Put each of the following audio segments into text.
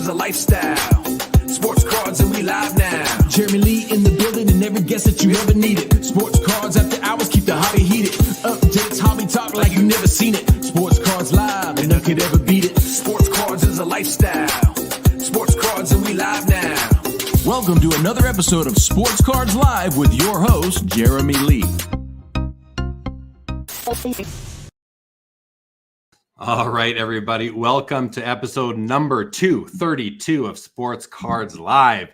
is a lifestyle. Sports cards and we live now. Jeremy Lee in the building and every guest that you ever needed. Sports cards after hours keep the hobby heated. Updates, hobby talk like you never seen it. Sports cards live and none could ever beat it. Sports cards is a lifestyle. Sports cards and we live now. Welcome to another episode of Sports Cards Live with your host, Jeremy Lee. All right, everybody. Welcome to episode number 232 of Sports Cards Live.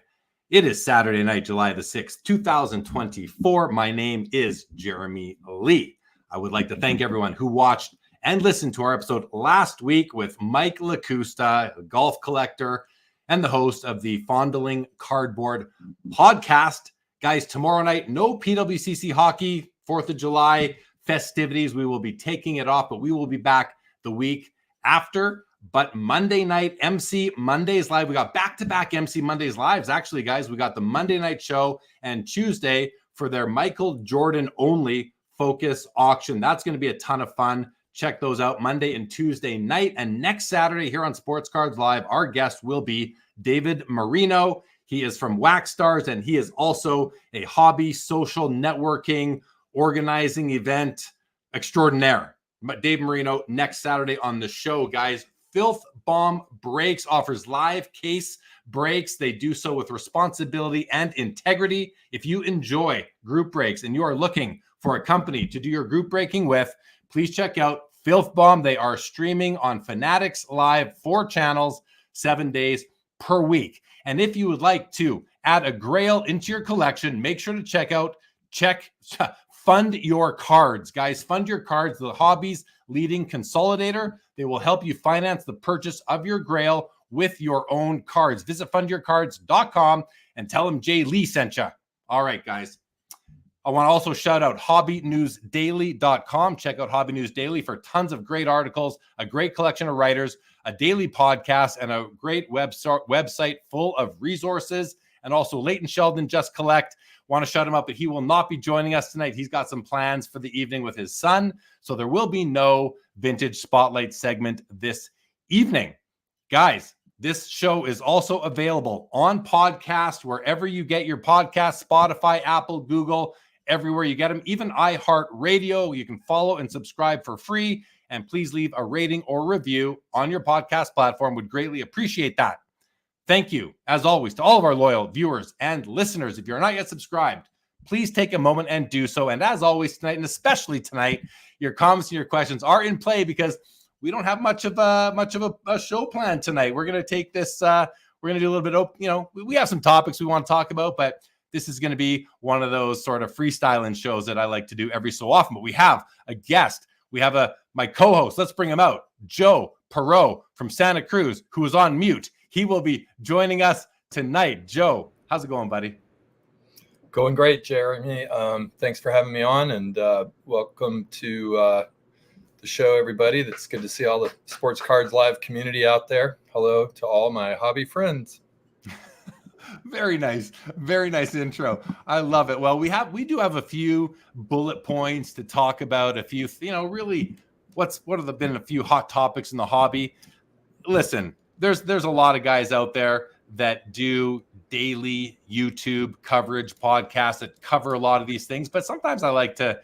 It is Saturday night, July the 6th, 2024. My name is Jeremy Lee. I would like to thank everyone who watched and listened to our episode last week with Mike LaCusta, a golf collector and the host of the Fondling Cardboard podcast. Guys, tomorrow night, no PWCC hockey, 4th of July festivities. We will be taking it off, but we will be back the week after. But Monday night, MC Mondays Live. We got back-to-back MC Mondays Lives. Actually, guys, we got the Monday night show and Tuesday for their Michael Jordan only focus auction. That's going to be a ton of fun. Check those out Monday and Tuesday night. And next Saturday here on Sports Cards Live, our guest will be David Marino. He is from Wax Stars, and he is also a hobby, social networking, organizing event extraordinaire. But Dave Marino next Saturday on the show, guys. Filth Bomb Breaks offers live case breaks. They do so with responsibility and integrity. If you enjoy group breaks and you are looking for a company to do your group breaking with, please check out Filth Bomb. They are streaming on Fanatics Live, 4 channels, 7 days per week. And if you would like to add a grail into your collection, make sure to Fund Your Cards. Guys, Fund Your Cards, the hobby's leading consolidator. They will help you finance the purchase of your grail with your own cards. Visit fundyourcards.com and tell them Jay Lee sent you. All right, guys. I want to also shout out hobbynewsdaily.com. Check out Hobby News Daily for tons of great articles, a great collection of writers, a daily podcast, and a great website full of resources. And also Leighton Sheldon, Just Collect. Want to shut him up, but he will not be joining us tonight. He's got some plans for the evening with his son. So there will be no Vintage Spotlight segment this evening. Guys, this show is also available on podcast, wherever you get your podcast, Spotify, Apple, Google, everywhere you get them, even iHeartRadio. You can follow and subscribe for free. And please leave a rating or review on your podcast platform. Would greatly appreciate that. Thank you, as always, to all of our loyal viewers and listeners. If you're not yet subscribed, please take a moment and do so. And as always tonight, and especially tonight, your comments and your questions are in play because we don't have much of a show plan tonight. We're going to take this. We're going to do a little bit. We have some topics we want to talk about, but this is going to be one of those sort of freestyling shows that I like to do every so often. But we have a guest. We have my co-host. Let's bring him out, Joe Poirot from Santa Cruz, who is on mute. He will be joining us tonight. Joe, how's it going, buddy? Going great, Jeremy. Thanks for having me on, and welcome to the show, everybody. It's good to see all the Sports Cards Live community out there. Hello to all my hobby friends. Very nice intro. I love it. Well, we do have a few bullet points to talk about. A few, really, what have been a few hot topics in the hobby? Listen. There's a lot of guys out there that do daily YouTube coverage podcasts that cover a lot of these things, but sometimes I like to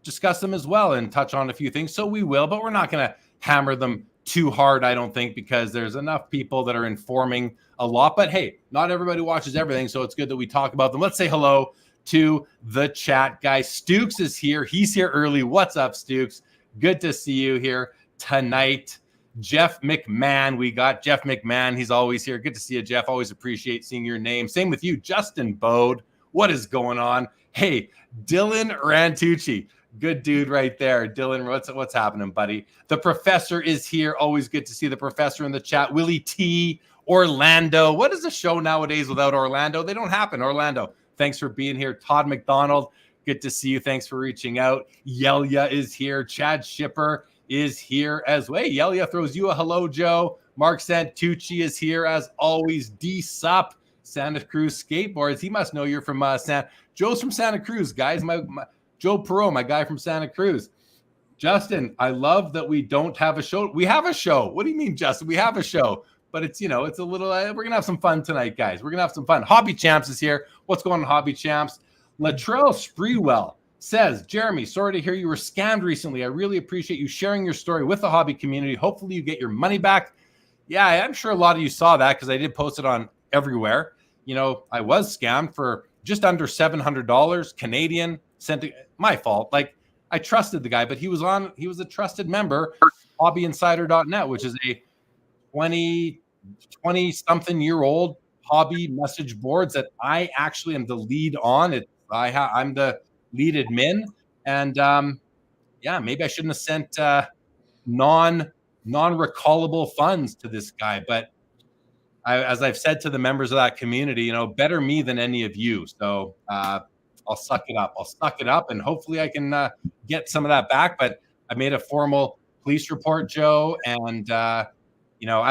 discuss them as well and touch on a few things. So we will, but we're not going to hammer them too hard, I don't think, because there's enough people that are informing a lot. But hey, not everybody watches everything, so it's good that we talk about them. Let's say hello to the chat, guys. Stukes is here. He's here early. What's up, Stukes? Good to see you here tonight. Jeff McMahon. We got Jeff McMahon. He's always here. Good to see you, Jeff. Always appreciate seeing your name. Same with you, Justin Bode. What is going on? Hey, Dylan Rantucci. Good dude right there. Dylan, what's happening, buddy? The professor is here. Always good to see the professor in the chat. Willie T. Orlando. What is a show nowadays without Orlando? They don't happen. Orlando, thanks for being here. Todd McDonald. Good to see you. Thanks for reaching out. Yelia is here. Chad Shipper is here as well. Hey, Yelia throws you a hello, Joe. Mark Santucci is here as always. D Sup, Santa Cruz Skateboards. He must know you're from Joe's from Santa Cruz, guys. My Joe Poirot, my guy from Santa Cruz. Justin, I love that we don't have a show. We have a show. What do you mean, Justin? We have a show. but it's, it's a little, we're going to have some fun tonight, guys. We're going to have some fun. Hobby Champs is here. What's going on, Hobby Champs? Latrell Spreewell says, Jeremy, sorry to hear you were scammed recently. I really appreciate you sharing your story with the hobby community. Hopefully you get your money back. Yeah, I'm sure a lot of you saw that because I did post it on everywhere. I was scammed for just under $700 Canadian. My fault. Like, I trusted the guy, but he was a trusted member, hobbyinsider.net, which is a 20 something year old hobby message boards that I actually am the lead on. I'm the lead admin, and maybe I shouldn't have sent non-recallable funds to this guy, but as I've said to the members of that community, better me than any of you. So I'll suck it up, and hopefully I can get some of that back. But I made a formal police report, Joe, and I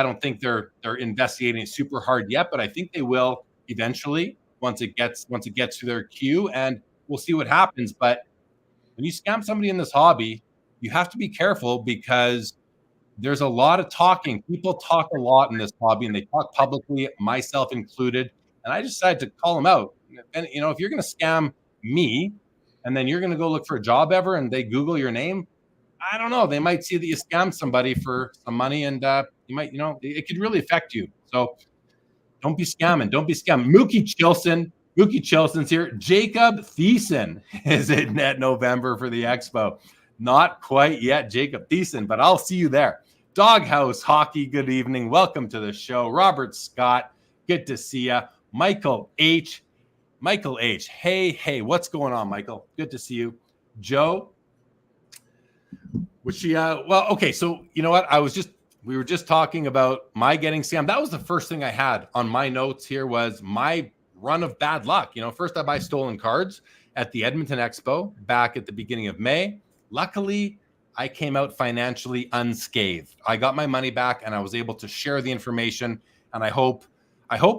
don't think they're investigating it super hard yet, but I think they will eventually once it gets to their queue, and we'll see what happens. But when you scam somebody in this hobby, you have to be careful because there's a lot of talking. People talk a lot in this hobby, and they talk publicly, myself included. And I decided to call them out. And if you're going to scam me, and then you're going to go look for a job ever, and they Google your name, I don't know. They might see that you scammed somebody for some money, and you might, it could really affect you. So don't be scamming. Don't be scamming. Mookie Chilson's here. Jacob Thiessen is in at November for the Expo. Not quite yet, Jacob Thiessen, but I'll see you there. Doghouse Hockey, good evening. Welcome to the show. Robert Scott, good to see you. Michael H. Hey, what's going on, Michael? Good to see you. Joe, okay, so you know what? We were just talking about my getting scammed. That was the first thing I had on my notes here was my run of bad luck. First I buy stolen cards at the Edmonton Expo back at the beginning of May. Luckily, I came out financially unscathed. I got my money back, and I was able to share the information. And I hope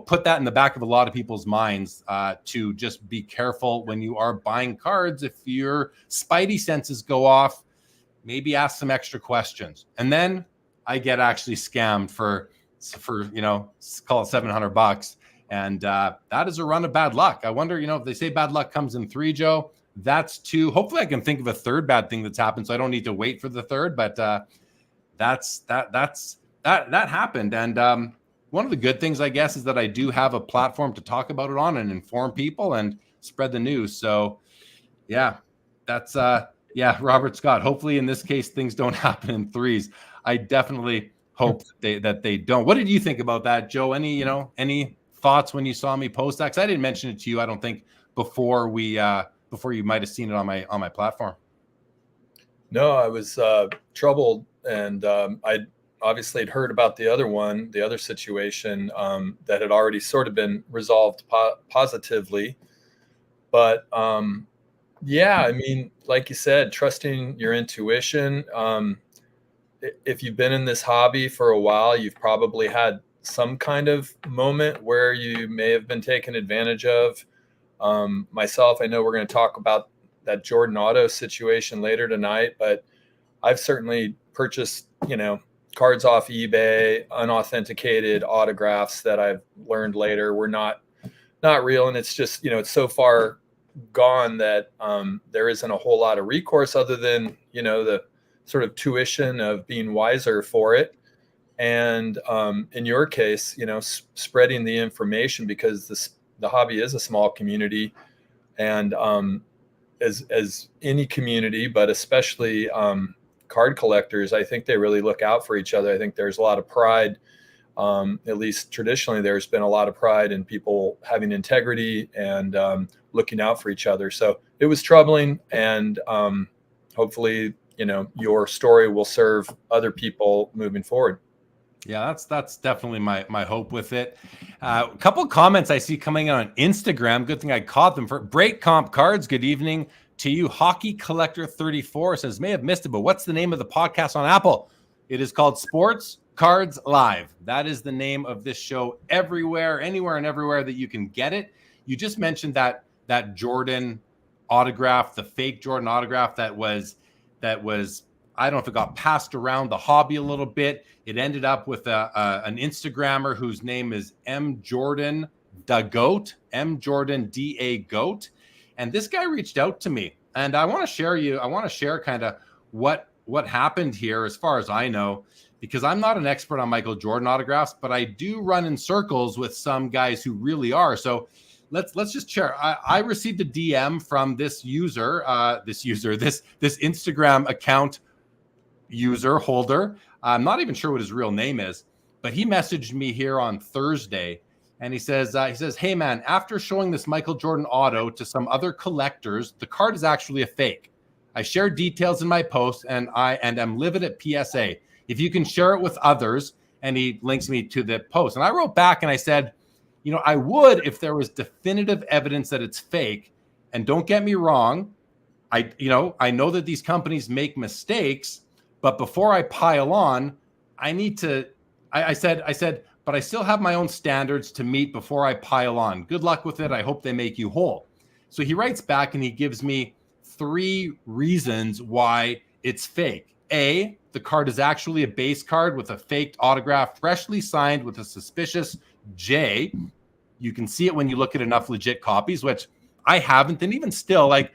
put that in the back of a lot of people's minds to just be careful when you are buying cards. If your spidey senses go off, maybe ask some extra questions. And then I get actually scammed for call it $700, and that is a run of bad luck. I wonder, if they say bad luck comes in 3, Joe. That's 2. Hopefully I can think of a third bad thing that's happened, so I don't need to wait for the third, but that happened. And one of the good things, I guess, is that I do have a platform to talk about it on and inform people and spread the news. So yeah, that's Robert Scott. Hopefully in this case, things don't happen in 3s. I definitely hope that they don't. What did you think about that, Joe? Any thoughts when you saw me post that? 'Cause I didn't mention it to you, I don't think, before you might have seen it on my platform. No, I was troubled, and I obviously had heard about the other situation that had already sort of been resolved positively. But I mean, like you said, trusting your intuition. If you've been in this hobby for a while, you've probably had some kind of moment where you may have been taken advantage of. Myself, I know we're going to talk about that Jordan Auto situation later tonight, but I've certainly purchased, cards off eBay, unauthenticated autographs that I've learned later were not real. And it's just, it's so far gone that there isn't a whole lot of recourse other than, the sort of tuition of being wiser for it. And in your case, spreading the information, because the hobby is a small community, and as any community, but especially card collectors, I think they really look out for each other. I think there's a lot of pride, at least traditionally, there's been a lot of pride in people having integrity and looking out for each other. So it was troubling, and hopefully, your story will serve other people moving forward. Yeah, that's definitely my hope with it. A couple comments I see coming on Instagram. Good thing I caught them. For Break Comp Cards, good evening to you. Hockey Collector 34 says, may have missed it, but what's the name of the podcast on Apple? It is called Sports Cards Live. That is the name of this show everywhere, anywhere and everywhere that you can get it. You just mentioned that Jordan autograph, the fake Jordan autograph that was I don't know if it got passed around the hobby a little bit. It ended up with an Instagrammer whose name is M. Jordan Da Goat, M. Jordan D.A. Goat. And this guy reached out to me. And I want to share kind of what happened here as far as I know, because I'm not an expert on Michael Jordan autographs, but I do run in circles with some guys who really are. So let's just share. I received a DM from this Instagram account user holder. I'm not even sure what his real name is, but he messaged me here on Thursday, and he says, "Hey man, after showing this Michael Jordan auto to some other collectors, the card is actually a fake. I shared details in my post, and I'm livid at PSA. If you can share it with others," and he links me to the post. And I wrote back and I said, I would if there was definitive evidence that it's fake. And don't get me wrong, I know that these companies make mistakes, but before I pile on, I need to. I said, but I still have my own standards to meet before I pile on. Good luck with it. I hope they make you whole. So he writes back and he gives me 3 reasons why it's fake. A, the card is actually a base card with a faked autograph, freshly signed with a suspicious J. You can see it when you look at enough legit copies, which I haven't. And even still, like,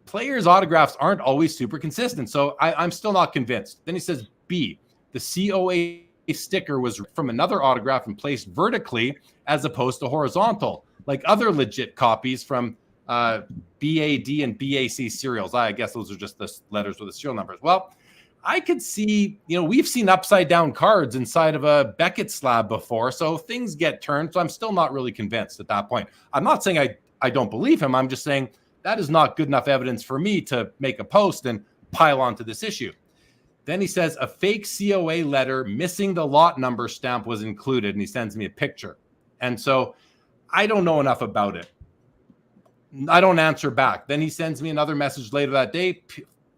players' autographs aren't always super consistent. So I'm still not convinced. Then he says, B, the COA sticker was from another autograph and placed vertically as opposed to horizontal, like other legit copies from BAD and BAC serials. I guess those are just the letters with the serial numbers. Well, I could see, we've seen upside down cards inside of a Beckett slab before, so things get turned. So I'm still not really convinced at that point. I'm not saying I don't believe him. I'm just saying that is not good enough evidence for me to make a post and pile onto this issue. Then he says a fake COA letter missing the lot number stamp was included, and he sends me a picture. And so I don't know enough about it. I don't answer back. Then he sends me another message later that day.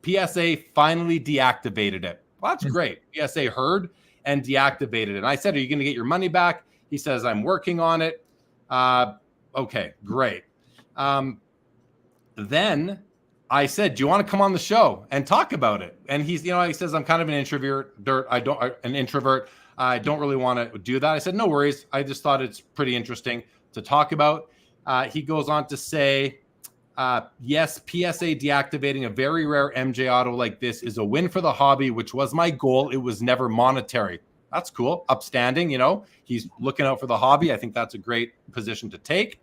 PSA finally deactivated it. Well, that's great. PSA heard and deactivated it. And I said, are you going to get your money back? He says, I'm working on it. Okay, great. Then I said, do you want to come on the show and talk about it? And he says, I'm kind of an introvert. I don't really want to do that. I said, no worries. I just thought it's pretty interesting to talk about. He goes on to say, yes, PSA deactivating a very rare MJ auto like this is a win for the hobby, which was my goal. It was never monetary. That's cool. Upstanding, he's looking out for the hobby. I think that's a great position to take.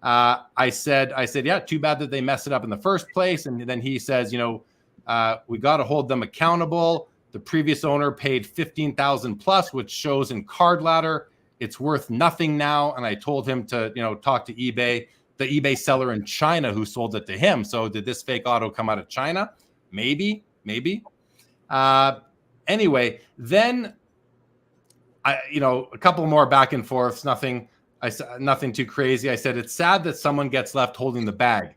I said, yeah, too bad that they messed it up in the first place. And then he says, we got to hold them accountable. The previous owner paid $15,000 plus, which shows in Card Ladder. It's worth nothing now. And I told him to, talk to eBay, the eBay seller in China who sold it to him. So did this fake auto come out of China? Maybe. Anyway, then a couple more back and forths, nothing too crazy. I said, it's sad that someone gets left holding the bag.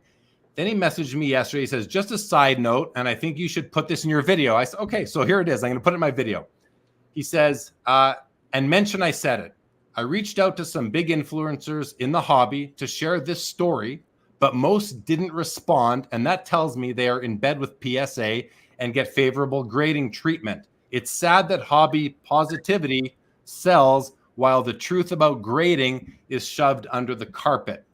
Then he messaged me yesterday. He says, just a side note, and I think you should put this in your video. I said, okay, so here it is. I'm going to put it in my video. He says, and mention I said it. I reached out to some big influencers in the hobby to share this story, but most didn't respond. And that tells me they are in bed with PSA and get favorable grading treatment. It's sad that hobby positivity sells while the truth about grading is shoved under the carpet.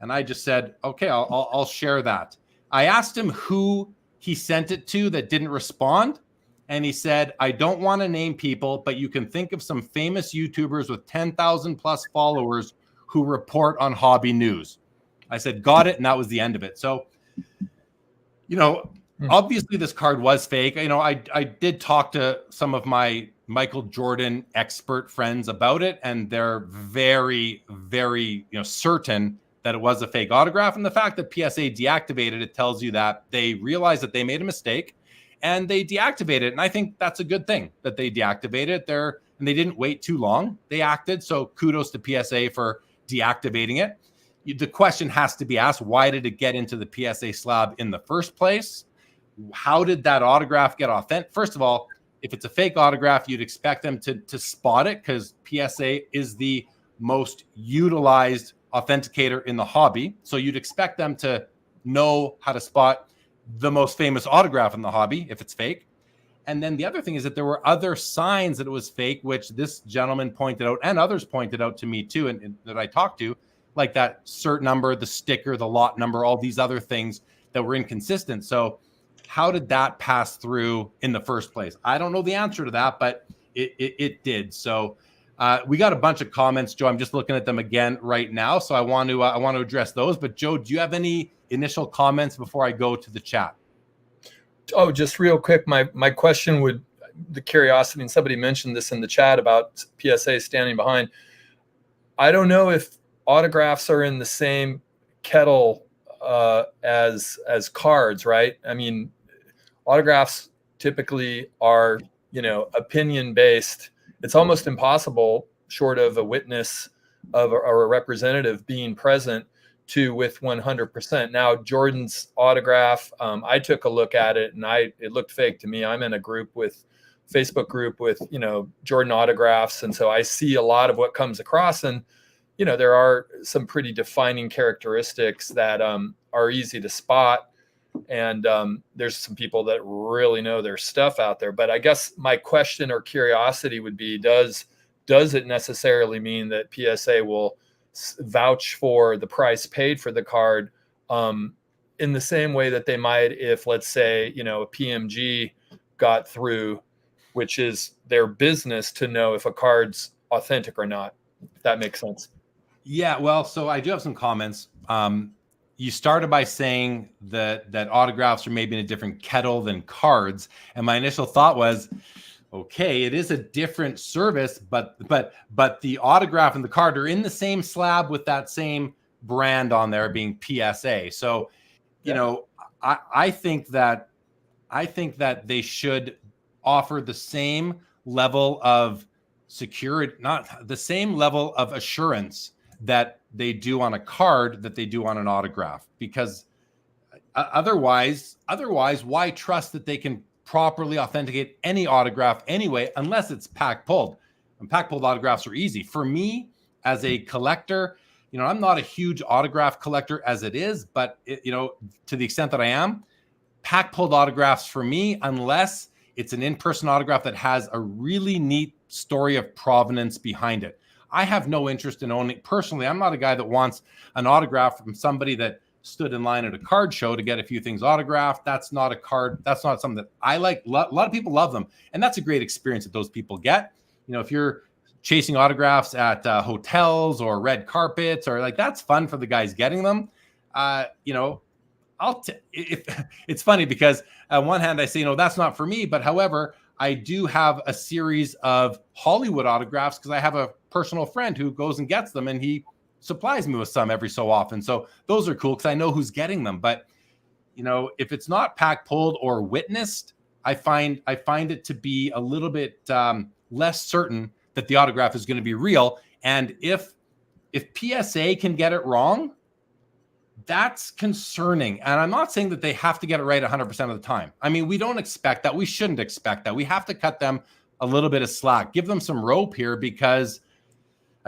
And I just said, okay, I'll share that. I asked him who he sent it to that didn't respond. And he said, I don't want to name people, but you can think of some famous YouTubers with 10,000 plus followers who report on hobby news. I said, got it. And that was the end of it. So, obviously this card was fake. I did talk to some of my Michael Jordan expert friends about it, and they're very, very, certain that it was a fake autograph. And the fact that PSA deactivated it tells you that they realized that they made a mistake and they deactivated it. And I think that's a good thing that they deactivated it there, and they didn't wait too long. They acted. So kudos to PSA for deactivating it. The question has to be asked, why did it get into the PSA slab in the first place? How did that autograph get authentic? First of all, if it's a fake autograph, you'd expect them to spot it because PSA is the most utilized authenticator in the hobby. So you'd expect them to know how to spot the most famous autograph in the hobby if it's fake. And then the other thing is that there were other signs that it was fake, which this gentleman pointed out and others pointed out to me too, and that I talked to, like that cert number, the sticker, the lot number, all these other things that were inconsistent. So how did that pass through in the first place? I don't know the answer to that, but it did. So we got a bunch of comments, Joe. I'm just looking at them again right now. So I want to address those. But Joe, do you have any initial comments before I go to the chat? Oh, just real quick. My question would, the curiosity, and somebody mentioned this in the chat about PSA standing behind. I don't know if autographs are in the same kettle as cards, right? I mean, autographs typically are, opinion based. It's almost impossible, short of a witness or a representative being present, to with 100%. Now, Jordan's autograph, I took a look at it and it looked fake to me. I'm in a Facebook group with, Jordan autographs. And so I see a lot of what comes across, and, there are some pretty defining characteristics that are easy to spot. And there's some people that really know their stuff out there. But I guess my question or curiosity would be, does it necessarily mean that PSA will vouch for the price paid for the card in the same way that they might if, let's say, a PMG got through, which is their business to know if a card's authentic or not, if that makes sense? Yeah, well, so I do have some comments. You started by saying that autographs are maybe in a different kettle than cards. And my initial thought was, okay, it is a different service, but the autograph and the card are in the same slab with that same brand on there being PSA. So, I think that they should offer the same level of security, not the same level of assurance that they do on a card that they do on an autograph, because otherwise, why trust that they can properly authenticate any autograph anyway, unless it's pack pulled? And pack pulled autographs are easy. For me, as a collector, I'm not a huge autograph collector as it is, but to the extent that I am, pack pulled autographs for me, unless it's an in-person autograph that has a really neat story of provenance behind it. I have no interest in owning. Personally, I'm not a guy that wants an autograph from somebody that stood in line at a card show to get a few things autographed. That's not a card. That's not something that I like. A lot of people love them, and that's a great experience that those people get. If you're chasing autographs at hotels or red carpets, or that's fun for the guys getting them. It's funny because on one hand I say, that's not for me, but however, I do have a series of Hollywood autographs because I have a personal friend who goes and gets them, and he supplies me with some every so often. So those are cool because I know who's getting them. But if it's not pack pulled or witnessed, I find it to be a little bit less certain that the autograph is going to be real. And if PSA can get it wrong, that's concerning. And I'm not saying that they have to get it right 100% of the time. I mean, we don't expect that. We shouldn't expect that. We have to cut them a little bit of slack, give them some rope here, because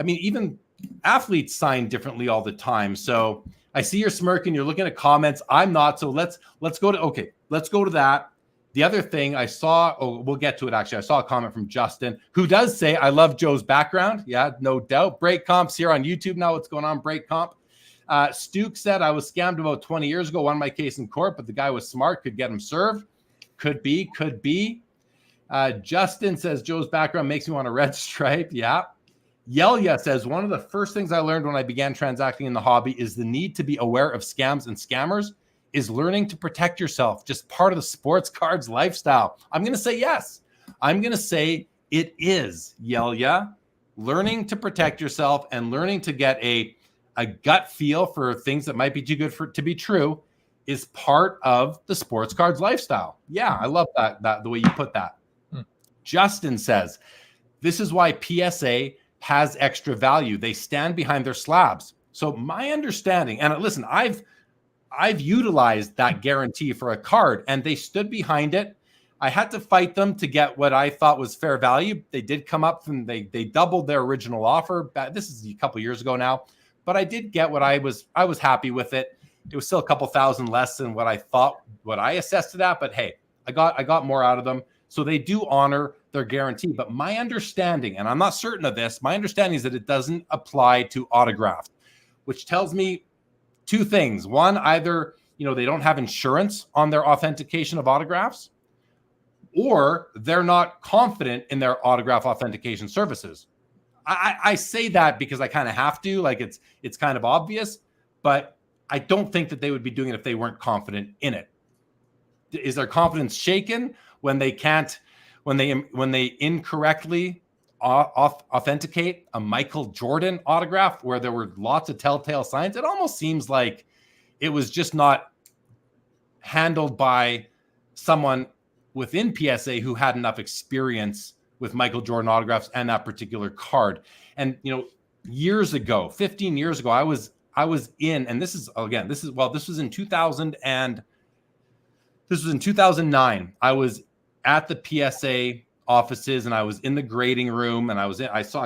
even athletes sign differently all the time. So I see you're smirking, you're looking at comments. I'm not. So let's go to that. The other thing I saw, we'll get to it actually. I saw a comment from Justin who does say, I love Joe's background. Yeah, no doubt. Break Comp's here on YouTube now. What's going on, Break Comp? Stuke said, I was scammed about 20 years ago, won my case in court, but the guy was smart, could get him served. Could be. Justin says, Joe's background makes me want a red stripe. Yeah. Yelia says, one of the first things I learned when I began transacting in the hobby is the need to be aware of scams and scammers is learning to protect yourself. Just part of the sports cards lifestyle. I'm going to say yes. I'm going to say it is, Yelia. Learning to protect yourself and learning to get a gut feel for things that might be too good to be true is part of the sports cards lifestyle. Yeah, I love that the way you put that. Justin says, this is why PSA has extra value. They stand behind their slabs. So my understanding, and listen, I've utilized that guarantee for a card, and they stood behind it. I had to fight them to get what I thought was fair value. They did come up and they doubled their original offer. This is a couple years ago now, but I did get what I was happy with it. It was still a couple thousand less than what I assessed it at, but hey, I got more out of them. So they do honor their guarantee. But my understanding, and I'm not certain of this, my understanding is that it doesn't apply to autographs, which tells me two things. One, either, they don't have insurance on their authentication of autographs, or they're not confident in their autograph authentication services. I say that because I kind of have to, like it's kind of obvious, but I don't think that they would be doing it if they weren't confident in it. Is their confidence shaken when they incorrectly authenticate a Michael Jordan autograph where there were lots of telltale signs? It almost seems like it was just not handled by someone within PSA who had enough experience with Michael Jordan autographs and that particular card. And, years ago, 15 years ago, I was in, and this was in 2009. I was at the PSA offices and I was in the grading room and I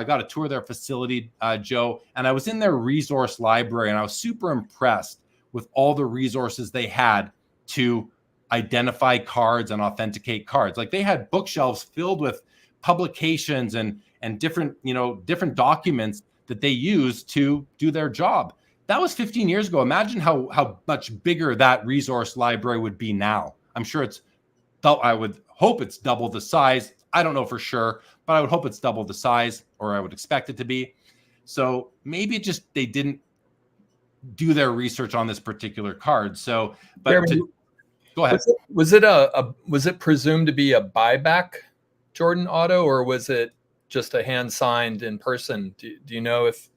got a tour of their facility, Joe, and I was in their resource library and I was super impressed with all the resources they had to identify cards and authenticate cards. Like they had bookshelves filled with publications and different documents that they use to do their job. That was 15 years ago. Imagine how much bigger that resource library would be now. I'm sure I would hope it's double the size. I don't know for sure, but I would hope it's double the size, or I would expect it to be. So maybe they didn't do their research on this particular card. So, but Jeremy, go ahead. Was it presumed to be a buyback Jordan auto, or was it just a hand signed in person? Do you know if?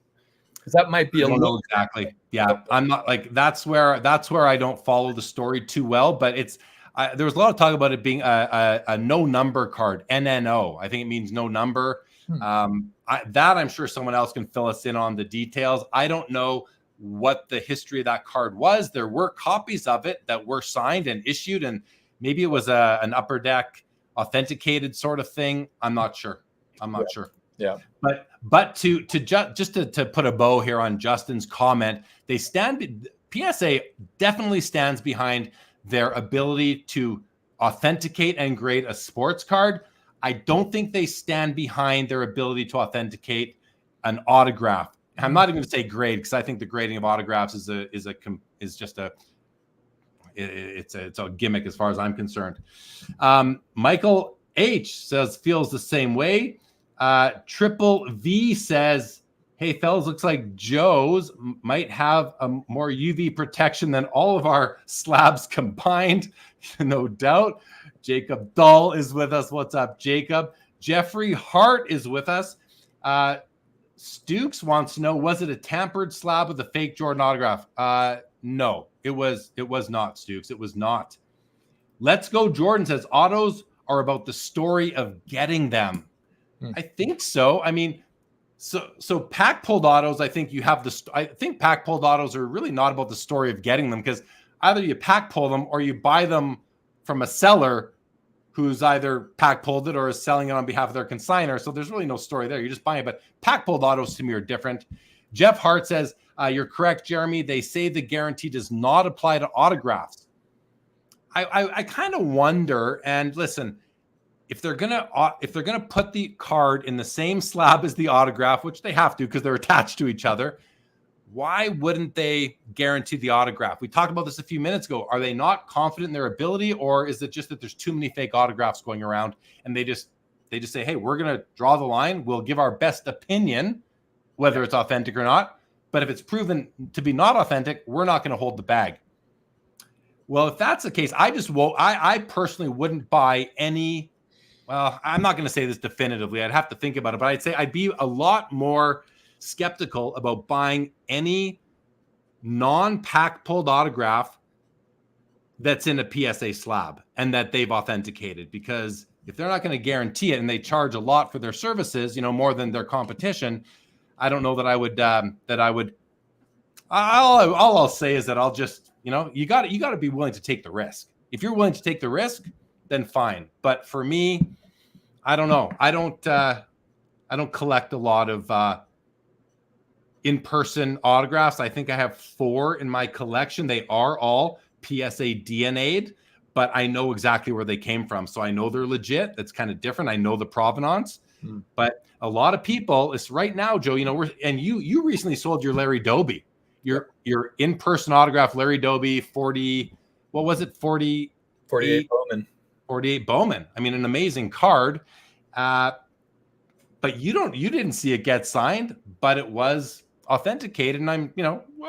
Because that might be I don't know exactly. Yeah, I'm not like that's where I don't follow the story too well. But there was a lot of talk about it being a no number card, NNO. I think it means no number. I'm sure someone else can fill us in on the details. I don't know what the history of that card was. There were copies of it that were signed and issued, and maybe it was an upper deck authenticated sort of thing. I'm not sure. Sure. Yeah. But to put a bow here on Justin's comment, PSA definitely stands behind their ability to authenticate and grade a sports card. I don't think they stand behind their ability to authenticate an autograph. I'm not even going to say grade, because I think the grading of autographs is a gimmick as far as I'm concerned. Michael H says feels the same way. Triple V says, hey fellas, looks like Joe's might have a more UV protection than all of our slabs combined. No doubt. Jacob Dull is with us. What's up, Jacob? Jeffrey Hart is with us. Stukes wants to know, was it a tampered slab with a fake Jordan autograph? No, it was not, Stukes. It was not. Let's Go Jordan says autos are about the story of getting them. I think so. I mean, so pack pulled autos, I think I think pack pulled autos are really not about the story of getting them, because either you pack pull them or you buy them from a seller who's either pack pulled it or is selling it on behalf of their consignor. So there's really no story there. You're just buying it. But pack pulled autos to me are different. Jeff Hart says, you're correct, Jeremy. They say the guarantee does not apply to autographs. I kind of wonder, and listen, if they're gonna put the card in the same slab as the autograph, which they have to because they're attached to each other, why wouldn't they guarantee the autograph? We talked about this a few minutes ago. Are they not confident in their ability, or is it just that there's too many fake autographs going around and they just say, hey, we're going to draw the line. We'll give our best opinion, whether it's authentic or not. But if it's proven to be not authentic, we're not going to hold the bag. Well, if that's the case, I personally wouldn't buy any. Well, I'm not going to say this definitively. I'd have to think about it, but I'd say I'd be a lot more skeptical about buying any non-pack pulled autograph that's in a PSA slab and that they've authenticated, because if they're not going to guarantee it and they charge a lot for their services, more than their competition, I don't know that I would, all I'll say is that I'll just, you got to be willing to take the risk. If you're willing to take the risk, then fine. But for me, I don't know. I don't collect a lot of in-person autographs. I think I have 4 in my collection. They are all PSA DNA'd, but I know exactly where they came from. So I know they're legit. It's kind of different. I know the provenance, but a lot of people, it's right now, Joe, you recently sold your Larry Doby, your in-person autograph Larry Doby 40, what was it? 48 Bowman. 48 Bowman. I mean, an amazing card. But you didn't see it get signed, but it was authenticated. And I'm,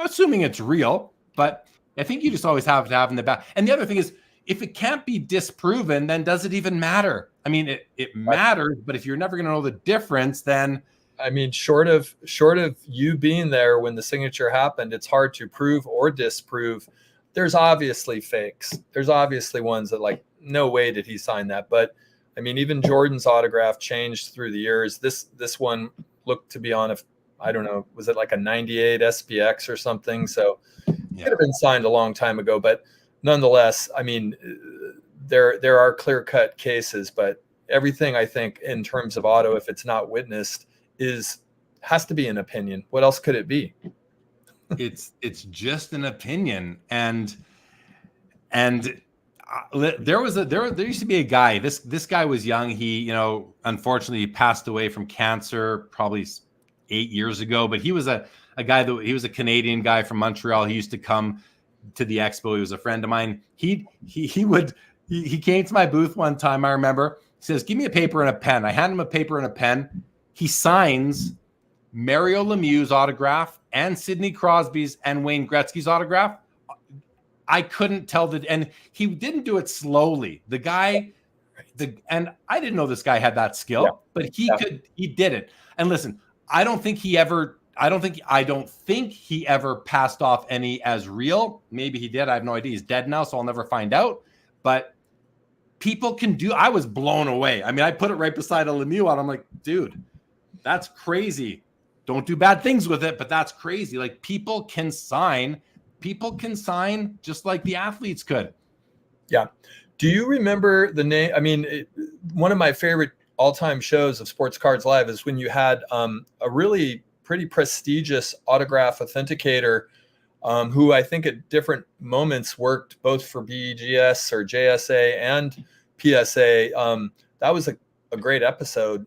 assuming it's real, but I think you just always have to have in the back. And the other thing is, if it can't be disproven, then does it even matter? I mean, it matters, but if you're never going to know the difference, then I mean, short of you being there when the signature happened, it's hard to prove or disprove. There's obviously fakes. There's obviously ones that like, no way did he sign that. But I mean, even Jordan's autograph changed through the years. This one looked to be on I don't know, was it like a 98 SPX or something? So it could have been signed a long time ago, but nonetheless, I mean, there are clear-cut cases, but everything I think in terms of auto, if it's not witnessed, has to be an opinion. What else could it be? It's just an opinion. And there used to be a guy. This guy was young. He, unfortunately passed away from cancer probably 8 years ago. But he was a guy he was a Canadian guy from Montreal. He used to come to the Expo. He was a friend of mine. He came to my booth one time. I remember. He says, "Give me a paper and a pen." I hand him a paper and a pen. He signs Mario Lemieux's autograph and Sidney Crosby's and Wayne Gretzky's autograph. I couldn't tell and he didn't do it slowly. The guy, and I didn't know this guy had that skill, but he did it. And listen, I don't think he ever passed off any as real. Maybe he did. I have no idea. He's dead now, so I'll never find out. But people can do. I was blown away. I mean, I put it right beside a Lemieux, and I'm like, dude, that's crazy. Don't do bad things with it, but that's crazy. Like people can sign just like the athletes could. Yeah. Do you remember the name? I mean, one of my favorite all-time shows of Sports Cards Live is when you had a really pretty prestigious autograph authenticator who I think at different moments worked both for BGS or JSA and PSA. That was a great episode.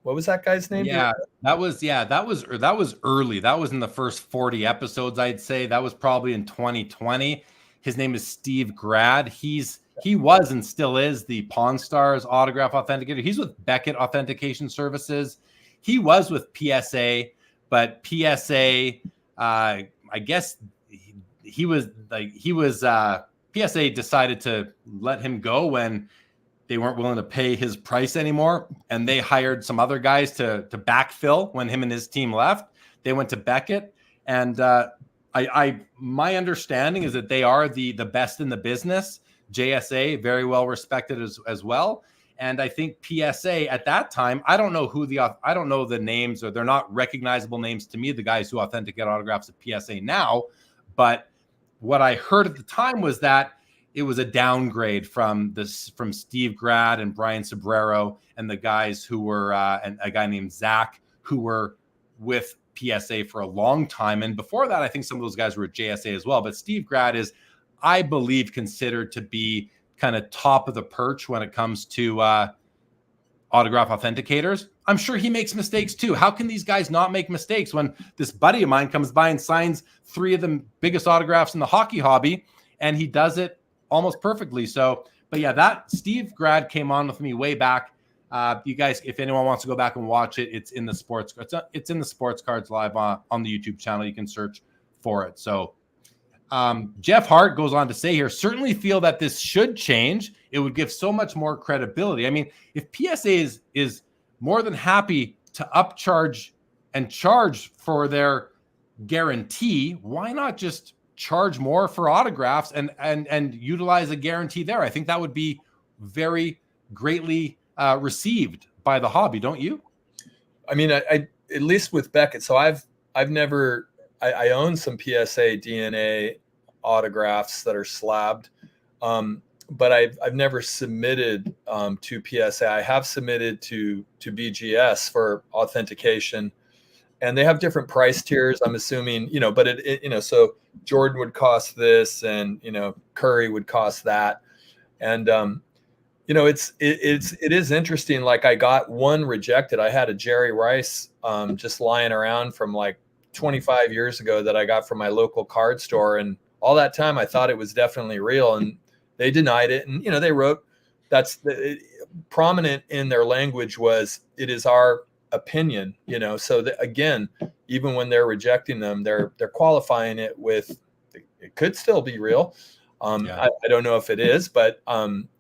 What was that guy's name? Yeah, that was early. That was in the first 40 episodes, I'd say. That was probably in 2020. His name is Steve Grad. He was and still is the Pawn Stars autograph authenticator. He's with Beckett Authentication Services. He was with PSA, but PSA, I guess PSA decided to let him go when they weren't willing to pay his price anymore, and they hired some other guys to backfill when him and his team left. They went to Beckett, and my understanding is that they are the best in the business. JSA, very well respected as well, and I think PSA at that time, I don't know the names, or they're not recognizable names to me, the guys who authenticate autographs at PSA now, but what I heard at the time was that it was a downgrade from Steve Grad and Brian Sobrero and the guys who were and a guy named Zach who were with PSA for a long time. And before that, I think some of those guys were at JSA as well. But Steve Grad is, I believe, considered to be kind of top of the perch when it comes to autograph authenticators. I'm sure he makes mistakes too. How can these guys not make mistakes when this buddy of mine comes by and signs 3 of the biggest autographs in the hockey hobby, and he does it almost perfectly. So, but yeah, that Steve Grad came on with me way back. You guys, if anyone wants to go back and watch it, it's in the Sports Cards Live on the YouTube channel. You can search for it. So, Jeff Hart goes on to say here, certainly feel that this should change. It would give so much more credibility. I mean, if PSA is more than happy to upcharge and charge for their guarantee, why not just charge more for autographs and utilize a guarantee there? I think that would be very greatly received by the hobby, don't you? I mean, I at least with Beckett. So I've never, I own some PSA DNA autographs that are slabbed, but I've never submitted to PSA. I have submitted to BGS for authentication, and they have different price tiers, I'm assuming, but it so Jordan would cost this, and Curry would cost that. And it is interesting. Like, I got one rejected. I had a Jerry Rice just lying around from like 25 years ago that I got from my local card store, and all that time I thought it was definitely real, and they denied it. And they wrote, prominent in their language was, it is our opinion. So again, even when they're rejecting them, they're qualifying it with, it could still be real. I don't know if it is, but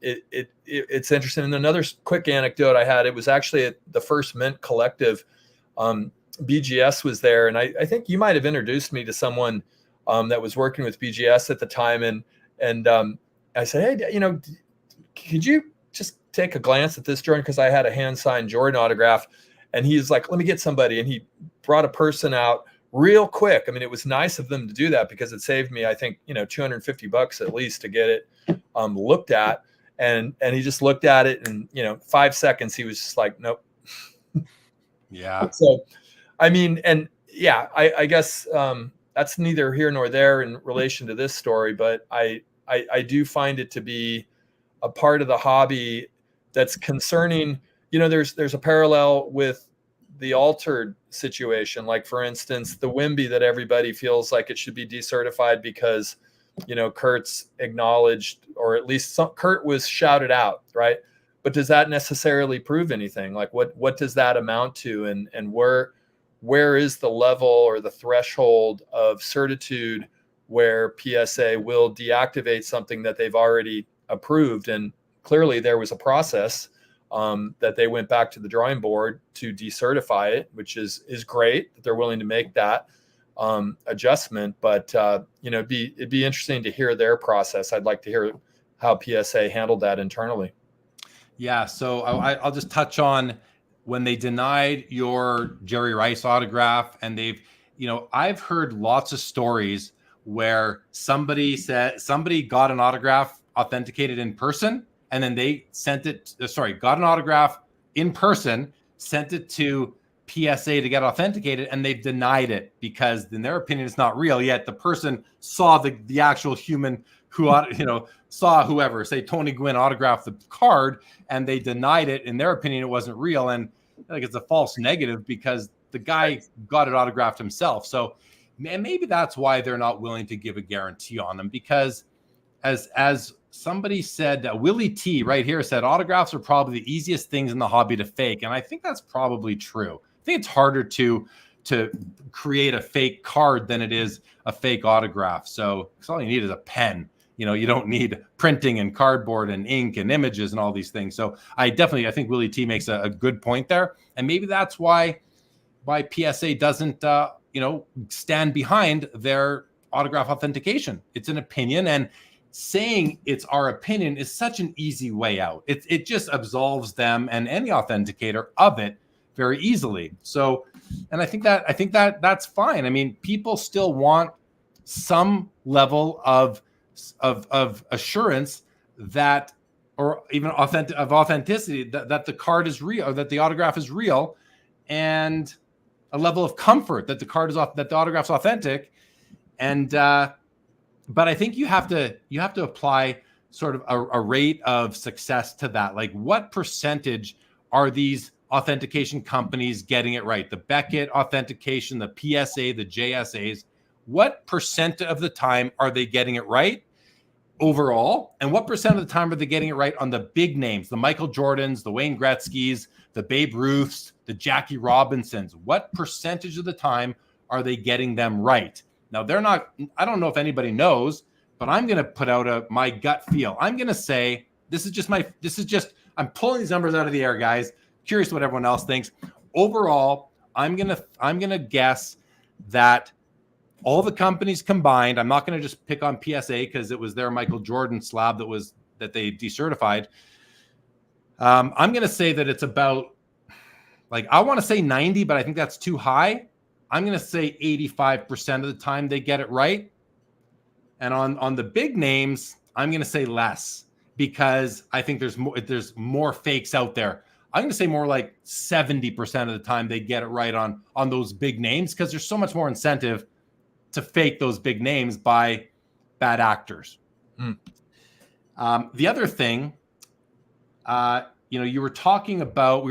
it's interesting. And another quick anecdote I had, it was actually at the first Mint Collective. BGS was there, and I think you might have introduced me to someone that was working with BGS at the time. And I said, hey, could you just take a glance at this Jordan? Because I had a hand-signed Jordan autograph. And he's like, let me get somebody. And he brought a person out real quick. I mean, it was nice of them to do that, because it saved me, I think, $250 at least to get it looked at. And he just looked at it, and 5 seconds, he was just like, nope. Yeah. So, I mean, and yeah, I guess that's neither here nor there in relation to this story, but I do find it to be a part of the hobby that's concerning. There's a parallel with the altered situation. Like, for instance, the Wimby that everybody feels like it should be decertified because, Kurt's acknowledged, or at least Kurt was shouted out, right? But does that necessarily prove anything? Like, what does that amount to? And where is the level or the threshold of certitude where PSA will deactivate something that they've already approved? And clearly there was a process that they went back to the drawing board to decertify it, which is great that they're willing to make that adjustment. But it'd be interesting to hear their process. I'd like to hear how PSA handled that internally. Yeah, so I'll just touch on when they denied your Jerry Rice autograph, and I've heard lots of stories where somebody got an autograph authenticated in person, and then they got an autograph in person, sent it to PSA to get authenticated, and they've denied it because, in their opinion, it's not real. Yet the person saw the actual human who, saw whoever, say Tony Gwynn, autograph the card, and they denied it. In their opinion, it wasn't real. And like, it's a false negative because the guy got it autographed himself. So maybe that's why they're not willing to give a guarantee on them, because as somebody said, Willie T right here said, autographs are probably the easiest things in the hobby to fake. And I think that's probably true. I think it's harder to create a fake card than it is a fake autograph. So all you need is a pen. You don't need printing and cardboard and ink and images and all these things. So I think Willie T makes a good point there. And maybe that's why PSA doesn't, stand behind their autograph authentication. It's an opinion, and saying it's our opinion is such an easy way out. It just absolves them and any authenticator of it very easily. So, and I think that that's fine. I mean, people still want some level of assurance that, or even authenticity, that the card is real, or that the autograph is real, and a level of comfort that that the autograph's authentic. And but I think you have to apply sort of a rate of success to that. Like, what percentage are these authentication companies getting it right? The Beckett authentication, the PSA, the JSAs. What percent of the time are they getting it right overall? And what percent of the time are they getting it right on the big names, the Michael Jordans, the Wayne Gretzkys, the Babe Ruths, the Jackie Robinsons? What percentage of the time are they getting them right? Now, I don't know if anybody knows, but I'm going to put out my gut feel. I'm going to say, I'm pulling these numbers out of the air, guys. Curious what everyone else thinks. Overall, I'm going to guess that all the companies combined, I'm not going to just pick on PSA because it was their Michael Jordan slab that they decertified. I'm going to say that it's about, like, I want to say 90, but I think that's too high. I'm going to say 85% of the time they get it right. And on the big names, I'm going to say less, because I think there's more fakes out there. I'm going to say more like 70% of the time they get it right on those big names, because there's so much more incentive to fake those big names by bad actors. The other thing, we were talking about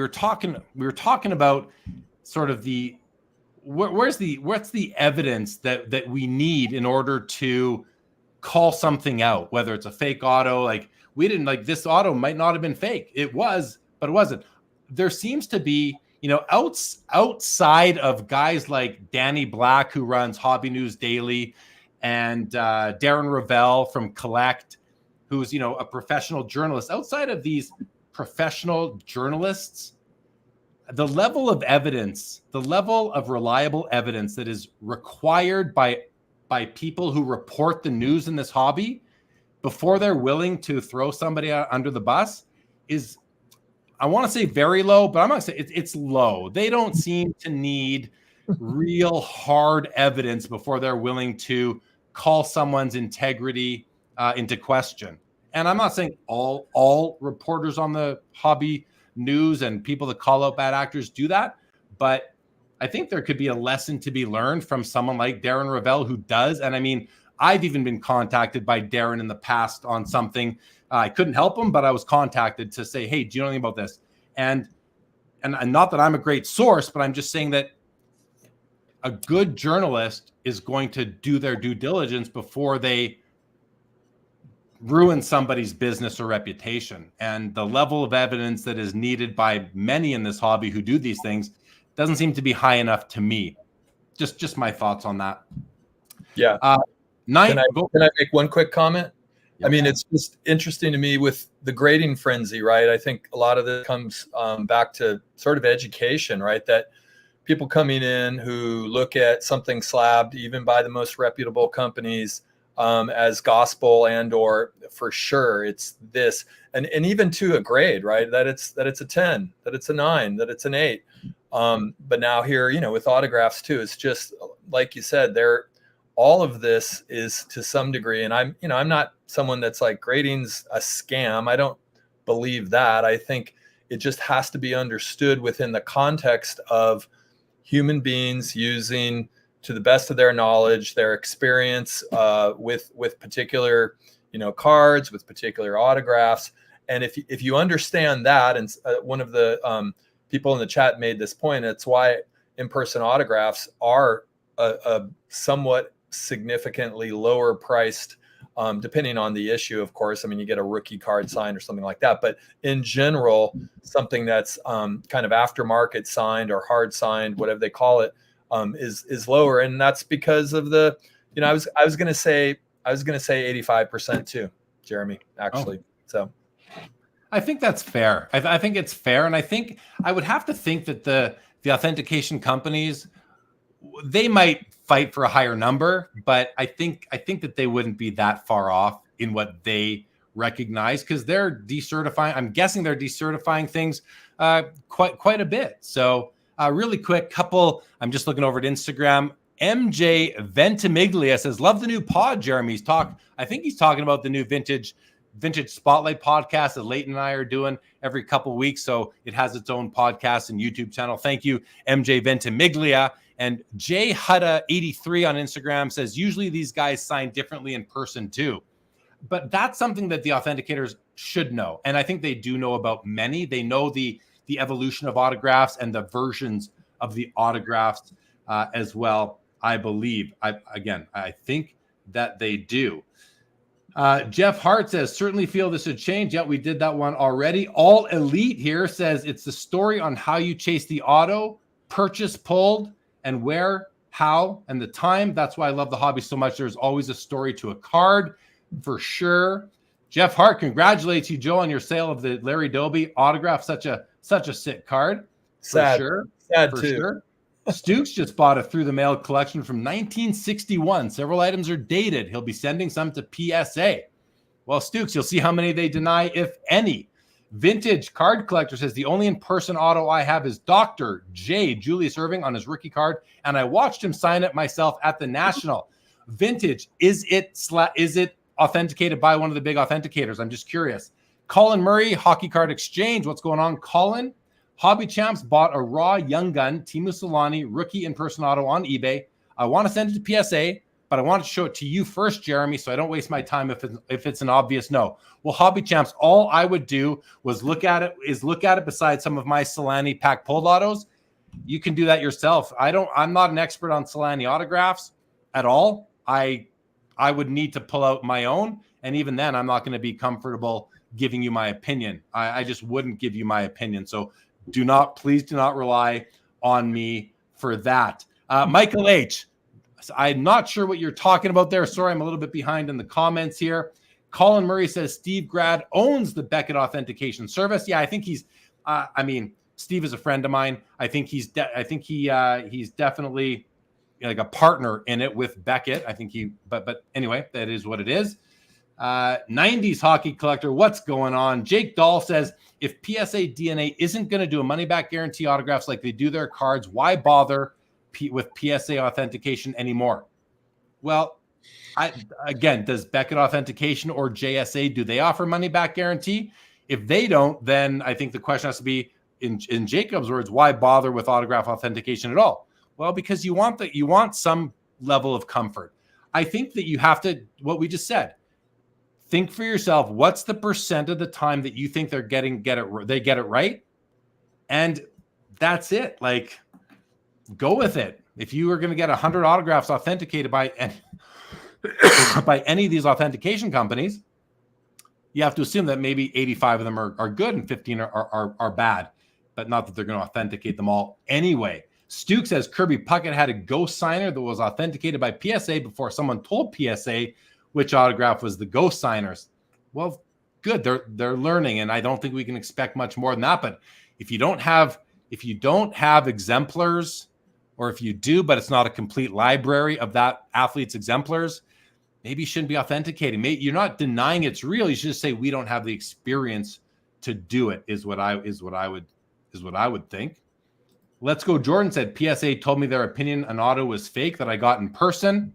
sort of what's the evidence that we need in order to call something out, whether it's a fake auto. Like, we didn't, like, this auto might not have been fake. It was, but it wasn't. There seems to be, outside of guys like Danny Black, who runs Hobby News Daily, and Darren Ravel from Collect, who's, a professional journalist. Outside of these professional journalists, the level of evidence, the level of reliable evidence that is required by people who report the news in this hobby before they're willing to throw somebody under the bus is, I want to say very low, but I'm going to say it's low. They don't seem to need real hard evidence before they're willing to call someone's integrity into question. And I'm not saying all reporters on the hobby news and people that call out bad actors do that, but I think there could be a lesson to be learned from someone like Darren Ravel, who does. And I mean, I've even been contacted by Darren in the past on something. I couldn't help him, but I was contacted to say, hey, do you know anything about this? And not that I'm a great source, but I'm just saying that a good journalist is going to do their due diligence before they ruin somebody's business or reputation. And the level of evidence that is needed by many in this hobby who do these things doesn't seem to be high enough to me. Just my thoughts on that. Yeah. Can I make one quick comment? Yeah. I mean, it's just interesting to me with the grading frenzy, right? I think a lot of this comes back to sort of education, right? That people coming in who look at something slabbed, even by the most reputable companies, as gospel and or for sure it's this, and even to a grade, right? That it's a 10, that it's a 9, that it's an 8. But now here, with autographs too, it's just like you said, all of this is to some degree, and I'm not someone that's like grading's a scam. I don't believe that. I think it just has to be understood within the context of human beings using, to the best of their knowledge, their experience with particular, cards, with particular autographs. And if you understand that, and one of the people in the chat made this point, it's why in-person autographs are a somewhat significantly lower priced, depending on the issue, of course. I mean, you get a rookie card signed or something like that, but in general, something that's kind of aftermarket signed or hard signed, whatever they call it, is lower. And that's because of the, I was going to say 85% too, Jeremy, actually. Oh. So I think that's fair. I think it's fair. And I think I would have to think that the authentication companies, they might fight for a higher number, but I think that they wouldn't be that far off in what they recognize, because they're decertifying. I'm guessing they're decertifying things quite a bit. So really quick couple, I'm just looking over at Instagram. MJ Ventimiglia says, love the new pod, Jeremy. I think he's talking about the new vintage Spotlight podcast that Leighton and I are doing every couple weeks. So it has its own podcast and YouTube channel. Thank you, MJ Ventimiglia. And Jay Hutta 83 on Instagram says, usually these guys sign differently in person too. But that's something that the authenticators should know. And I think they do know about many. They know the evolution of autographs and the versions of the autographs as well, I believe. I think that they do. Jeff Hart says, certainly feel this should change. Yeah, we did that one already. All Elite here says, it's the story on how you chase the auto, purchase pulled, and where, how, and the time. That's why I love the hobby so much. There's always a story to a card, for sure. Jeff Hart congratulates you, Joe, on your sale of the Larry Doby autograph. Such a sick card. Sad. For sure. Sad for too. Sure. Stooks just bought a through the mail collection from 1961. Several items are dated. He'll be sending some to PSA. Well, Stooks, you'll see how many they deny, if any. Vintage Card Collector says, the only in-person auto I have is Dr. J. Julius Erving on his rookie card, and I watched him sign it myself at the National. Vintage, is it authenticated by one of the big authenticators? I'm just curious. Colin Murray, Hockey Card Exchange. What's going on, Colin? Hobby Champs bought a raw Young Gun Timu Solani rookie in-person auto on eBay. I want to send it to PSA. but I want to show it to you first, Jeremy, so I don't waste my time if it's an obvious no. Well, Hobby Champs, all I would do was look at it beside some of my Stylin pack pulled autos. You can do that yourself. I'm not an expert on Stylin autographs at all. I would need to pull out my own, and even then I'm not going to be comfortable giving you my opinion. I just wouldn't give you my opinion. So please do not rely on me for that. Michael H., I'm not sure what you're talking about there. Sorry, I'm a little bit behind in the comments here. Colin Murray says Steve Grad owns the Beckett authentication service. Yeah, I think he's. Steve is a friend of mine. I think he's definitely like a partner in it with Beckett. I think but anyway, that is what it is. 90s hockey collector, what's going on? Jake Dahl says, if PSA DNA isn't going to do a money back guarantee autographs like they do their cards, why bother with PSA authentication anymore? Well, does Beckett Authentication or JSA, do they offer money back guarantee? If they don't, then I think the question has to be, in Jacob's words, why bother with autograph authentication at all? Well, because you want some level of comfort. I think that you have to, what we just said, think for yourself, what's the percent of the time that you think they get it right? And that's it. Like, go with it. If you are going to get 100 autographs authenticated by any of these authentication companies, you have to assume that maybe 85 of them are good and 15 are bad, but not that they're going to authenticate them all anyway. Stuke says Kirby Puckett had a ghost signer that was authenticated by PSA before someone told PSA which autograph was the ghost signers. Well, good. They're learning, and I don't think we can expect much more than that. But if you don't have exemplars, or if you do, but it's not a complete library of that athlete's exemplars, maybe you shouldn't be authenticating. Maybe you're not denying it's real. You should just say we don't have the experience to do it. Is what I would think. Let's go. Jordan said PSA told me their opinion on auto was fake that I got in person.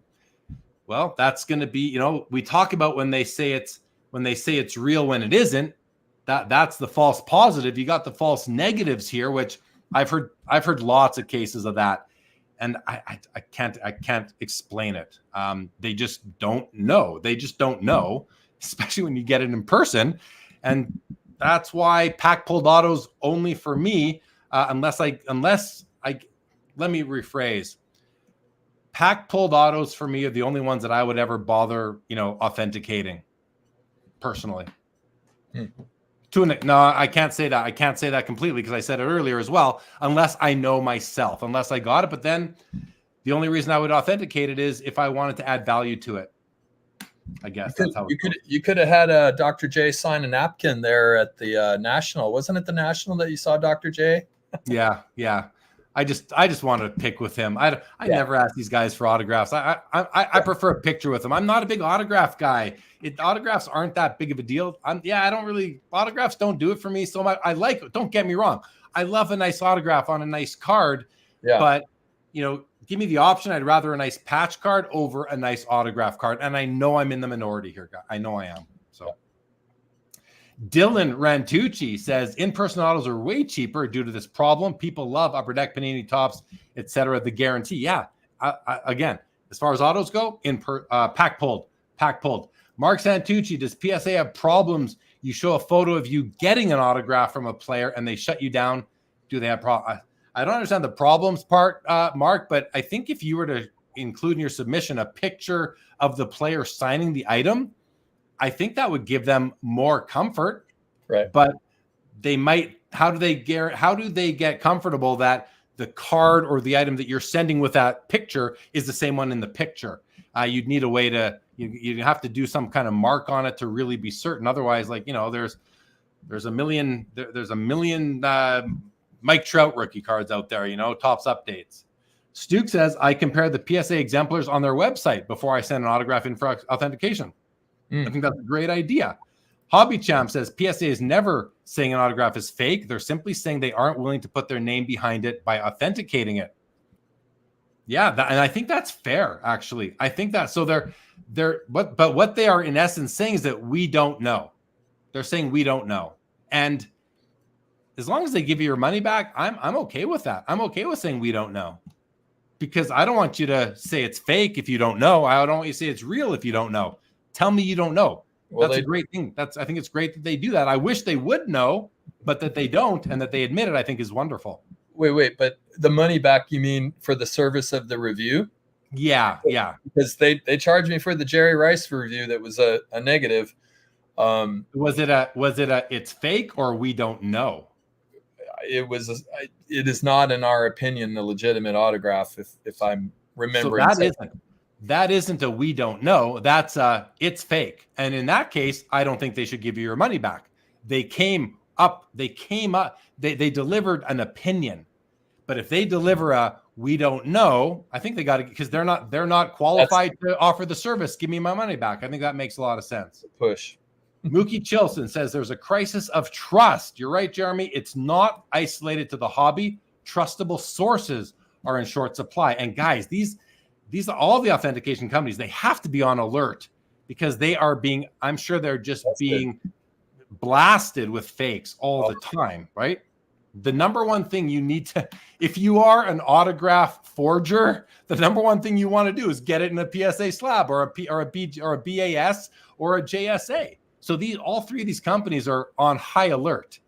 Well, that's going to be, we talk about when they say it's real when it isn't. That's the false positive. You got the false negatives here, which I've heard lots of cases of that, and I can't explain it. They just don't know. They just don't know, especially when you get it in person, and that's why pack pulled autos only for me. Unless I let me rephrase. Pack pulled autos for me are the only ones that I would ever bother, authenticating personally. No, I can't say that. I can't say that completely because I said it earlier as well, unless I know myself, unless I got it. But then the only reason I would authenticate it is if I wanted to add value to it. I guess that's how you could have had Dr. J sign a napkin there at the National. Wasn't it the National that you saw Dr. J? Yeah. I just wanted to pick with him. I never ask these guys for autographs. I prefer a picture with them. I'm not a big autograph guy. Autographs aren't that big of a deal. Autographs don't do it for me so much. I like it. Don't get me wrong. I love a nice autograph on a nice card. Yeah. But give me the option. I'd rather a nice patch card over a nice autograph card. And I know I'm in the minority here. I know I am. So. Dylan Rantucci says in-person autos are way cheaper due to this problem. People love upper deck panini tops, etc. The guarantee, yeah. Again, as far as autos go, pack pulled. Mark Santucci, does PSA have problems? You show a photo of you getting an autograph from a player and they shut you down. Do they have problems? I don't understand the problems part, Mark, but I think if you were to include in your submission a picture of the player signing the item, I think that would give them more comfort, right? But they might. How do they get comfortable that the card or the item that you're sending with that picture is the same one in the picture? You'd need a way to. You have to do some kind of mark on it to really be certain. Otherwise, there's a million Mike Trout rookie cards out there. Tops updates. Stuke says I compare the PSA exemplars on their website before I send an autograph in for authentication. I think that's a great idea. Hobby Champ says PSA is never saying an autograph is fake. They're simply saying they aren't willing to put their name behind it by authenticating it. Yeah, and I think that's fair, actually. I think that but what they are in essence saying is that we don't know. They're saying we don't know. And as long as they give you your money back, I'm okay with that. I'm okay with saying we don't know. because I don't want you to say it's fake if you don't know. I don't want you to say it's real if you don't know. Tell me you don't know. Well, That's a great thing. I think it's great that they do that. I wish they would know, but that they don't and that they admit it, I think is wonderful. Wait, but the money back, you mean for the service of the review? Yeah. Because they charged me for the Jerry Rice review that was a negative. Was it a it's fake or we don't know? It is not, in our opinion, a legitimate autograph. If I'm remembering, so that isn't a we don't know. That's it's fake. And in that case, I don't think they should give you your money back. They delivered an opinion. But if they deliver a we don't know, I think they got to, because they're not qualified to offer the service. Give me my money back. I think that makes a lot of sense. Push. Mookie Chilson says there's a crisis of trust. You're right, Jeremy. It's not isolated to the hobby. Trustable sources are in short supply. And guys, these are all the authentication companies. They have to be on alert because they are I'm sure they're just being blasted with fakes all the time, right? The number one thing you need to, if you are an autograph forger, the number one thing you want to do is get it in a PSA slab or a BAS or a JSA. So all three of these companies are on high alert.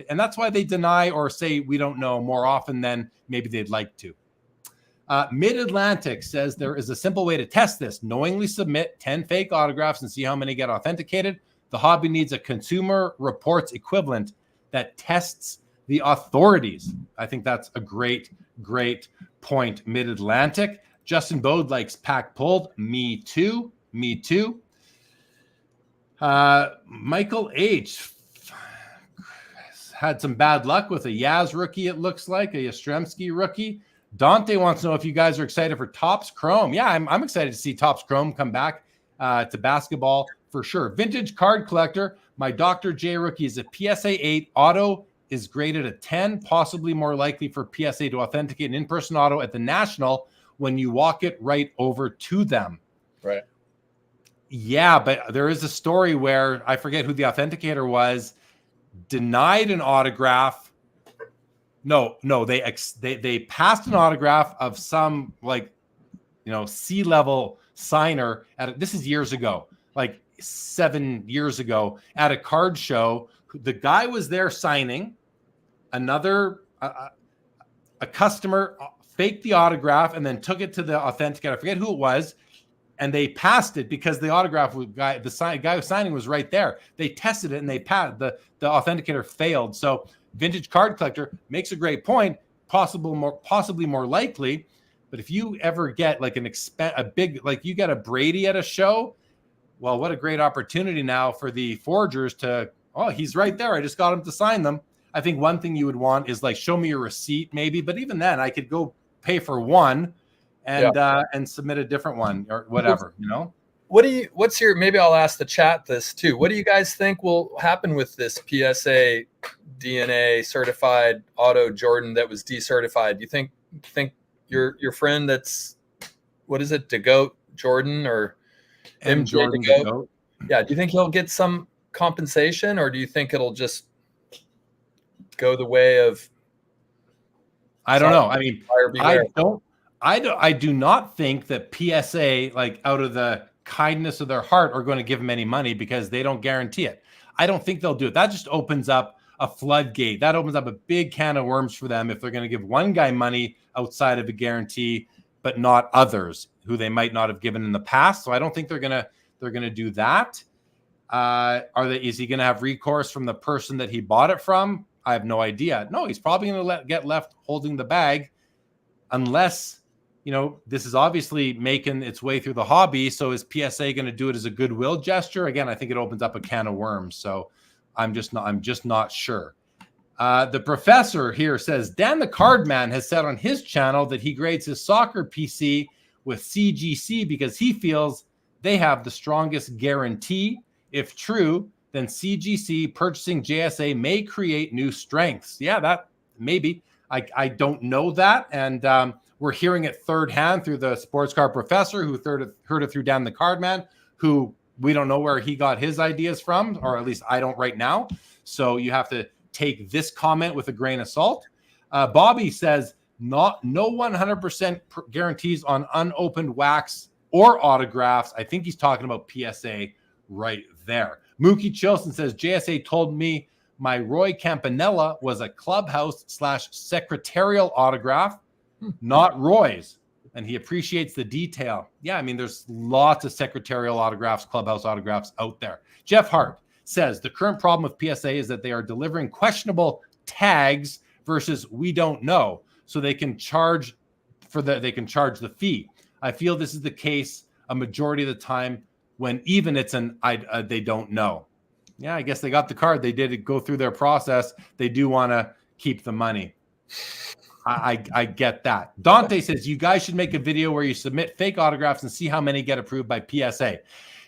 And that's why they deny or say we don't know more often than maybe they'd like to. Mid-Atlantic says there is a simple way to test this. Knowingly submit 10 fake autographs and see how many get authenticated. The hobby needs a consumer reports equivalent that tests the authorities. I think that's a great point. Mid-Atlantic. Justin Bode likes pack pulled. Me too. Michael H. had some bad luck with a Yaz rookie, it looks like, a Yastrzemski rookie. Dante wants to know if you guys are excited for Topps Chrome. Yeah, I'm excited to see Topps Chrome come back to basketball for sure. Vintage card collector. My Dr. J rookie is a PSA 8 auto, is graded a 10, possibly more likely for PSA to authenticate an in-person auto at the National when you walk it right over to them. Right. Yeah, but there is a story where I forget who the authenticator was, denied an autograph. No, they passed an autograph of some C-level signer this is years ago, like 7 years ago at a card show. The guy was there signing. Another a customer faked the autograph and then took it to the authenticator. I forget who it was. And they passed it because the autograph guy who was signing was right there. They tested it and they passed. The authenticator failed. So vintage card collector makes a great point. Possibly more likely. But if you ever get like you get a Brady at a show, well, what a great opportunity now for the forgers to, he's right there. I just got him to sign them. I think one thing you would want is like, show me your receipt maybe. But even then I could go pay for one and submit a different one or whatever, Maybe I'll ask the chat this too. What do you guys think will happen with this PSA DNA certified auto Jordan that was decertified? Do you think your friend that's, what is it, DeGoat Jordan or M. Jordan DeGoat? Yeah. Do you think he'll get some compensation or do you think it'll just go the way of, I don't know. I mean, I do not think that PSA, like out of the kindness of their heart, are going to give him any money because they don't guarantee it. I don't think they'll do it. That just opens up a floodgate. That opens up a big can of worms for them if they're going to give one guy money outside of a guarantee, but not others who they might not have given in the past. So I don't think they're going to do that. Is he going to have recourse from the person that he bought it from? I have no idea. No, he's probably going to get left holding the bag unless, this is obviously making its way through the hobby. So is PSA going to do it as a goodwill gesture? Again, I think it opens up a can of worms. So I'm just not sure. The professor here says, Dan the Card Man has said on his channel that he grades his soccer PC with CGC because he feels they have the strongest guarantee. If true, then CGC purchasing JSA may create new strengths. Yeah, that maybe. I don't know that. And we're hearing it third hand through the sports card professor who heard it through Dan the Card Man, who we don't know where he got his ideas from, or at least I don't right now. So you have to take this comment with a grain of salt. Bobby says, no 100% guarantees on unopened wax or autographs. I think he's talking about PSA right there. Mookie Chilson says, JSA told me my Roy Campanella was a clubhouse / secretarial autograph, not Roy's. And he appreciates the detail. Yeah, I mean, there's lots of secretarial autographs, clubhouse autographs out there. Jeff Hart says, the current problem with PSA is that they are delivering questionable tags versus we don't know. So they can charge the fee. I feel this is the case a majority of the time when even it's they don't know. Yeah, I guess they got the card. They did go through their process. They do want to keep the money. I get that. Dante says, you guys should make a video where you submit fake autographs and see how many get approved by PSA.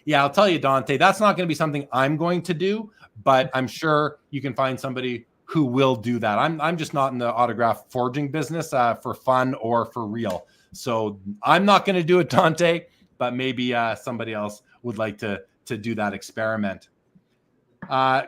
Yeah, I'll tell you, Dante, that's not going to be something I'm going to do, but I'm sure you can find somebody who will do that. I'm just not in the autograph forging business for fun or for real. So I'm not going to do it, Dante, but maybe somebody else would like to do that experiment.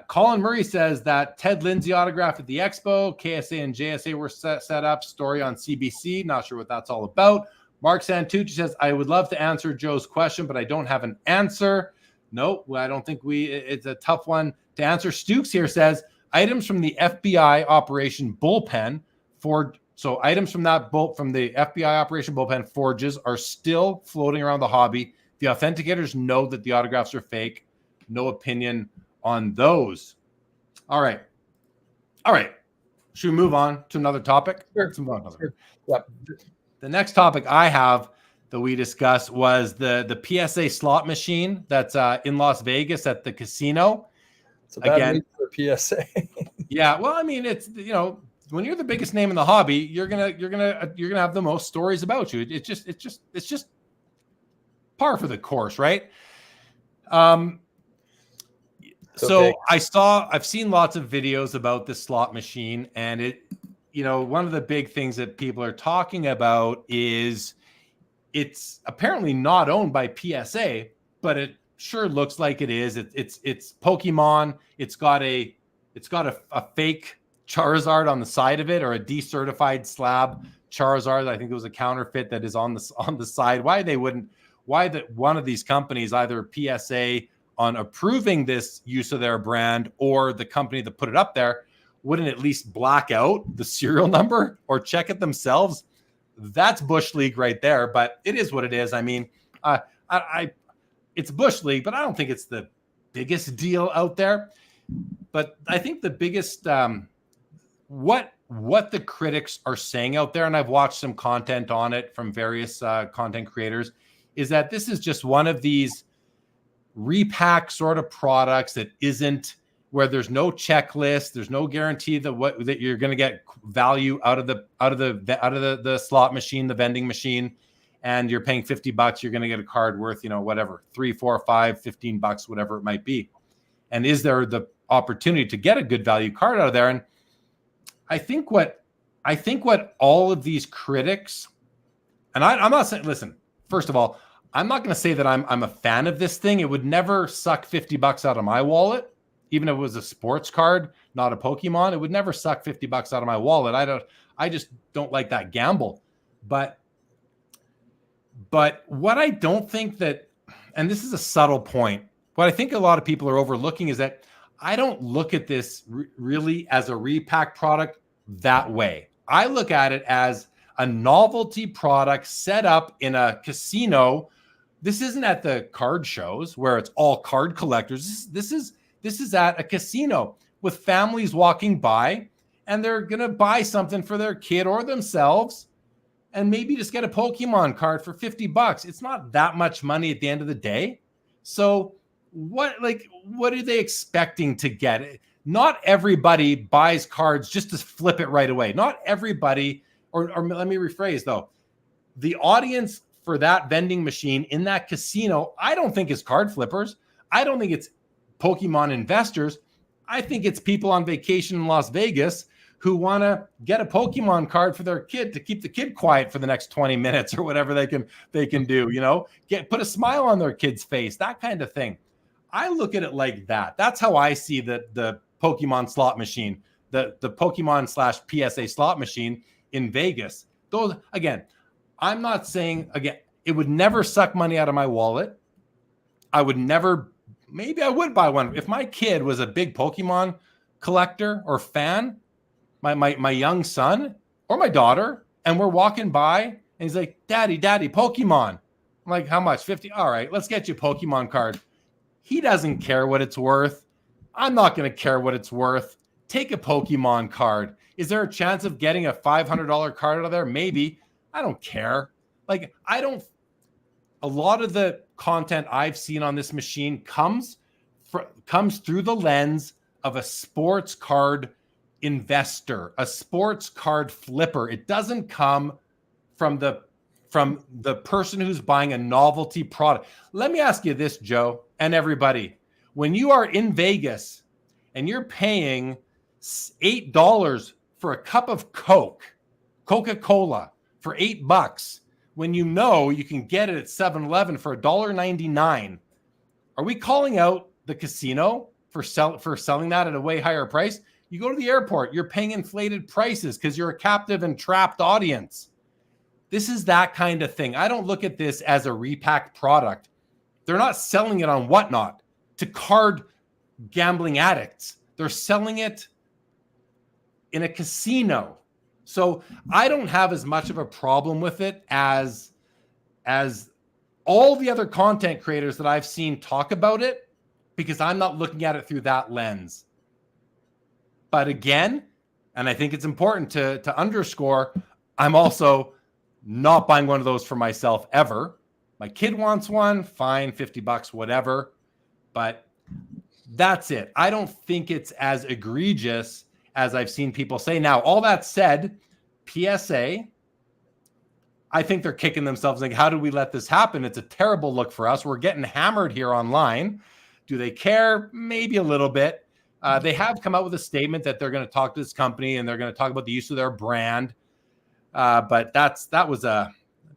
Colin Murray says that Ted Lindsay autograph at the Expo, KSA and JSA were set up, story on CBC. Not sure what that's all about. Mark Santucci says, I would love to answer Joe's question, but I don't have an answer. No, I don't think it's a tough one to answer. Stukes here says, items from the FBI Operation Bullpen items from the FBI Operation Bullpen forges are still floating around the hobby. The authenticators know that the autographs are fake. No opinion on those. All right. Should we move on to another topic? Sure. Sure. Yep. The next topic I have that we discussed was the PSA slot machine that's in Las Vegas at the casino. It's a bad week for PSA. Yeah, well, I mean, it's when you're the biggest name in the hobby, you're gonna have the most stories about you. It's just par for the course, right? So I've seen lots of videos about this slot machine, and one of the big things that people are talking about is it's apparently not owned by PSA, but it sure looks like it is. It's Pokemon. It's got a fake Charizard on the side of it, or a decertified slab Charizard. I think it was a counterfeit that is on the side. Why one of these companies, either PSA on approving this use of their brand or the company that put it up there, wouldn't at least black out the serial number or check it themselves? That's Bush League right there, but it is what it is. I mean, it's Bush League, but I don't think it's the biggest deal out there. But I think the biggest, what the critics are saying out there, and I've watched some content on it from various content creators, is that this is just one of these repack sort of products that isn't, where there's no checklist, there's no guarantee that you're going to get value out of the slot machine, the vending machine, and you're paying $50, you're going to get a card worth, whatever, $3, $4, $5, $15, whatever it might be. And is there the opportunity to get a good value card out of there? And I think what all of these critics, and I'm not saying, listen, first of all, I'm not going to say that I'm a fan of this thing. It would never suck $50 out of my wallet, even if it was a sports card, not a Pokemon. It would never suck $50 out of my wallet. I just don't like that gamble. But what I don't think that, and this is a subtle point, what I think a lot of people are overlooking is that I don't look at this really as a repack product that way. I look at it as a novelty product set up in a casino. This isn't at the card shows where it's all card collectors. This is at a casino with families walking by, and they're going to buy something for their kid or themselves and maybe just get a Pokemon card for $50. It's not that much money at the end of the day. So what are they expecting to get? Not everybody buys cards just to flip it right away. Not everybody, or let me rephrase though. The audience for that vending machine in that casino, I don't think it's card flippers. I don't think it's Pokemon investors. I think it's people on vacation in Las Vegas who want to get a Pokemon card for their kid to keep the kid quiet for the next 20 minutes or whatever they can do, put a smile on their kid's face, that kind of thing. I look at it like that. That's how I see the Pokemon slot machine, the Pokemon / PSA slot machine in Vegas. those, again, I'm not saying, again, it would never suck money out of my wallet. I would never, maybe I would buy one. If my kid was a big Pokemon collector or fan, my young son or my daughter, and we're walking by and he's like, Daddy, Pokemon. I'm like, how much? 50. All right, let's get you a Pokemon card. He doesn't care what it's worth. I'm not going to care what it's worth. Take a Pokemon card. Is there a chance of getting a $500 card out of there? Maybe. I don't care. Like, a lot of the content I've seen on this machine comes through the lens of a sports card investor, a sports card flipper. It doesn't come from the person who's buying a novelty product. Let me ask you this, Joe, and everybody. When you are in Vegas and you're paying $8 for a cup of Coca-Cola for $8, when you know you can get it at 7-Eleven for $1.99, are we calling out the casino for selling that at a way higher price? You go to the airport, you're paying inflated prices because you're a captive and trapped audience. This is that kind of thing. I don't look at this as a repacked product. They're not selling it on Whatnot to card gambling addicts. They're selling it in a casino. So I don't have as much of a problem with it as all the other content creators that I've seen talk about it, because I'm not looking at it through that lens. But again, and I think it's important to underscore, I'm also not buying one of those for myself ever. My kid wants one, fine, $50, whatever. But that's it. I don't think it's as egregious as I've seen people say. Now, all that said, PSA, I think they're kicking themselves like, how did we let this happen? It's a terrible look for us. We're getting hammered here online. Do they care? Maybe a little bit. They have come out with a statement that they're going to talk to this company and they're going to talk about the use of their brand. But that was a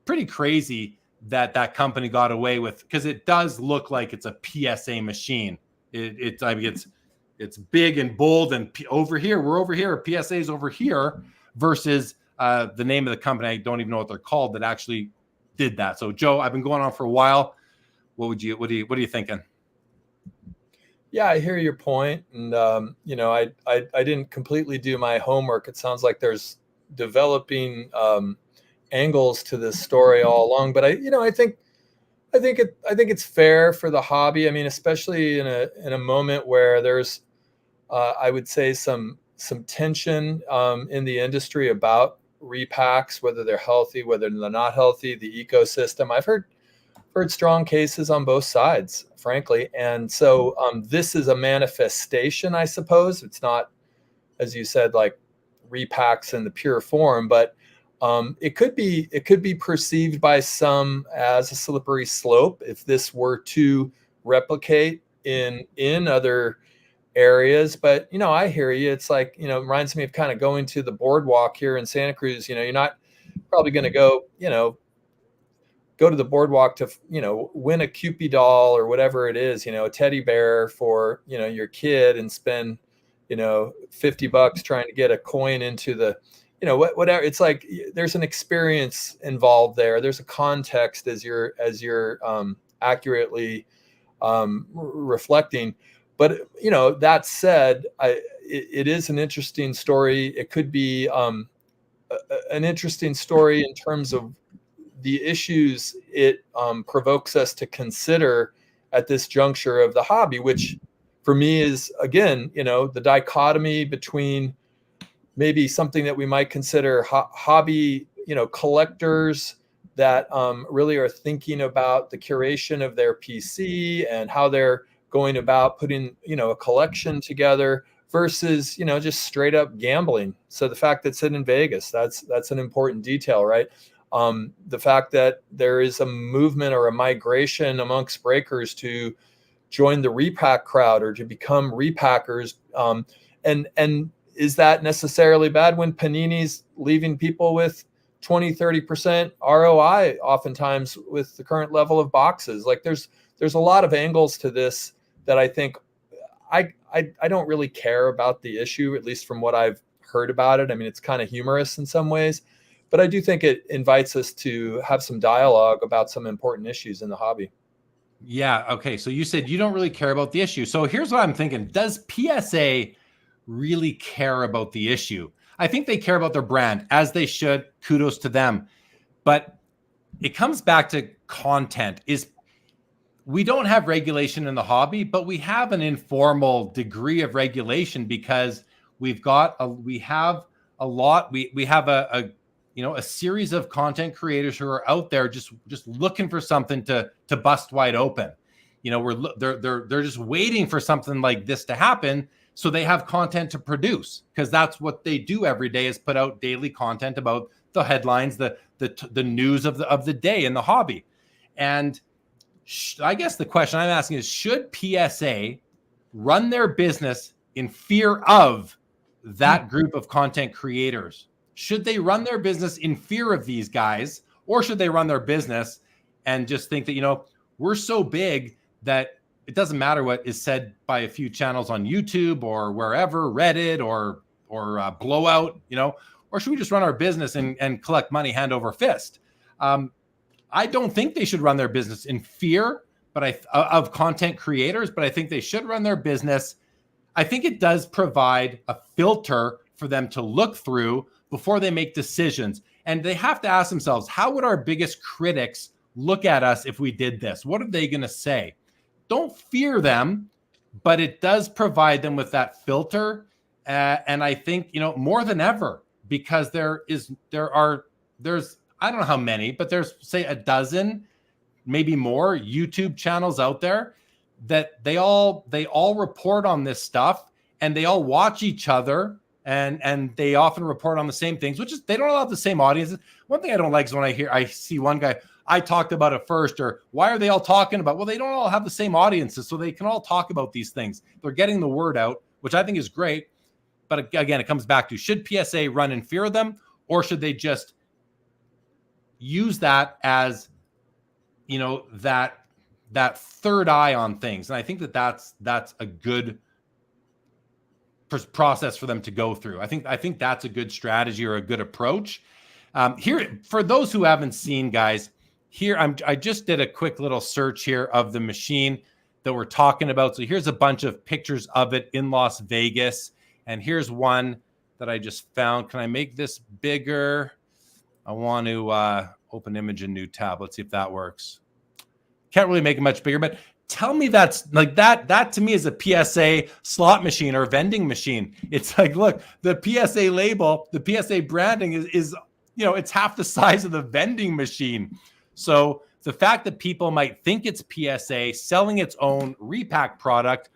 pretty crazy that company got away with, because it does look like it's a PSA machine. It's big and bold, and over here, we're over here, PSA's over here, versus the name of the company, I don't even know what they're called, that actually did that. So Joe, I've been going on for a while. What are you thinking? Yeah, I hear your point. And, I didn't completely do my homework. It sounds like there's developing angles to this story all along, but I think it's fair for the hobby. I mean, especially in a moment where there's, I would say, some tension in the industry about repacks, whether they're healthy, whether they're not healthy, the ecosystem. I've heard strong cases on both sides, frankly. And so this is a manifestation, I suppose. It's not, as you said, like repacks in the pure form, but it could be perceived by some as a slippery slope if this were to replicate in other areas. But I hear you. It's like, it reminds me of kind of going to the boardwalk here in Santa Cruz. You're not probably going to go to the boardwalk to win a Cupid doll or whatever it is, a teddy bear for your kid, and spend $50 trying to get a coin into the whatever. It's like there's an experience involved there. There's a context, as you're accurately reflecting. But that said, it is an interesting story. It could be an interesting story in terms of the issues it provokes us to consider at this juncture of the hobby, which for me is, again, the dichotomy between maybe something that we might consider hobby, collectors that really are thinking about the curation of their PC and how they're going about putting, a collection together, versus, just straight up gambling. So the fact that it's in Vegas, that's an important detail, right? The fact that there is a movement or a migration amongst breakers to join the repack crowd or to become repackers. And is that necessarily bad when Panini's leaving people with 20-30% ROI oftentimes with the current level of boxes? Like there's a lot of angles to this that I think I don't really care about the issue, at least from what I've heard about it. I mean, it's kind of humorous in some ways, but I do think it invites us to have some dialogue about some important issues in the hobby. Yeah. Okay. So you said you don't really care about the issue. So here's what I'm thinking. Does PSA really care about the issue? I think they care about their brand, as they should. Kudos to them. But it comes back to content. We don't have regulation in the hobby, but we have an informal degree of regulation because we have a series of content creators who are out there just looking for something to bust wide open. They're just waiting for something like this to happen, so they have content to produce, because that's what they do every day, is put out daily content about the headlines, the news of the day in the hobby. And I guess the question I'm asking is, should PSA run their business in fear of that group of content creators? Should they run their business in fear of these guys, or should they run their business and just think that, we're so big that it doesn't matter what is said by a few channels on YouTube or wherever, Reddit or Blowout, or should we just run our business and collect money hand over fist? I don't think they should run their business in fear, of content creators, but I think they should run their business. I think it does provide a filter for them to look through before they make decisions. And they have to ask themselves, how would our biggest critics look at us if we did this? What are they going to say? Don't fear them, but it does provide them with that filter. And I think, more than ever, because there's I don't know how many, but there's, say, a dozen, maybe more YouTube channels out there that they all report on this stuff, and they all watch each other, and they often report on the same things, which is, they don't all have the same audiences. One thing I don't like is when I see one guy, I talked about it first, or why are they all talking about? Well, they don't all have the same audiences, so they can all talk about these things. They're getting the word out, which I think is great. But again, it comes back to, should PSA run in fear of them, or should they just use that as, that third eye on things? And I think that's a good process for them to go through. I think that's a good strategy, or a good approach. Here, for those who haven't seen, guys, here I just did a quick little search here of the machine that we're talking about. So here's a bunch of pictures of it in Las Vegas, and here's one that I just found. Can I make this bigger? I want to open image in new tab. Let's see if that works. Can't really make it much bigger, but tell me that's like that to me is a PSA slot machine or vending machine. It's like, look, the PSA label, the PSA branding is it's half the size of the vending machine. So the fact that people might think it's PSA selling its own repack product,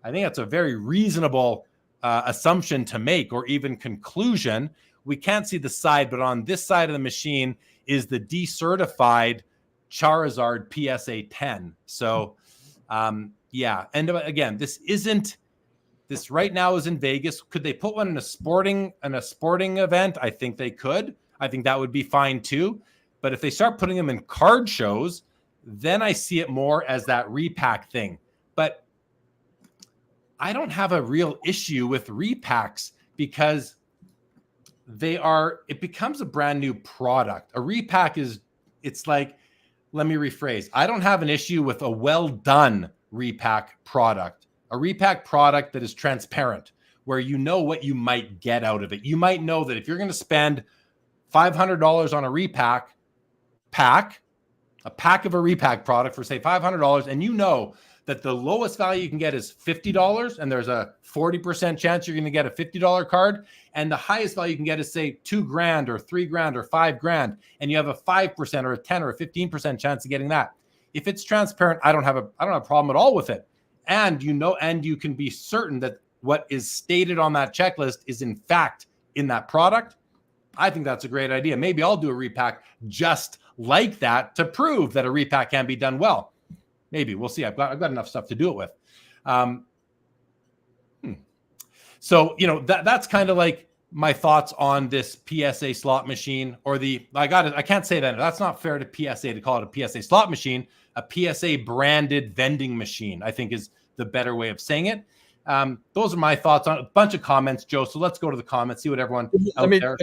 I think that's a very reasonable assumption to make, or even conclusion. We can't see the side, but on this side of the machine is the decertified Charizard PSA 10. So, yeah. And again, this right now is in Vegas. Could they put one in a sporting event? I think they could. I think that would be fine too. But if they start putting them in card shows, then I see it more as that repack thing. But I don't have a real issue with repacks, because it becomes a brand new product. A repack it's like, let me rephrase. I don't have an issue with a well done repack product. A repack product that is transparent, where you know what you might get out of it. You might know that if you're going to spend $500 on a pack of a repack product for, say, $500, and you know that the lowest value you can get is $50, and there's a 40% chance you're going to get a $50 card, and the highest value you can get is, say, $2,000 or $3,000 or $5,000, and you have a 5% or a 10 or a 15% chance of getting that. If it's transparent, I don't have a problem at all with it. And you can be certain that what is stated on that checklist is in fact in that product. I think that's a great idea. Maybe I'll do a repack just like that to prove that a repack can be done well. Maybe we'll see. I've got enough stuff to do it with. So, that's kind of like my thoughts on this PSA slot machine, or I can't say that. That's not fair to PSA to call it a PSA slot machine. A PSA branded vending machine, I think, is the better way of saying it. Those are my thoughts on a bunch of comments, Joe. So let's go to the comments, see what everyone out there.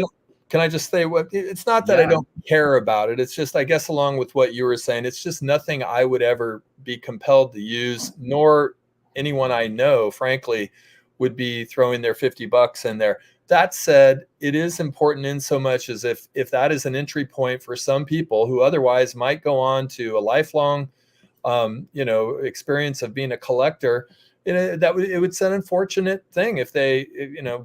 can I just say what it's not that I don't care about it. It's just, I guess, along with what you were saying, it's just nothing I would ever be compelled to use, nor anyone I know, frankly, would be throwing their $50 in there. That said, it is important in so much as if that is an entry point for some people who otherwise might go on to a lifelong, experience of being a collector. It would set an unfortunate thing if they,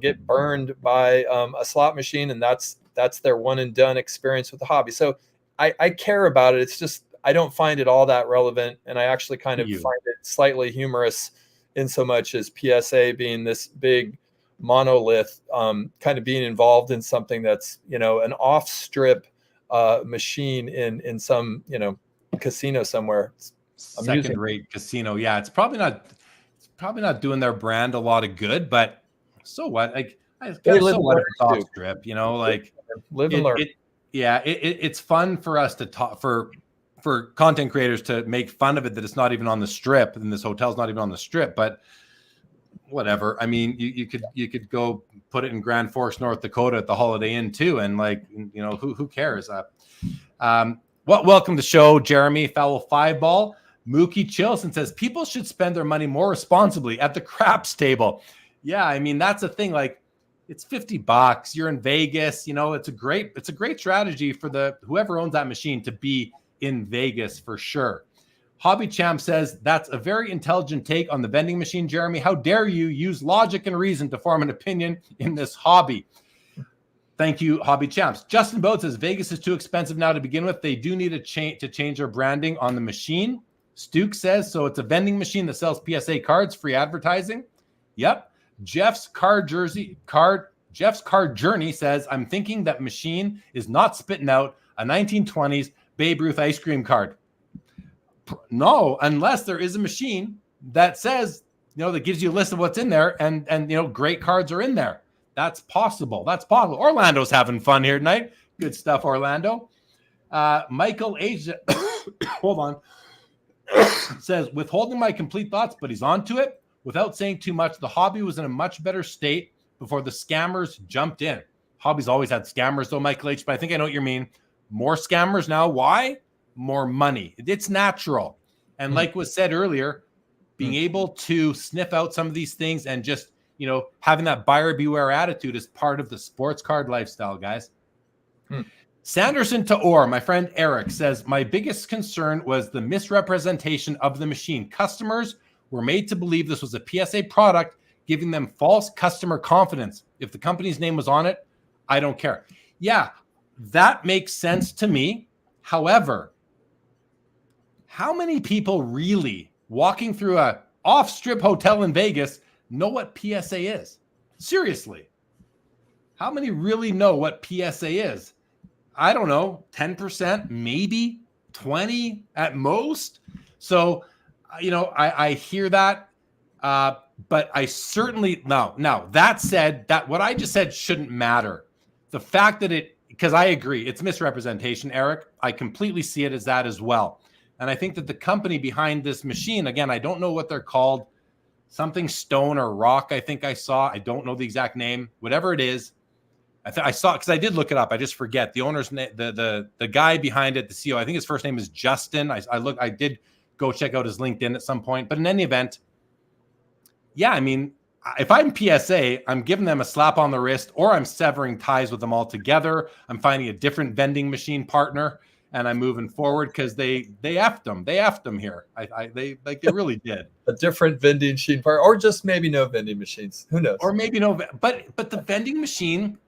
get burned by a slot machine, and that's their one and done experience with the hobby. So I care about it. It's just, I don't find it all that relevant. And I actually kind of find it slightly humorous in so much as PSA being this big monolith, kind of being involved in something that's, an off strip machine in some, casino somewhere. Second rate casino. Yeah. It's probably not doing their brand a lot of good, but so what? Like, so what if it's off strip, like live and learn. It's fun for us to talk, for content creators to make fun of it, that it's not even on the strip and this hotel's not even on the strip, but whatever. I mean, you could go put it in Grand Forks, North Dakota at the Holiday Inn too. And who cares? Welcome to the show, Jeremy. Foul 5 ball. Mookie Chilson says people should spend their money more responsibly at the craps table. Yeah, I mean, that's a thing. Like, it's $50. You're in Vegas. It's a great strategy for whoever owns that machine to be in Vegas for sure. Hobby Champ says that's a very intelligent take on the vending machine, Jeremy. How dare you use logic and reason to form an opinion in this hobby? Thank you, Hobby Champs. Justin Boat says Vegas is too expensive now to begin with. They do need to change their branding on the machine. Stuke says, so it's a vending machine that sells PSA cards, free advertising. Yep. Jeff's card journey says, I'm thinking that machine is not spitting out a 1920s Babe Ruth ice cream card. No, unless there is a machine that says, that gives you a list of what's in there, and great cards are in there. That's possible. Orlando's having fun here tonight. Good stuff, Orlando. Michael H. Hold on. Says, withholding my complete thoughts, but he's onto it. Without saying too much, the hobby was in a much better state before the scammers jumped in. Hobby's always had scammers, though, Michael H., but I think I know what you mean. More scammers now. Why? More money. It's natural. And like was said earlier, being able to sniff out some of these things and just, having that buyer beware attitude is part of the sports card lifestyle, guys. Sanderson to Orr, my friend Eric says, my biggest concern was the misrepresentation of the machine. Customers were made to believe this was a PSA product, giving them false customer confidence. If the company's name was on it, I don't care. Yeah, that makes sense to me. However, how many people really walking through a off-strip hotel in Vegas know what PSA is? Seriously. How many really know what PSA is? I don't know, 10%, maybe 20 at most. So, I hear that, but I certainly, now that said, that what I just said shouldn't matter. The fact that because I agree, it's misrepresentation, Eric. I completely see it as that as well. And I think that the company behind this machine, again, I don't know what they're called, something Stone or Rock, I think I saw. I don't know the exact name, whatever it is. I saw, because I did look it up. I just forget the owner's name, the guy behind it, the CEO. I think his first name is Justin. I did go check out his LinkedIn at some point. But in any event, yeah, I mean, if I'm PSA, I'm giving them a slap on the wrist, or I'm severing ties with them altogether. I'm finding a different vending machine partner, and I'm moving forward because they effed them. They effed them here. They really did. A different vending machine partner, or just maybe no vending machines. Who knows? Or maybe no, but the vending machine,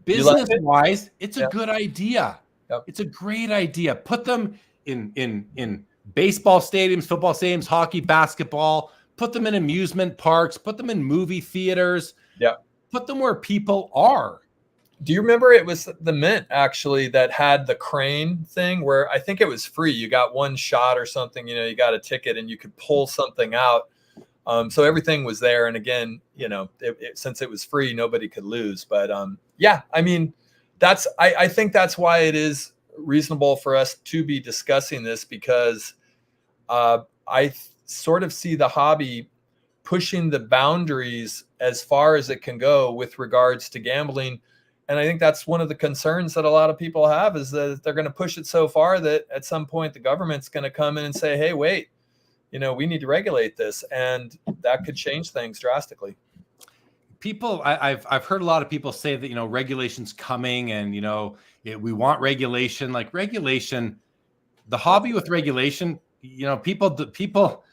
business-wise, it's a good idea. Yep. It's a great idea. Put them in baseball stadiums, football stadiums, hockey, basketball. Put them in amusement parks. Put them in movie theaters. Yeah. Put them where people are. Do you remember it was the Mint actually that had the crane thing where I think it was free. You got one shot or something, you got a ticket and you could pull something out. So everything was there. And again, since it was free, nobody could lose. But yeah, I mean, I think that's why it is reasonable for us to be discussing this, because I sort of see the hobby pushing the boundaries as far as it can go with regards to gambling And I think that's one of the concerns that a lot of people have, is that they're going to push it so far that at some point the government's going to come in and say, hey, wait, we need to regulate this. And that could change things drastically. People, I've heard a lot of people say that, regulation's coming and, we want regulation, like regulation, the hobby with regulation, people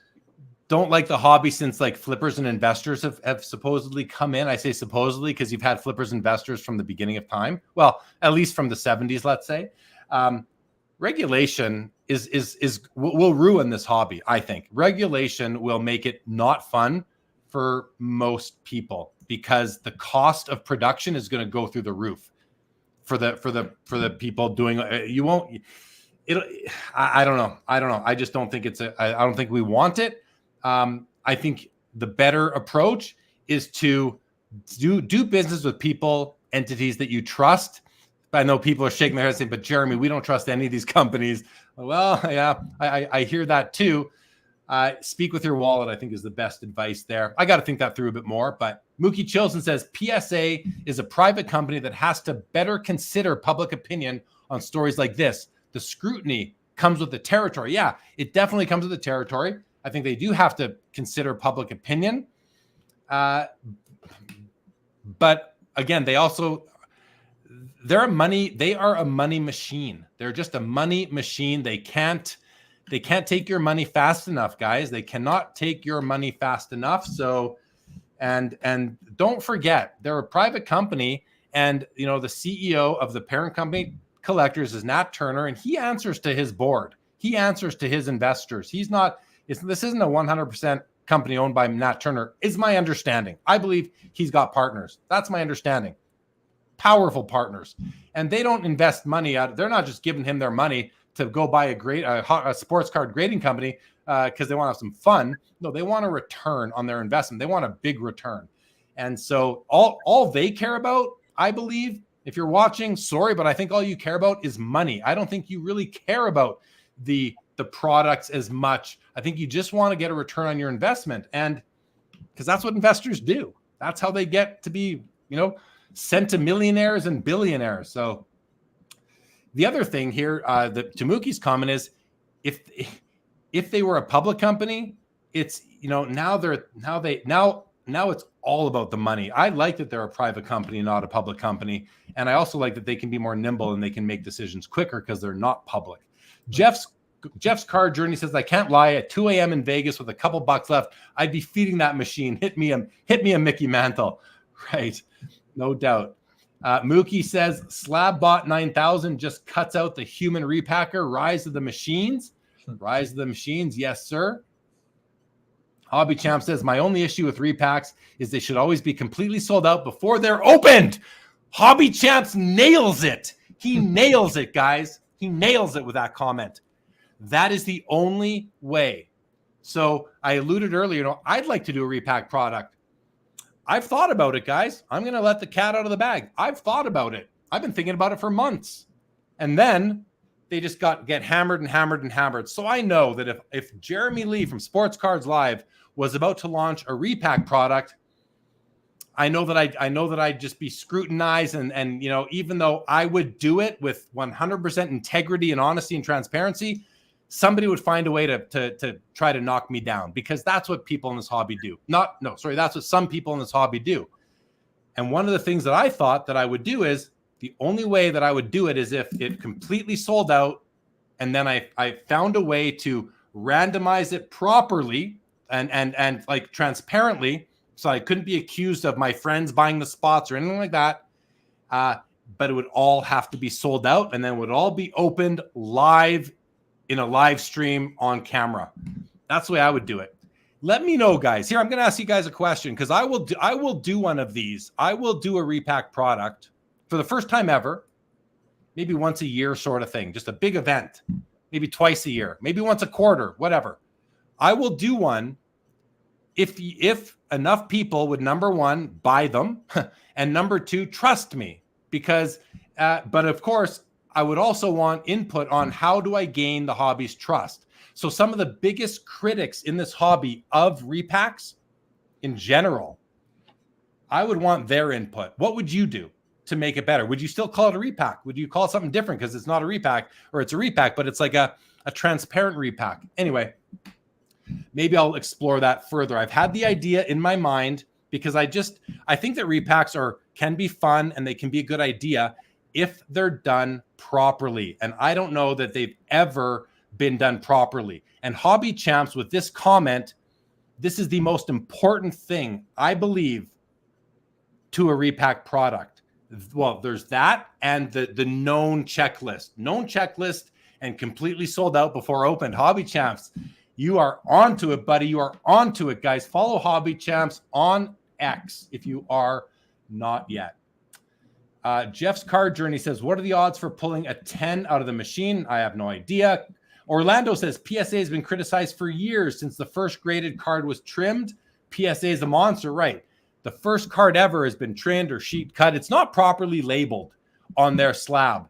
don't like the hobby since like flippers and investors have supposedly come in. I say supposedly because you've had flippers investors from the beginning of time. Well, at least from the 70s, let's say. Regulation will ruin this hobby. I think regulation will make it not fun for most people because the cost of production is going to go through the roof for the people doing. You won't. I don't know. I just don't think I don't think we want it. I think the better approach is to do business with people, entities that you trust. I know people are shaking their heads saying, but Jeremy, we don't trust any of these companies. Well, yeah, I hear that too. Speak with your wallet, I think, is the best advice there. I got to think that through a bit more. But Mookie Chilson says PSA is a private company that has to better consider public opinion on stories like this. The scrutiny comes with the territory. Yeah, it definitely comes with the territory. I think they do have to consider public opinion. But again, they are a money machine. They're just a money machine. They can't take your money fast enough, guys. They cannot take your money fast enough. So, and don't forget, they're a private company, and the CEO of the parent company Collectors is Nat Turner, and he answers to his board. He answers to his investors. This isn't a 100% company owned by Nat Turner, is my understanding. I believe he's got partners. That's my understanding. Powerful partners. And they don't invest money out. They're not just giving him their money to go buy a sports card grading company because they want to have some fun. No, they want a return on their investment. They want a big return. And so all they care about, I believe, if you're watching, sorry, but I think all you care about is money. I don't think you really care about the products as much. I think you just want to get a return on your investment. And because that's what investors do. That's how they get to be, centimillionaires and billionaires. So the other thing here, to Mookie's comment is, if they were a public company, it's now it's all about the money. I like that they're a private company, not a public company, and I also like that they can be more nimble and they can make decisions quicker because they're not public. Jeff's card journey says, I can't lie, at 2 a.m. in Vegas with a couple bucks left, I'd be feeding that machine. Hit me a Mickey Mantle, right? No doubt. Mookie says SlabBot 9000 just cuts out the human repacker. Rise of the machines. Rise of the machines. Yes, sir. Hobby Champ says, my only issue with repacks is they should always be completely sold out before they're opened. Hobby Champs nails it. He nails it, guys. He nails it with that comment. That is the only way. So I alluded earlier, I'd like to do a repack product. I've thought about it, guys. I'm going to let the cat out of the bag. I've thought about it. I've been thinking about it for months. And then they just get hammered and hammered and hammered. So I know that if Jeremy Lee from Sports Cards Live was about to launch a repack product, I know that I'd just be scrutinized. And even though I would do it with 100% integrity and honesty and transparency, somebody would find a way to try to knock me down, because that's what people in this hobby do. That's what some people in this hobby do. And one of the things that I thought that I would do is, the only way that I would do it is if it completely sold out, and then I found a way to randomize it properly and like transparently, so I couldn't be accused of my friends buying the spots or anything like that. But it would all have to be sold out, and then it would all be opened live in a live stream on camera. That's the way I would do it. Let me know, guys. Here, I'm going to ask you guys a question, because I will do one of these. I will do a repack product for the first time ever, maybe once a year sort of thing, just a big event, maybe twice a year, maybe once a quarter, whatever. I will do one if enough people would, number one, buy them, and number two, trust me. Because, but of course, I would also want input on how do I gain the hobby's trust. So some of the biggest critics in this hobby of repacks in general, I would want their input. What would you do? to make it better? Would you still call it a repack? Would you call it something different because it's not a repack, or it's a repack, but it's like a transparent repack? Anyway, maybe I'll explore that further. I've had the idea in my mind because I think that repacks can be fun and they can be a good idea if they're done properly. And I don't know that they've ever been done properly. And Hobby Champs, with this comment, this is the most important thing, I believe, to a repack product. Well, there's that and the known checklist and completely sold out before opened. Hobby Champs, you are onto it, buddy. You are onto it, guys. Follow Hobby Champs on X if you are not yet. Jeff's Card Journey says, what are the odds for pulling a 10 out of the machine? I have no idea. Orlando says, PSA has been criticized for years since the first graded card was trimmed. PSA is a monster, right? The first card ever has been trimmed or sheet cut. It's not properly labeled on their slab.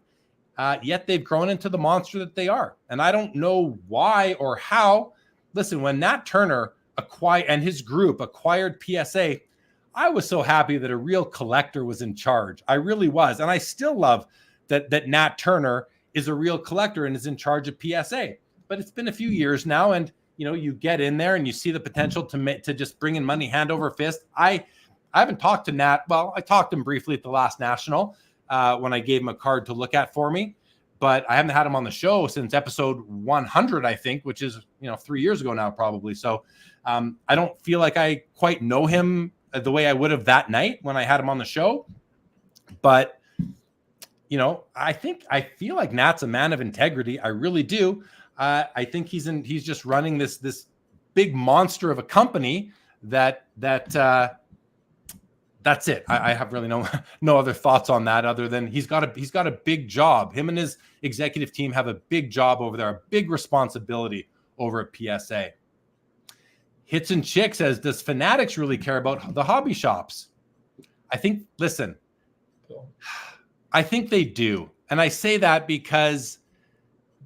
Yet they've grown into the monster that they are. And I don't know why or how. Listen, when Nat Turner and his group acquired PSA, I was so happy that a real collector was in charge. I really was. And I still love that Nat Turner is a real collector and is in charge of PSA. But it's been a few years now, and you get in there and you see the potential to just bring in money hand over fist. I haven't talked to Nat. Well, I talked to him briefly at the last National when I gave him a card to look at for me, but I haven't had him on the show since episode 100, I think, which is 3 years ago now, probably. So I don't feel like I quite know him the way I would have that night when I had him on the show. But, I feel like Nat's a man of integrity. I really do. I think he's just running this big monster of a company that's it. I have really no other thoughts on that other than he's got a big job. Him and his executive team have a big job over there, a big responsibility over at PSA. Hits and Chick says, does Fanatics really care about the hobby shops? I think they do. And I say that because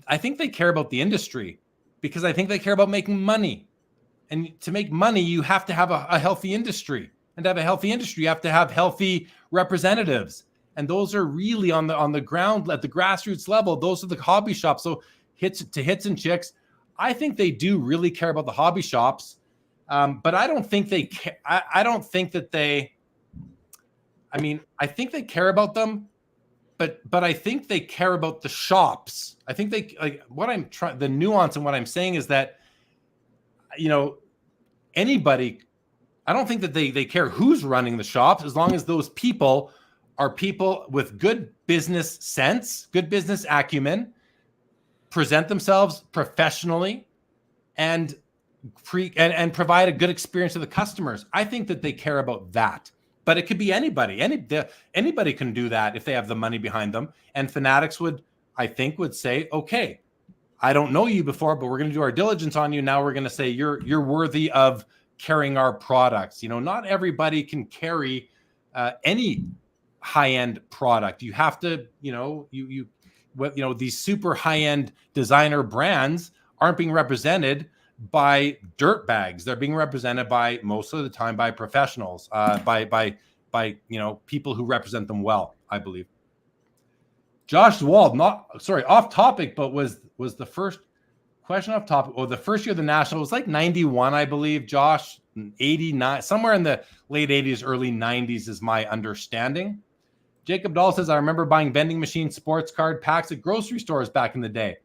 I think they care about the industry, because I think they care about making money. And to make money, you have to have a healthy industry. And to have a healthy industry, you have to have healthy representatives. And those are really on the ground, at the grassroots level. Those are the hobby shops. So Hits and Chicks, I think they do really care about the hobby shops. But I don't think they care. I don't think that they, I think they care about them, but I think they care about the shops. I think they, the nuance in what I'm saying is that, anybody, I don't think that they care who's running the shops, as long as those people are people with good business sense, good business acumen, present themselves professionally, and provide a good experience to the customers. I think that they care about that. But it could be anybody. Anybody can do that if they have the money behind them. And Fanatics would say, okay, I don't know you before, but we're going to do our diligence on you. Now we're going to say you're worthy of carrying our products. Not everybody can carry any high-end product. You have to, these super high-end designer brands aren't being represented by dirt bags. They're being represented by, most of the time, by professionals, by people who represent them well, I believe. Josh Wald, off topic, but was the first question off topic. The first year of the National was like 91, I believe. Josh, 89, somewhere in the late 80s, early 90s is my understanding. Jacob Dahl says, I remember buying vending machine sports card packs at grocery stores back in the day.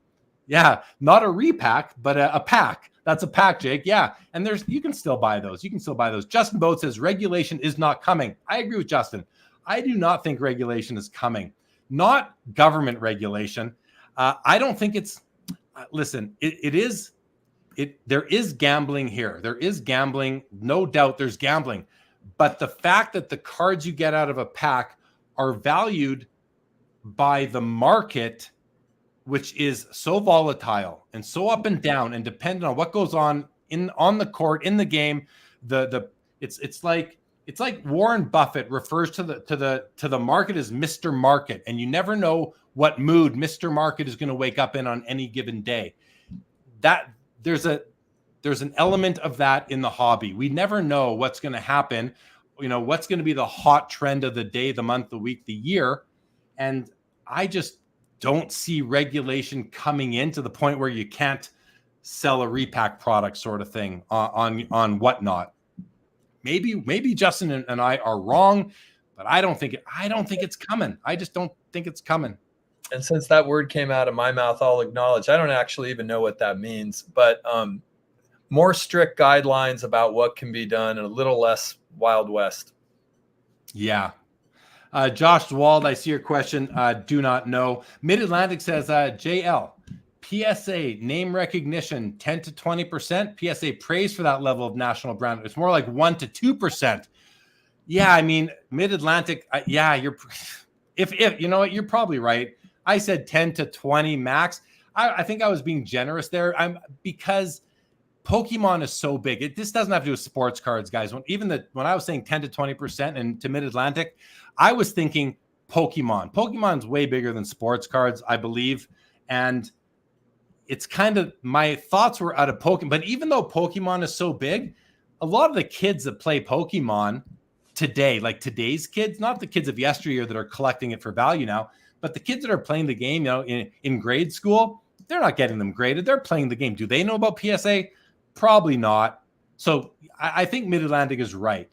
Yeah, not a repack, but a pack. That's a pack, Jake. Yeah, and you can still buy those. Justin Boat says regulation is not coming. I agree with Justin. I do not think regulation is coming. Not government regulation. I don't think it's. Listen, there is gambling here. There is gambling. No doubt there's gambling. But the fact that the cards you get out of a pack are valued by the market, which is so volatile and so up and down and dependent on what goes on the court, in the game, it's like Warren Buffett refers to the market as Mr. Market, and you never know what mood Mr. Market is going to wake up in on any given day. That there's an element of that in the hobby. We never know what's going to happen what's going to be the hot trend of the day, the month, the week, the year. And I just don't see regulation coming in to the point where you can't sell a repack product sort of thing on whatnot. Maybe Justin and I are wrong, but I don't think it's coming. I just don't think it's coming. And since that word came out of my mouth, I'll acknowledge I don't actually even know what that means, but more strict guidelines about what can be done and a little less Wild West. Yeah. Josh Wald, I see your question. Do not know. Mid-Atlantic says, JL, PSA name recognition, 10 to 20%. PSA praise for that level of national brand. It's more like 1 to 2%. Yeah, I mean, Mid-Atlantic, if you know what, you're probably right. I said 10 to 20 max. I think I was being generous there. Because Pokemon is so big. This doesn't have to do with sports cards, guys. When I was saying 10 to 20% and to Mid-Atlantic, I was thinking Pokemon. Pokemon's way bigger than sports cards, I believe. And it's kind of, my thoughts were out of Pokemon. But even though Pokemon is so big, a lot of the kids that play Pokemon today, like today's kids, not the kids of yesteryear that are collecting it for value now, but the kids that are playing the game, in grade school, they're not getting them graded. They're playing the game. Do they know about PSA? Probably not. So I think Mid-Atlantic is right.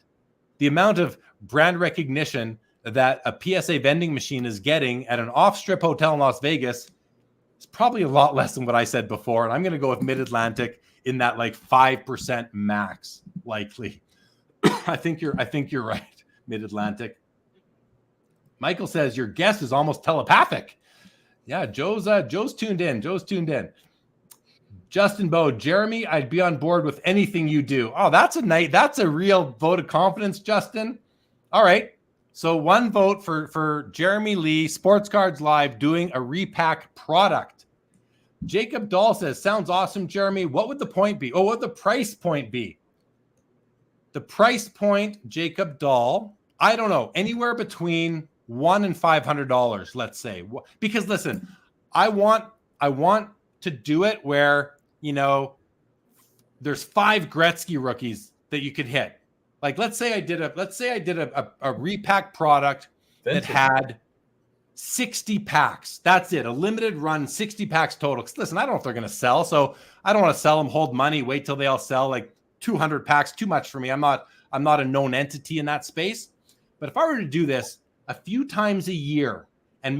The amount of brand recognition that a PSA vending machine is getting at an off-strip hotel in Las Vegas is probably a lot less than what I said before. And I'm going to go with Mid-Atlantic in that like 5% max, likely. I think you're right, Mid-Atlantic. Michael says your guess is almost telepathic. Yeah, Joe's tuned in. Justin Bowe, Jeremy, I'd be on board with anything you do. Oh, that's a real vote of confidence, Justin. All right. So 1 vote for Jeremy Lee, Sports Cards Live, doing a repack product. Jacob Dahl says, sounds awesome, Jeremy. What would the point be? Oh, what would the price point be? The price point, Jacob Dahl, I don't know, anywhere between $100 and $500, let's say. Because listen, I want to do it where, there's 5 Gretzky rookies that you could hit. Like, let's say I did a repack product that had 60 packs. That's it. A limited run, 60 packs total. Listen, I don't know if they're going to sell, so I don't want to sell them, hold money, wait till they all sell. Like 200 packs, too much for me. I'm not a known entity in that space. But if I were to do this a few times a year and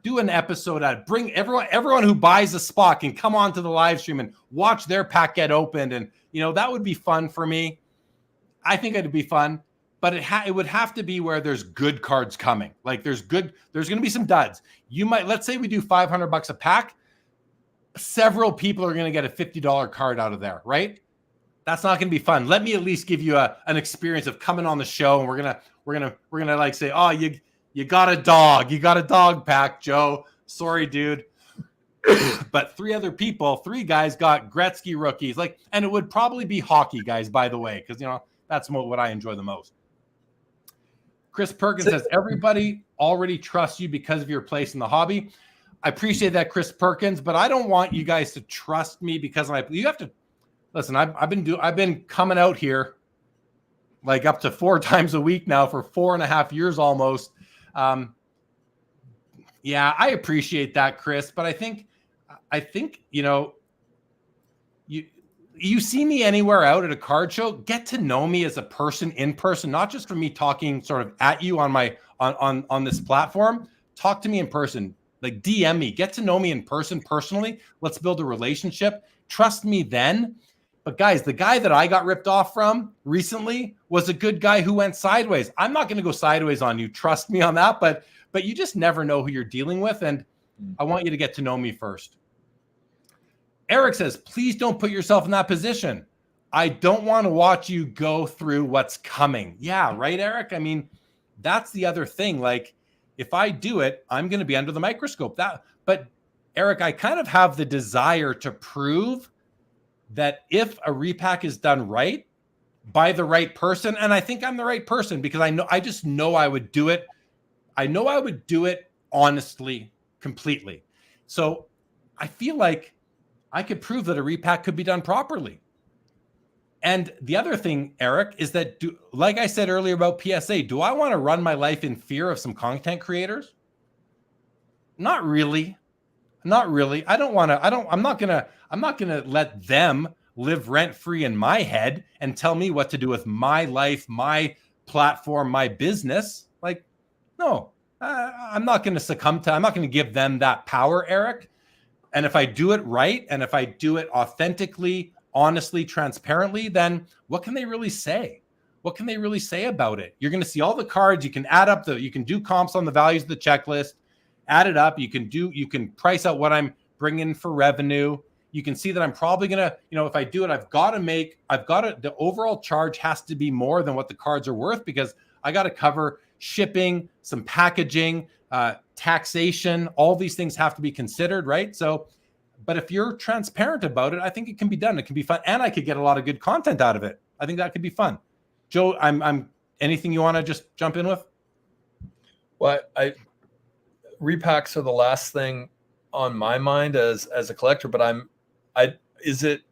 do an episode out, bring everyone who buys a spot can come on to the live stream and watch their pack get opened, and that would be fun for me. I think it'd be fun, but it would have to be where there's good cards coming. Like there's going to be some duds. Let's say we do $500 a pack. Several people are going to get a $50 card out of there, right? That's not going to be fun. Let me at least give you an experience of coming on the show, and we're gonna like say, oh, you got a dog pack, Joe. Sorry, dude. But 3 guys got Gretzky rookies, and it would probably be hockey guys, by the way, because that's what I enjoy the most. Chris Perkins says, everybody already trusts you because of your place in the hobby. I appreciate that, Chris Perkins, but I don't want you guys to trust me because you have to listen. I've been coming out here like up to 4 times a week now for 4.5 years almost. Yeah, I appreciate that, Chris, but I think you see me anywhere out at a card show, get to know me as a person in person, not just from me talking sort of at you on this platform. Talk to me in person, like DM me, get to know me in person personally. Let's build a relationship. Trust me then. But guys, the guy that I got ripped off from recently was a good guy who went sideways. I'm not going to go sideways on you. Trust me on that. But you just never know who you're dealing with. And I want you to get to know me first. Eric says, please don't put yourself in that position. I don't want to watch you go through what's coming. Yeah, right, Eric? I mean, that's the other thing. Like, if I do it, I'm going to be under the microscope. But Eric, I kind of have the desire to prove that if a repack is done right by the right person, and I think I'm the right person because I just know I would do it. I know I would do it honestly, completely. So I feel like I could prove that a repack could be done properly. And the other thing, Eric, is that like I said earlier about PSA, do I want to run my life in fear of some content creators? Not really. Not really. I'm not gonna let them live rent free in my head and tell me what to do with my life, my platform, my business. Like, no, I'm not going to I'm not going to give them that power, Eric. And if I do it right, and if I do it authentically, honestly, transparently, then what can they really say? What can they really say about it? You're going to see all the cards. You can add up you can do comps on the values of the checklist, add it up. You can price out what I'm bringing for revenue. You can see that I'm probably going to, if I do it, the overall charge has to be more than what the cards are worth, because I got to cover shipping, some packaging, taxation, all these things have to be considered, right? So, but if you're transparent about it, I think it can be done. It can be fun. And I could get a lot of good content out of it. I think that could be fun. Joe, I'm anything you want to just jump in with? Well, repacks are the last thing on my mind as a collector, but is it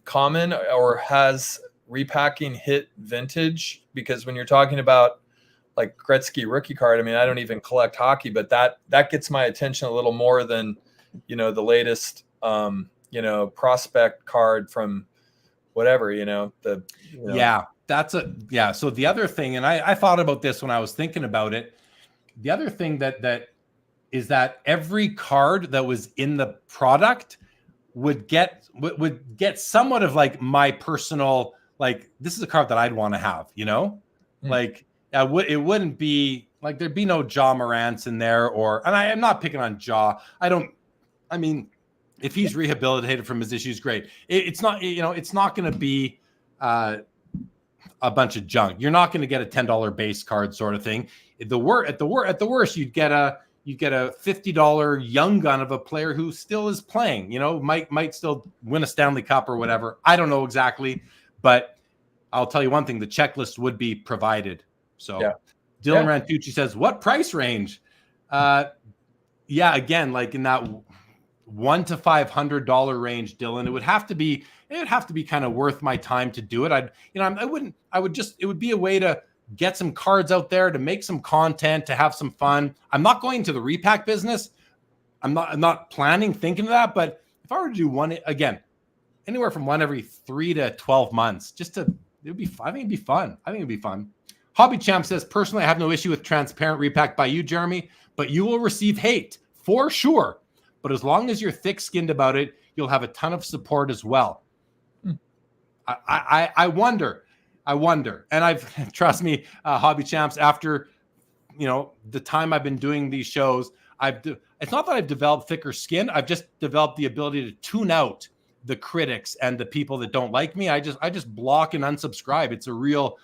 common, or has repacking hit vintage? Because when you're talking about like Gretzky rookie card, I mean, I don't even collect hockey, but that gets my attention a little more than, the latest, prospect card from whatever, Yeah. So the other thing, and I thought about this when I was thinking about it, the other thing that is that every card that was in the product would get somewhat of like my personal, like, this is a card that I'd want to have, like it wouldn't be like, there'd be no Ja Morant's in there, and I am not picking on Ja. I mean, if he's rehabilitated from his issues, great. It's not, it's not going to be a bunch of junk. You're not going to get a $10 base card sort of thing. At the worst, you'd get a $50 young gun of a player who still is playing, might still win a Stanley Cup or whatever. I don't know exactly, but I'll tell you one thing, the checklist would be provided. So yeah. Dylan Rantucci says, what price range? Again, like in that $100 to $500 range, Dylan, it would have to be kind of worth my time to do it. It would be a way to get some cards out there, to make some content, to have some fun. I'm not going to the repack business. I'm not thinking of that. But if I were to do one, again, anywhere from one every 3 to 12 months, it would be fun. I think it'd be fun. Hobby Champ says, personally, I have no issue with transparent repack by you, Jeremy, but you will receive hate for sure. But as long as you're thick-skinned about it, you'll have a ton of support as well. I wonder. And trust me, Hobby Champs, after, the time I've been doing these shows, it's not that I've developed thicker skin. I've just developed the ability to tune out the critics and the people that don't like me. I just block and unsubscribe. It's a real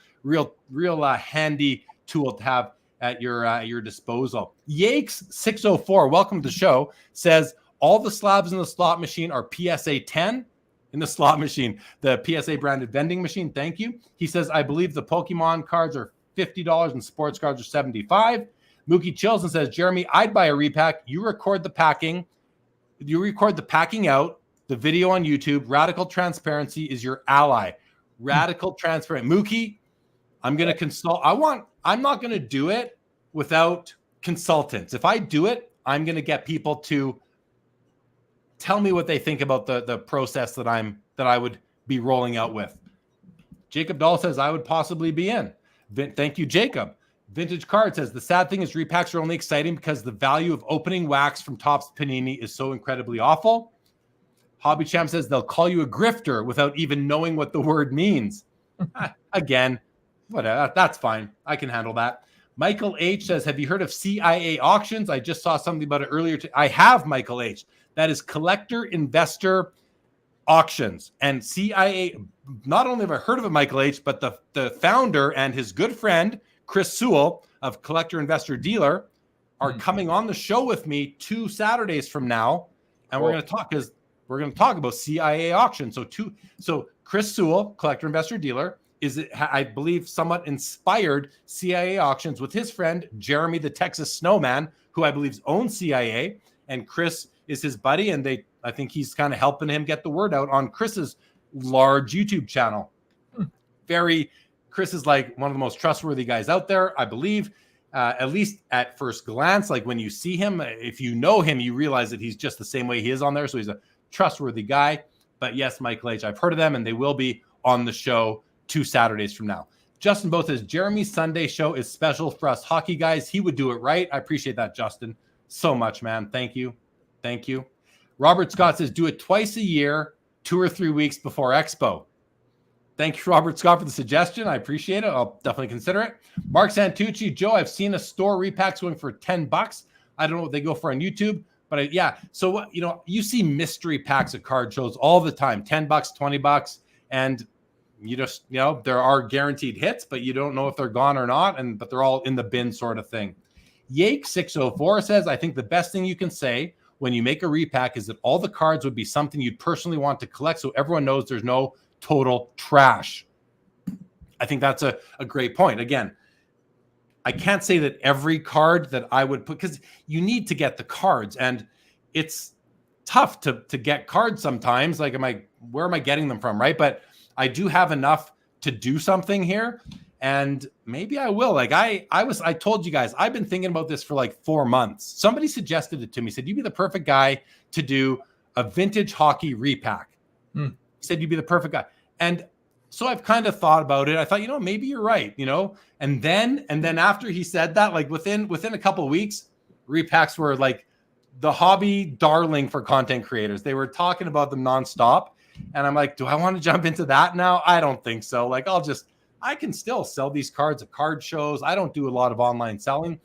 handy tool to have at your disposal. Yakes 604, welcome to the show, says all the slabs in the slot machine are PSA 10 in the slot machine, the PSA branded vending machine. Thank you. He says, I believe the Pokemon cards are $50 and sports cards are $75. Mookie chills and says, Jeremy, I'd buy a repack. You record the packing out, the video on YouTube. Radical transparency is your ally. Radical transparent. Mookie, I'm going to consult. I'm not going to do it without consultants. If I do it, I'm going to get people to tell me what they think about the process that I would be rolling out with. Jacob Dahl says, I would possibly be in. Thank you, Jacob. Vintage Card says, the sad thing is repacks are only exciting because the value of opening wax from Topps Panini is so incredibly awful. Hobby Champ says they'll call you a grifter without even knowing what the word means. Again, whatever, that's fine. I can handle that. Michael H says, have you heard of CIA auctions? I just saw something about it earlier. I have, Michael H. That is collector investor auctions. And CIA, not only have I heard of it, Michael H., but the founder and his good friend, Chris Sewell of Collector Investor Dealer, are coming on the show with me 2 Saturdays from now. And we're going to talk about CIA auctions. So Chris Sewell, Collector Investor Dealer, I believe, somewhat inspired CIA auctions with his friend, Jeremy the Texas Snowman, who I believe owns CIA. And Chris is his buddy. And I think he's kind of helping him get the word out on Chris's large YouTube channel. Chris is like one of the most trustworthy guys out there, I believe, at least at first glance. Like when you see him, if you know him, you realize that he's just the same way he is on there. So he's a trustworthy guy. But yes, Michael H., I've heard of them, and they will be on the show 2 Saturdays from now. Justin Both says, Jeremy's Sunday show is special for us hockey guys. He would do it right. I appreciate that, Justin, so much, man. Thank you. Thank you. Robert Scott says, do it twice a year, 2 or 3 weeks before Expo. Thank you, Robert Scott, for the suggestion. I appreciate it. I'll definitely consider it. Mark Santucci, Joe, I've seen a store repacks going for $10. I don't know what they go for on YouTube, but yeah. So, you see mystery packs at card shows all the time, $10, $20. And you just, there are guaranteed hits, but you don't know if they're gone or not. But they're all in the bin sort of thing. Yake 604 says, I think the best thing you can say when you make a repack is that all the cards would be something you'd personally want to collect. So everyone knows there's no total trash. I think that's a great point. Again, I can't say that every card that I would put, because you need to get the cards, and it's tough to get cards sometimes. Like, where am I getting them from? Right. But I do have enough to do something here, and maybe I will. Like I told you guys, I've been thinking about this for like 4 months. Somebody suggested it to me, said, you'd be the perfect guy to do a vintage hockey repack. He said, you'd be the perfect guy. And so I've kind of thought about it. I thought, maybe you're right, and then after he said that, like within a couple of weeks, repacks were like the hobby darling for content creators. They were talking about them nonstop. And I'm like, do I want to jump into that now? I don't think so. Like, I can still sell these cards at card shows. I don't do a lot of online selling.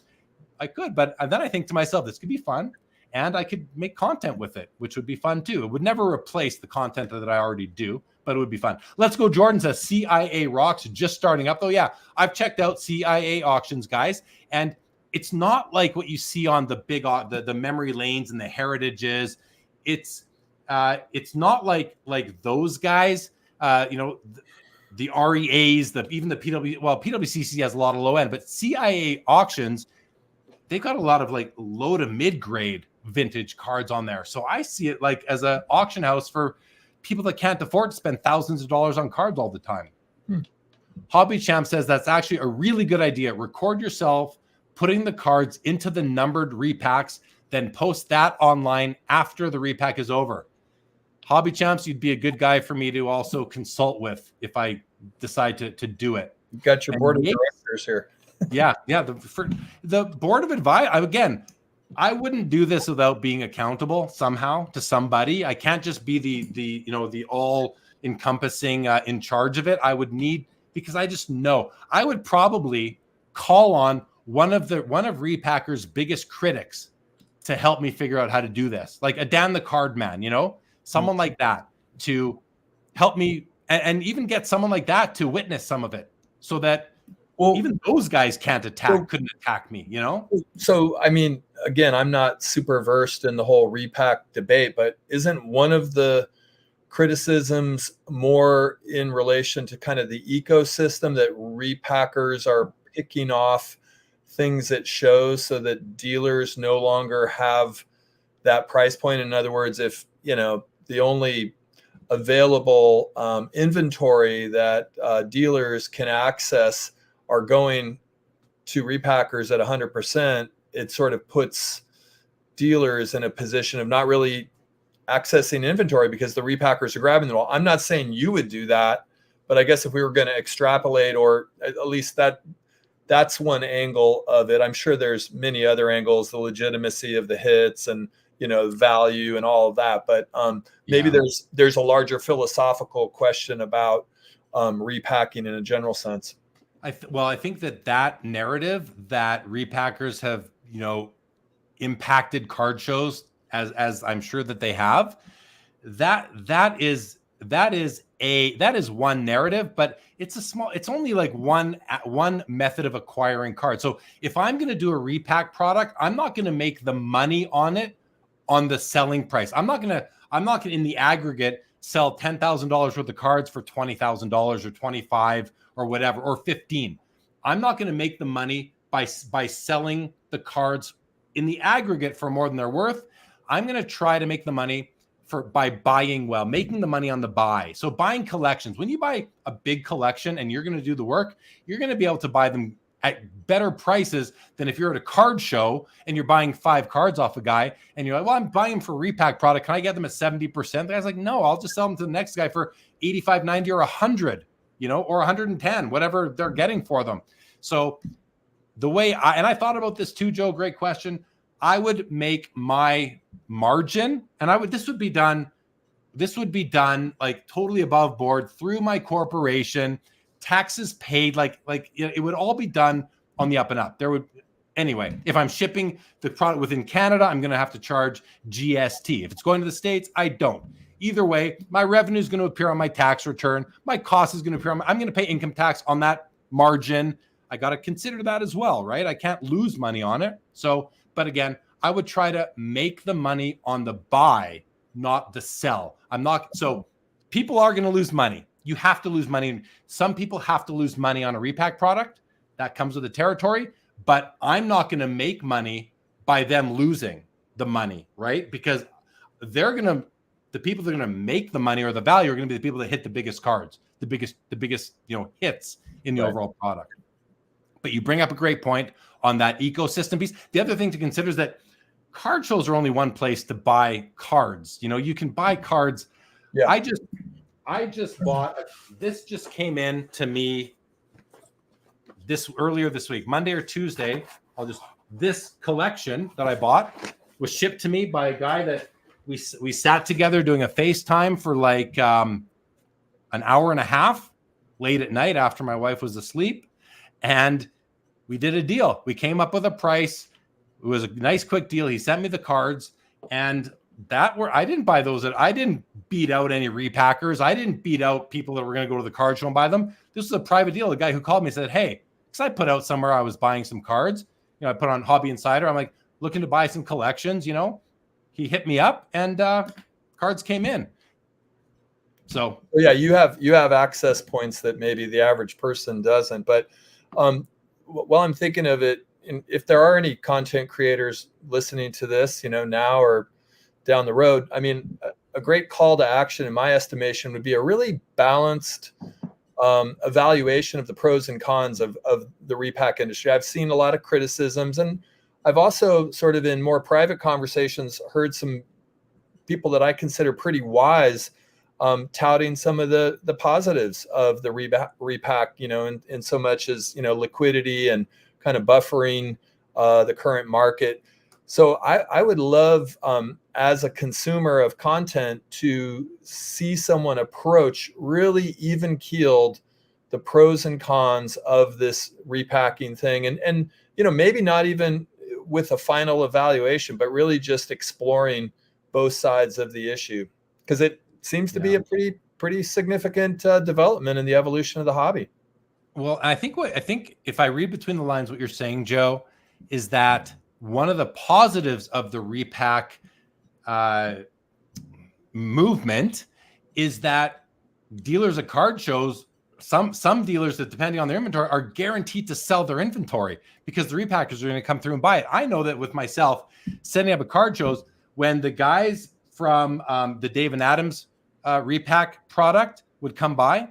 I could, but then I think to myself, this could be fun. And I could make content with it, which would be fun too. It would never replace the content that I already do, but it would be fun. Let's go. Jordan says CIA Rocks just starting up though. Yeah, I've checked out CIA auctions, guys. And it's not like what you see on the big, the memory lanes and the heritages. It's not like those guys, the REAs, even the PWCC has a lot of low end, but CIA auctions, they've got a lot of like low to mid grade vintage cards on there. So I see it like as an auction house for people that can't afford to spend thousands of dollars on cards all the time. Hobby Champ says that's actually a really good idea. Record yourself putting the cards into the numbered repacks, then post that online after the repack is over. Hobby Champs, you'd be a good guy for me to also consult with if I decide to do it. You've got your board of directors here. Yeah. The board of advice, again, I wouldn't do this without being accountable somehow to somebody. I can't just be the all encompassing in charge of it. I would need, because I just know I would probably call on one of Repacker's biggest critics to help me figure out how to do this. Like a Dan the Card Man, someone like that to help me, and even get someone like that to witness some of it so that even those guys couldn't attack me, So, I mean, again, I'm not super versed in the whole repack debate, but isn't one of the criticisms more in relation to kind of the ecosystem that repackers are picking off things at shows so that dealers no longer have that price point? In other words, if, the only available inventory that dealers can access are going to repackers at 100%, it sort of puts dealers in a position of not really accessing inventory because the repackers are grabbing them all. I'm not saying you would do that, but I guess if we were going to extrapolate, or at least that's one angle of it. I'm sure there's many other angles, the legitimacy of the hits and, value and all of that. But maybe there's a larger philosophical question about repacking in a general sense. I think that narrative that repackers have, impacted card shows as I'm sure that they have, that is one narrative, but it's only like one method of acquiring cards. So if I'm going to do a repack product, I'm not going to make the money on it on the selling price. I'm not going to in the aggregate sell $10,000 worth of cards for $20,000 or 25 or whatever, or 15. I'm not going to make the money by selling the cards in the aggregate for more than they're worth. I'm going to try to make the money by buying well, making the money on the buy. So buying collections, when you buy a big collection and you're going to do the work, you're going to be able to buy them at better prices than if you're at a card show and you're buying 5 cards off a guy and you're like, well, I'm buying them for repack product. Can I get them at 70%? The guy's like, no, I'll just sell them to the next guy for 85, 90 or 100, or 110, whatever they're getting for them. So the way I thought about this too, Joe, great question. I would make my margin, and this would be done like totally above board through my corporation, taxes paid, like it would all be done on the up and up. Anyway, if I'm shipping the product within Canada, I'm going to have to charge GST. If it's going to the States, I don't. Either way, my revenue is going to appear on my tax return. My cost is going to appear I'm going to pay income tax on that margin. I got to consider that as well, right? I can't lose money on it. So, but again, I would try to make the money on the buy, not the sell. So people are going to lose money. You have to lose money. Some people have to lose money on a repack product. That comes with the territory, but I'm not going to make money by them losing the money, right? Because the people that are going to make the money or the value are going to be the people that hit the biggest cards, the biggest, hits in the overall product. But you bring up a great point on that ecosystem piece. The other thing to consider is that card shows are only one place to buy cards. You can buy cards. Yeah. I just bought, this just came in to me earlier this week, Monday or Tuesday. This collection that I bought was shipped to me by a guy that we sat together doing a FaceTime for like an hour and a half late at night after my wife was asleep. And we did a deal. We came up with a price. It was a nice, quick deal. He sent me the cards, and I didn't buy those. I didn't beat out any repackers. I didn't beat out people that were going to go to the card show and buy them. This was a private deal. The guy who called me said, hey, because I put out somewhere I was buying some cards. I put on Hobby Insider. I'm like looking to buy some collections. He hit me up, and cards came in. So yeah, you have access points that maybe the average person doesn't. But while I'm thinking of it, if there are any content creators listening to this, now or down the road, I mean, a great call to action in my estimation would be a really balanced evaluation of the pros and cons of the repack industry. I've seen a lot of criticisms, and I've also sort of in more private conversations heard some people that I consider pretty wise touting some of the positives of the repack, in so much as, liquidity and kind of buffering the current market. So I would love, as a consumer of content, to see someone approach really even keeled the pros and cons of this repacking thing. And maybe not even with a final evaluation, but really just exploring both sides of the issue, because it seems to be a pretty significant development in the evolution of the hobby. Well, I think if I read between the lines, what you're saying, Joe, is that one of the positives of the repack movement is that dealers at card shows, some dealers that, depending on their inventory, are guaranteed to sell their inventory because the repackers are going to come through and buy it. I know that with myself setting up at card shows, when the guys from the Dave and Adams repack product would come by,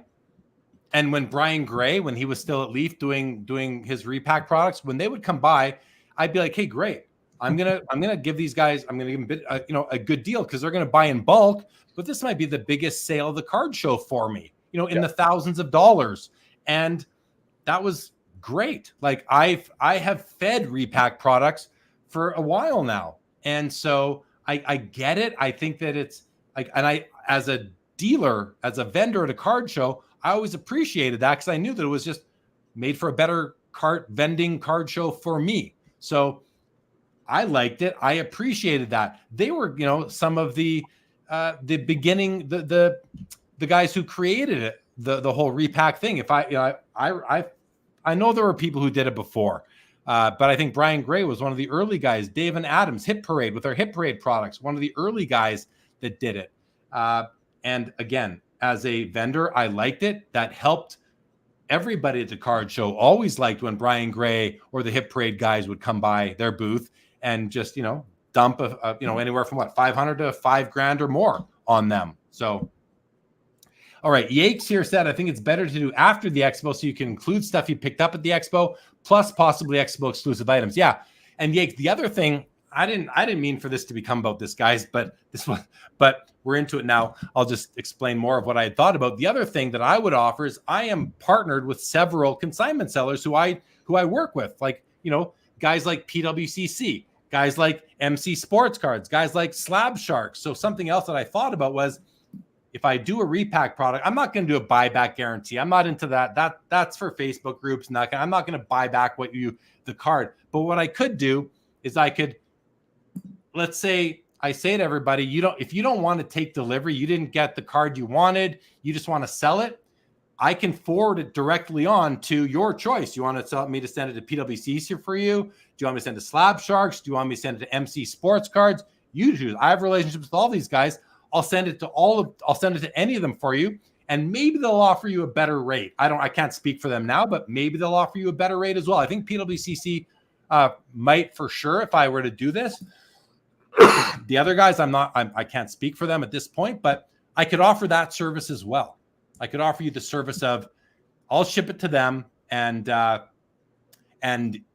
and when Brian Gray, when he was still at Leaf doing his repack products, when they would come by, I'd be like, hey, great. I'm gonna give these guys, I'm gonna give them a good deal because they're gonna buy in bulk, but this might be the biggest sale of the card show for me, in the thousands of dollars. And that was great. Like I have fed repack products for a while now. And so I get it. I think that it's like, and I, as a dealer, as a vendor at a card show, I always appreciated that because I knew that it was just made for a better vending card show for me. So I liked it. I appreciated that. They were, some of the beginning, the guys who created it, the whole repack thing. If I know there were people who did it before, but I think Brian Gray was one of the early guys. Dave and Adams, Hit Parade, with their Hit Parade products, one of the early guys that did it. And again, as a vendor, I liked it. That helped everybody at the card show. Always liked when Brian Gray or the Hit Parade guys would come by their booth and just, dump anywhere from $500 to $5,000 or more on them. So, all right. Yakes here said, I think it's better to do after the expo so you can include stuff you picked up at the expo plus possibly expo exclusive items. Yeah. And Yakes, the other thing, I didn't mean for this to become about this, guys, but we're into it now. I'll just explain more of what I had thought about. The other thing that I would offer is I am partnered with several consignment sellers who I work with, like, guys like PWCC, guys like MC Sports Cards, guys like Slab Sharks. So something else that I thought about was, if I do a repack product, I'm not going to do a buyback guarantee. I'm not into that. That's for Facebook groups. I'm not going to buy back the card. But what I could do is let's say I say to everybody, if you don't want to take delivery, you didn't get the card you wanted, you just want to sell it, I can forward it directly on to your choice. You want to tell me to send it to PWCC for you? Do you want me to send it to Slab Sharks? Do you want me to send it to MC Sports Cards? You choose. I have relationships with all these guys. I'll send it to any of them for you. And maybe they'll offer you a better rate. I can't speak for them now, but maybe they'll offer you a better rate as well. I think PWCC might for sure if I were to do this. The other guys, I can't speak for them at this point, but I could offer that service as well. I could offer you the service of, I'll ship it to them and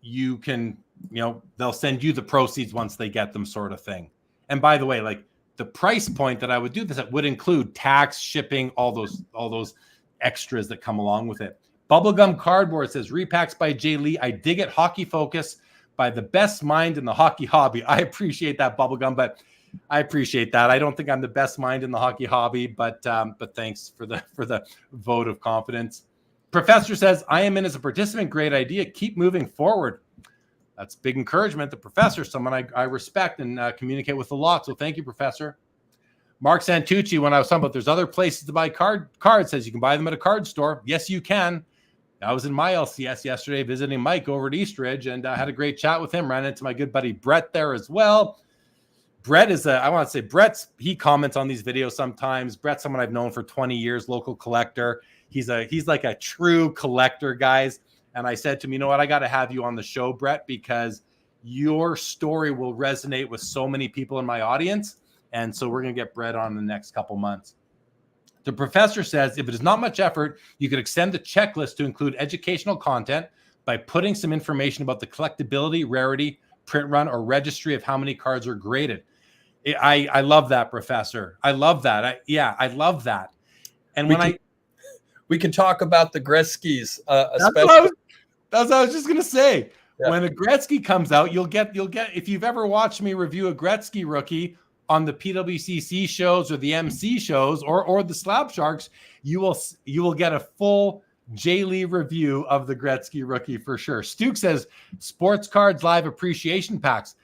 you can, they'll send you the proceeds once they get them, sort of thing. And by the way, like, the price point that I would do this at would include tax, shipping, all those extras that come along with it. Bubblegum Cardboard says, repacks by Jay Lee. I dig it. Hockey Focus by the best mind in the hockey hobby. I appreciate that, Bubblegum, but I appreciate that. I don't think I'm the best mind in the hockey hobby, but thanks for the vote of confidence. Professor says, I am in as a participant. Great idea. Keep moving forward. That's big encouragement. The professor, someone I respect and communicate with a lot. So thank you, Professor. Mark Santucci, when I was talking about there's other places to buy cards, says you can buy them at a card store. Yes, you can. I was in my LCS yesterday visiting Mike over at Eastridge, and I had a great chat with him. Ran into my good buddy Brett there as well. Brett he comments on these videos sometimes. Brett's someone I've known for 20 years, local collector. He's like a true collector, guys. And I said to him, you know what, I got to have you on the show, Brett, because your story will resonate with so many people in my audience. And so we're going to get Brett on in the next couple months. The professor says, if it is not much effort, you could extend the checklist to include educational content by putting some information about the collectability, rarity, print run, or registry of how many cards are graded. I love that, Professor. I love that. I love that. And we can talk about the Gretzky's, especially. That's what I was just going to say. Yeah. When a Gretzky comes out, you'll get, if you've ever watched me review a Gretzky rookie on the PWCC shows or the MC shows or the Slab Sharks, you will get a full Jay Lee review of the Gretzky rookie for sure. Stuke says sports cards live appreciation packs.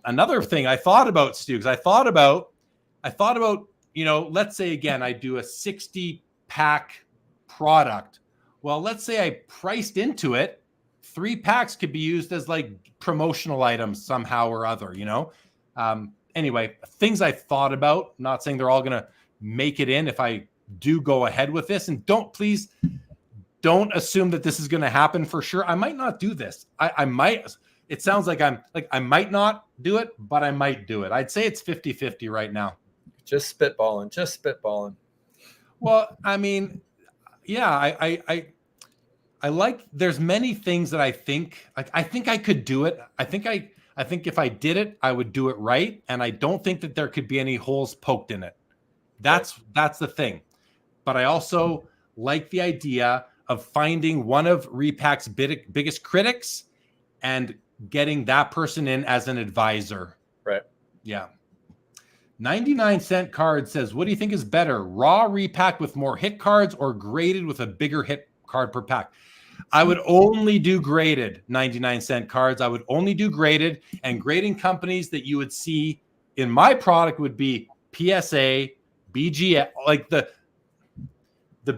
Another thing I thought about, Stukes, I thought about, let's say again, I do a 60 pack product. Well, let's say I priced into it, 3 packs could be used as like promotional items somehow or other, Anyway, things I thought about, not saying they're all going to make it in if I do go ahead with this. And please don't assume that this is going to happen for sure. I might not do this. I might. It sounds like I might not do it, but I might do it. I'd say it's 50-50 right now. Just spitballing. Well, I mean, yeah, I like, there's many things that I think I could do it. I think if I did it, I would do it right. And I don't think that there could be any holes poked in it. That's the thing. But I also like the idea of finding one of Repack's biggest critics and getting that person in as an advisor. Right. Yeah. 99-cent card says, what do you think is better? Raw repack with more hit cards or graded with a bigger hit card per pack? I would only do graded 99-cent cards. I would only do graded, and grading companies that you would see in my product would be PSA, BGS, like the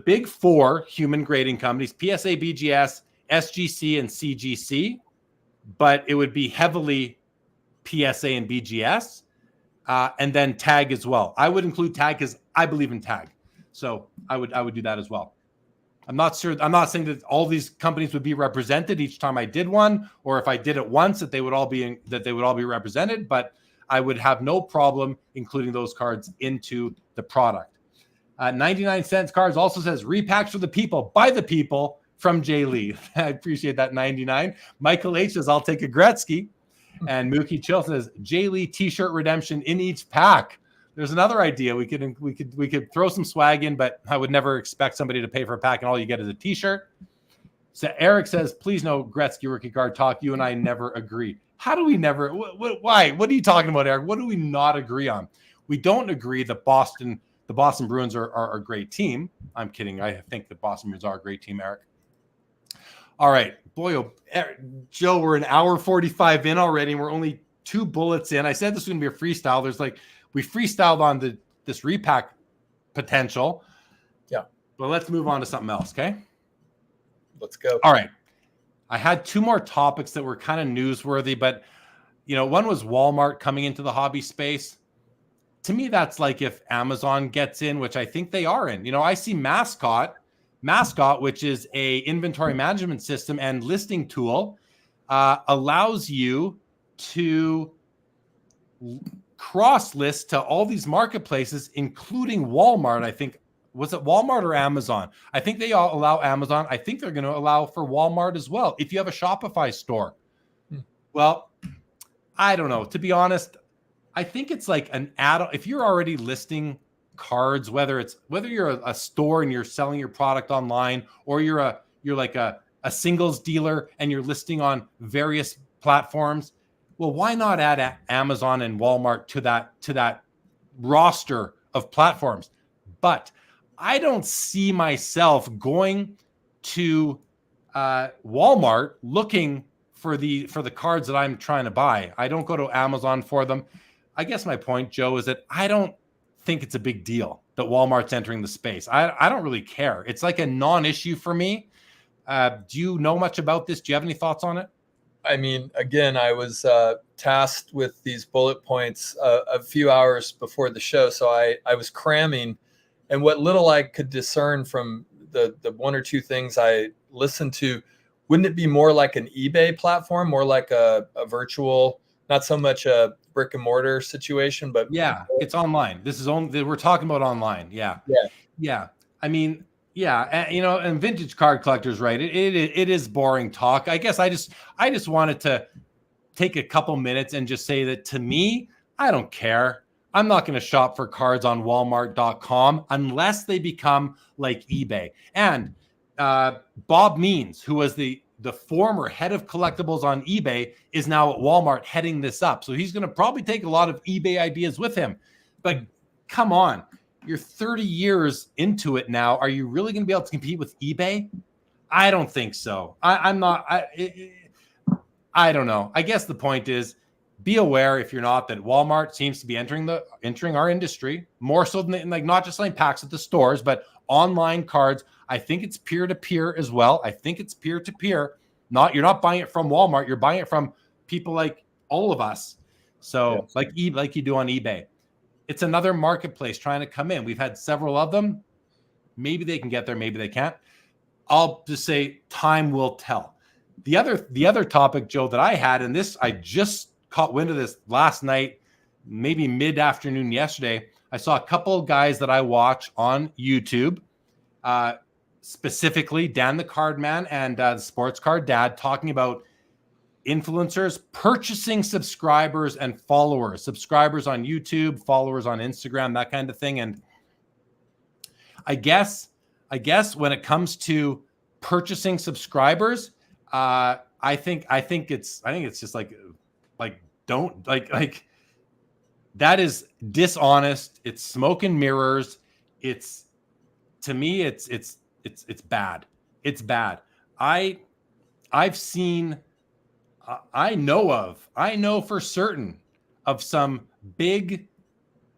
big 4 human grading companies, PSA, BGS, SGC, and CGC, but it would be heavily PSA and BGS, and then tag as well. I would include tag because I believe in tag. So I would do that as well. I'm not sure. I'm not saying that all these companies would be represented each time I did one, or if I did it once that they would all be represented. But I would have no problem including those cards into the product. 99-cent cards also says repacks for the people, by the people, from Jay Lee. I appreciate that 99. Michael H says, I'll take a Gretzky. And Mookie Chill says, Jay Lee t-shirt redemption in each pack. There's another idea. We could throw some swag in, but I would never expect somebody to pay for a pack and all you get is a t-shirt. So Eric says, please no Gretzky rookie card talk. You and I never agree. How do we never? Why? What are you talking about, Eric? What do we not agree on? We don't agree that the Boston Bruins are a great team. I'm kidding. I think the Boston Bruins are a great team, Eric. All right, boy, Joe, we're an hour 45 in already, and we're only 2 bullets in. I said this was going to be a freestyle. We freestyled on this repack potential. Yeah. But let's move on to something else, okay? Let's go. All right. I had 2 more topics that were kind of newsworthy, but, one was Walmart coming into the hobby space. To me, that's like if Amazon gets in, which I think they are in. I see Mascot, which is a inventory management system and listing tool, allows you to cross list to all these marketplaces, including Walmart. I think, was it Walmart or Amazon? I think they all allow Amazon. I think they're going to allow for Walmart as well, if you have a Shopify store. Well, I don't know. To be honest, I think it's like an add-on. If you're already listing cards, whether you're a store and you're selling your product online, or you're like a singles dealer and you're listing on various platforms, well, why not add Amazon and Walmart to that roster of platforms? But I don't see myself going to Walmart looking for the cards that I'm trying to buy. I don't go to Amazon for them. I guess my point, Joe, is that I don't think it's a big deal that Walmart's entering the space. I don't really care. It's like a non-issue for me. Do you know much about this? Do you have any thoughts on it? I mean, again, I was tasked with these bullet points a few hours before the show, so I was cramming, and what little I could discern from the 1 or 2 things I listened to, wouldn't it be more like an eBay platform, more like a virtual, not so much a brick and mortar situation, but yeah, it's online. We're talking about online. Yeah. I mean, yeah, and vintage card collectors, right? It is boring talk. I guess I just wanted to take a couple minutes and just say that, to me, I don't care. I'm not going to shop for cards on Walmart.com unless they become like eBay. And Bob Means, who was the former head of collectibles on eBay, is now at Walmart heading this up. So he's going to probably take a lot of eBay ideas with him. But come on, you're 30 years into it now. Are you really going to be able to compete with eBay? I don't think so. I'm not. I don't know. I guess the point is, be aware, if you're not, that Walmart seems to be entering our industry more so than not just selling packs at the stores, but online cards. I think it's peer-to-peer as well. I think it's peer-to-peer. You're not buying it from Walmart. You're buying it from people like all of us. So like you do on eBay. It's another marketplace trying to come in. We've had several of them. Maybe they can get there. Maybe they can't. I'll just say time will tell. The other topic, Joe, that I had, and this, I just caught wind of this last night, maybe mid-afternoon yesterday. I saw a couple of guys that I watch on YouTube, specifically Dan the Card Man and the Sports Card Dad, talking about influencers purchasing subscribers and followers, subscribers on YouTube, followers on Instagram, that kind of thing. And I guess when it comes to purchasing subscribers, I think it's just like don't like that is dishonest. It's smoke and mirrors. It's, to me, it's bad. It's bad. I've seen, I know for certain of some big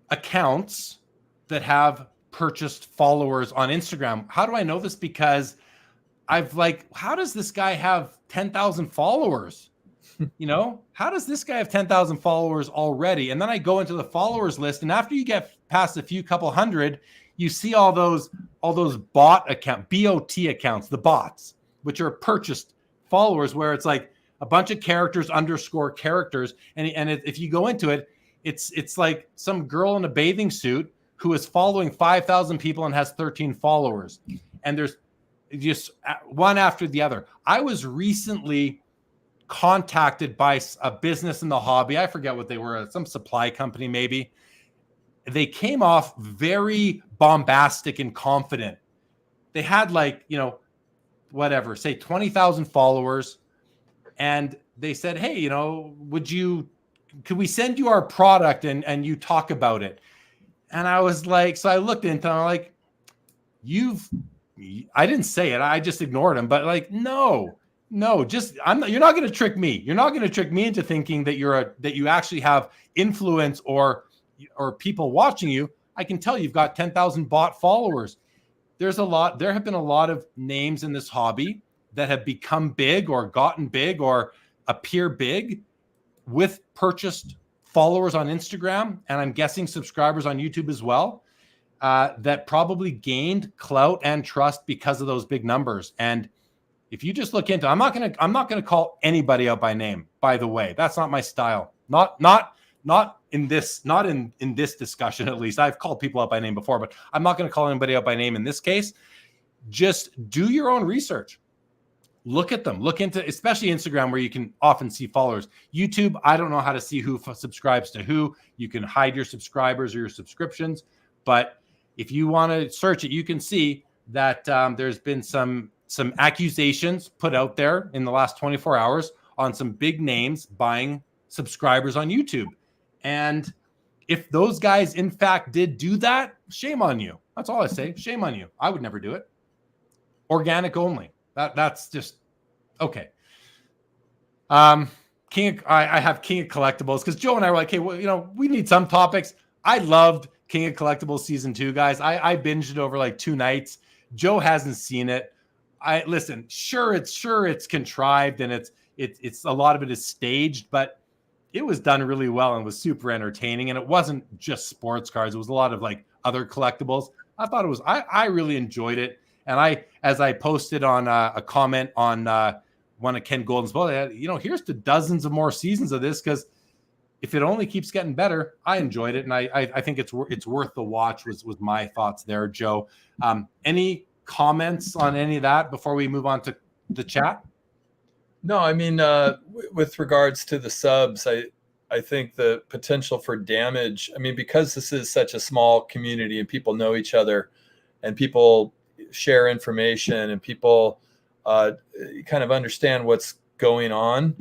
accounts that have purchased followers on Instagram. How do I know this? Because how does this guy have 10,000 followers? How does this guy have 10,000 followers already? And then I go into the followers list, and after you get past a few couple hundred, you see all those bot accounts, the bots, which are purchased followers, where it's like a bunch of characters _ characters. And if you go into it, It's like some girl in a bathing suit who is following 5,000 people and has 13 followers. And there's just one after the other. I was recently contacted by a business in the hobby. I forget what they were, some supply company maybe. They came off very bombastic and confident. They had like, whatever, say 20,000 followers. And they said, hey, could we send you our product and you talk about it? And I was like, so I looked into it, I'm like, I didn't say it. I just ignored him. But like, no, you're not going to trick me. You're not going to trick me into thinking that that you actually have influence or people watching you. I can tell you've got 10,000 bot followers. There have been a lot of names in this hobby that have become big or gotten big or appear big with purchased followers on Instagram. And I'm guessing subscribers on YouTube as well, that probably gained clout and trust because of those big numbers. And if you just look into, I'm not going to call anybody out by name, by the way. That's not my style. Not in this discussion, at least. I've called people out by name before, but I'm not going to call anybody out by name in this case. Just do your own research. Look at them. Look into, especially Instagram, where you can often see followers. YouTube, I don't know how to see who subscribes to who. You can hide your subscribers or your subscriptions. But if you want to search it, you can see that there's been some accusations put out there in the last 24 hours on some big names buying subscribers on YouTube. And if those guys, in fact, did do that, shame on you. That's all I say. Shame on you. I would never do it. Organic only. That's just okay. I have King of Collectibles because Joe and I were like, hey, well, we need some topics. I loved King of Collectibles season 2, guys. I binged it over like 2 nights. Joe hasn't seen it. Listen. Sure, it's contrived and it's a lot of it is staged, but it was done really well and was super entertaining. And it wasn't just sports cards. It was a lot of like other collectibles. I thought it was. I really enjoyed it. And as I posted on a comment on one of Ken Golden's book, here's to dozens of more seasons of this, because if it only keeps getting better, I enjoyed it, and I think it's worth the watch. Was my thoughts there, Joe. Any comments on any of that before we move on to the chat? No, I mean, with regards to the subs, I think the potential for damage. I mean, because this is such a small community and people know each other, and people share information and people kind of understand what's going on.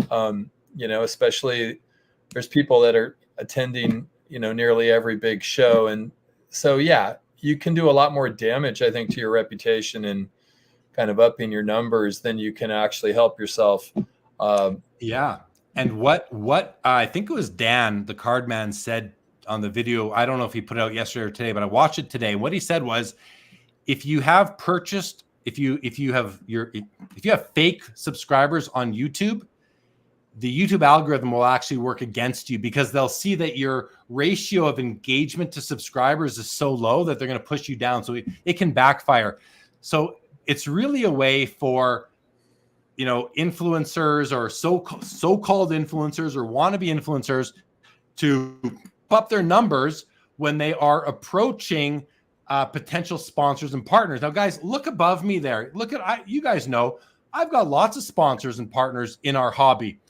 Especially there's people that are attending, nearly every big show. And so, yeah, you can do a lot more damage, I think, to your reputation and kind of upping your numbers than you can actually help yourself. Yeah. And what I think it was Dan, the card man, said on the video, I don't know if he put it out yesterday or today, but I watched it today. And what he said was, if you have fake subscribers on YouTube, the YouTube algorithm will actually work against you, because they'll see that your ratio of engagement to subscribers is so low that they're going to push you down. So it can backfire. So it's really a way for, influencers or so-called influencers or wannabe influencers to up their numbers when they are approaching potential sponsors and partners. Now, guys, look above me there. You guys know I've got lots of sponsors and partners in our hobby,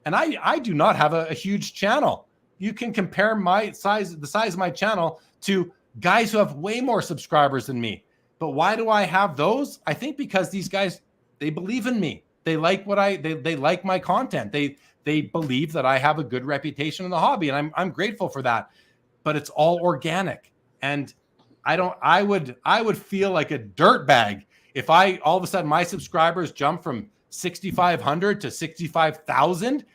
and I do not have a huge channel. You can compare the size of my channel to guys who have way more subscribers than me. But why do I have those? I think because these guys, they believe in me. They like they like my content. They believe that I have a good reputation in the hobby, and I'm grateful for that. But it's all organic, and I would feel like a dirtbag if all of a sudden my subscribers jump from 6,500 to 65,000.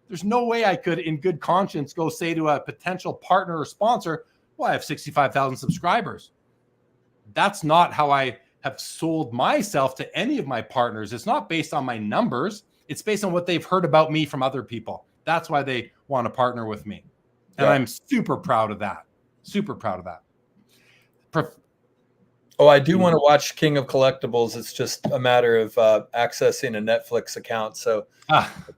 There's no way I could, in good conscience, go say to a potential partner or sponsor, well, I have 65,000 subscribers. That's not how I have sold myself to any of my partners. It's not based on my numbers. It's based on what they've heard about me from other people. That's why they want to partner with me. And I'm super proud of that. Super proud of that. I do want to watch King of Collectibles. It's just a matter of accessing a Netflix account. So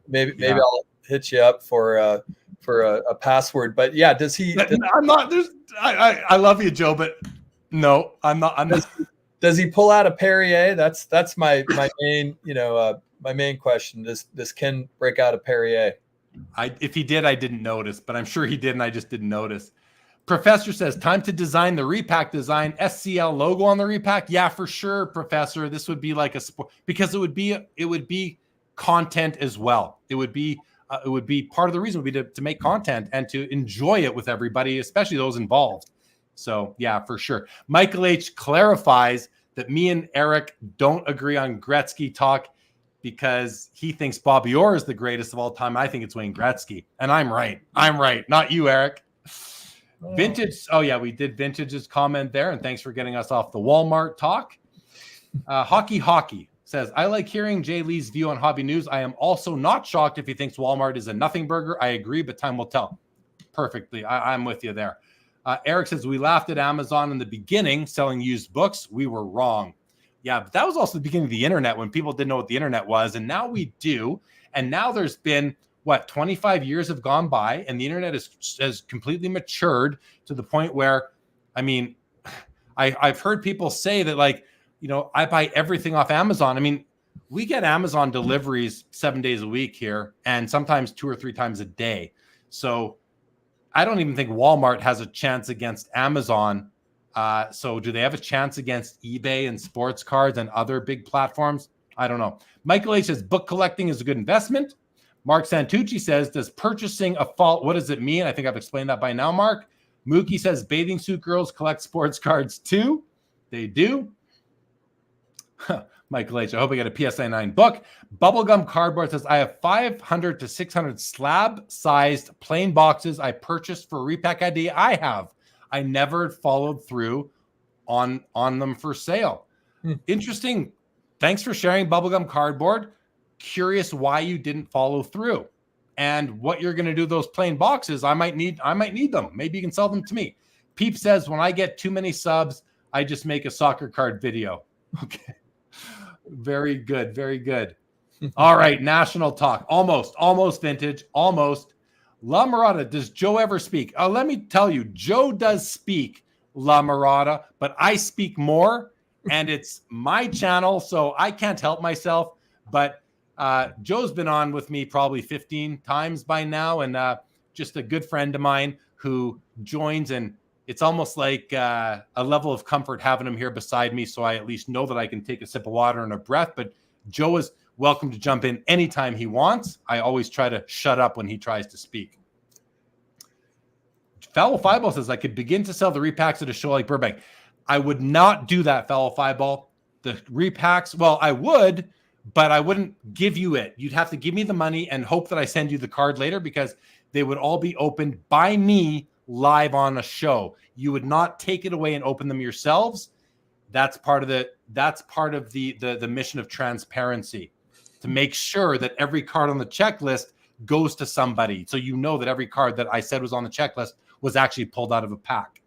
maybe I'll hit you up for for a password. But yeah, does he? I'm not. I love you, Joe, but no, I'm not. Does he pull out a Perrier? That's my main my main question. Does Ken break out a Perrier? If he did, I didn't notice, but I'm sure he did, and I just didn't notice. Professor says, time to design the repack design, SCL logo on the repack. Yeah, for sure, Professor. This would be like a sport, because it would be content as well. It would be part of the reason would be to make content and to enjoy it with everybody, especially those involved. So yeah, for sure. Michael H clarifies that me and Eric don't agree on Gretzky talk because he thinks Bobby Orr is the greatest of all time. I think it's Wayne Gretzky, and I'm right. I'm right, not you, Eric. Vintage. Oh yeah, we did Vintage's comment there, and thanks for getting us off the Wal-Mart talk. Hockey says, I like hearing Jay Lee's view on hobby news. I am also not shocked if he thinks Walmart is a nothing burger. I agree, but time will tell. Perfectly. I'm with you there. Eric says, we laughed at Amazon in the beginning selling used books. We were wrong. Yeah, but that was also the beginning of the internet when people didn't know what the internet was. And now we do. And now there's been, 25 years have gone by, and the internet has completely matured to the point where, I mean, I've heard people say that, like, I buy everything off Amazon. I mean, we get Amazon deliveries 7 days a week here, and sometimes 2 or 3 times a day. So I don't even think Walmart has a chance against Amazon. So do they have a chance against eBay and sports cards and other big platforms? I don't know. Michael H says, book collecting is a good investment. Mark Santucci says, does purchasing a fault? What does it mean? I think I've explained that by now, Mark. Mookie says, bathing suit girls collect sports cards too. They do. Michael H, I hope I get a PSI 9 book. Bubblegum Cardboard says, I have 500 to 600 slab-sized plain boxes I purchased for a repack idea I never followed through on them for sale. Interesting. Thanks for sharing, Bubblegum Cardboard. Curious why you didn't follow through and what you're going to do with those plain boxes. I might need them. Maybe you can sell them to me. Peep says, when I get too many subs, I just make a soccer card video. Okay. Very good. Very good. All right. National talk. Almost vintage. Almost. La Mirada, does Joe ever speak? Let me tell you, Joe does speak, La Mirada, but I speak more, and it's my channel, so I can't help myself. But Joe's been on with me probably 15 times by now, and just a good friend of mine who joins, and it's almost like a level of comfort having him here beside me, so I at least know that I can take a sip of water and a breath. But Joe is welcome to jump in anytime he wants. I always try to shut up when he tries to speak. Foul Fireball says, I could begin to sell the repacks at a show like Burbank. I would not do that, Foul Fireball. The repacks, well, I would, but I wouldn't give you it. You'd have to give me the money and hope that I send you the card later, because they would all be opened by me live on a show. You would not take it away and open them yourselves. That's part of the mission of transparency, to make sure that every card on the checklist goes to somebody. So you know that every card that I said was on the checklist was actually pulled out of a pack.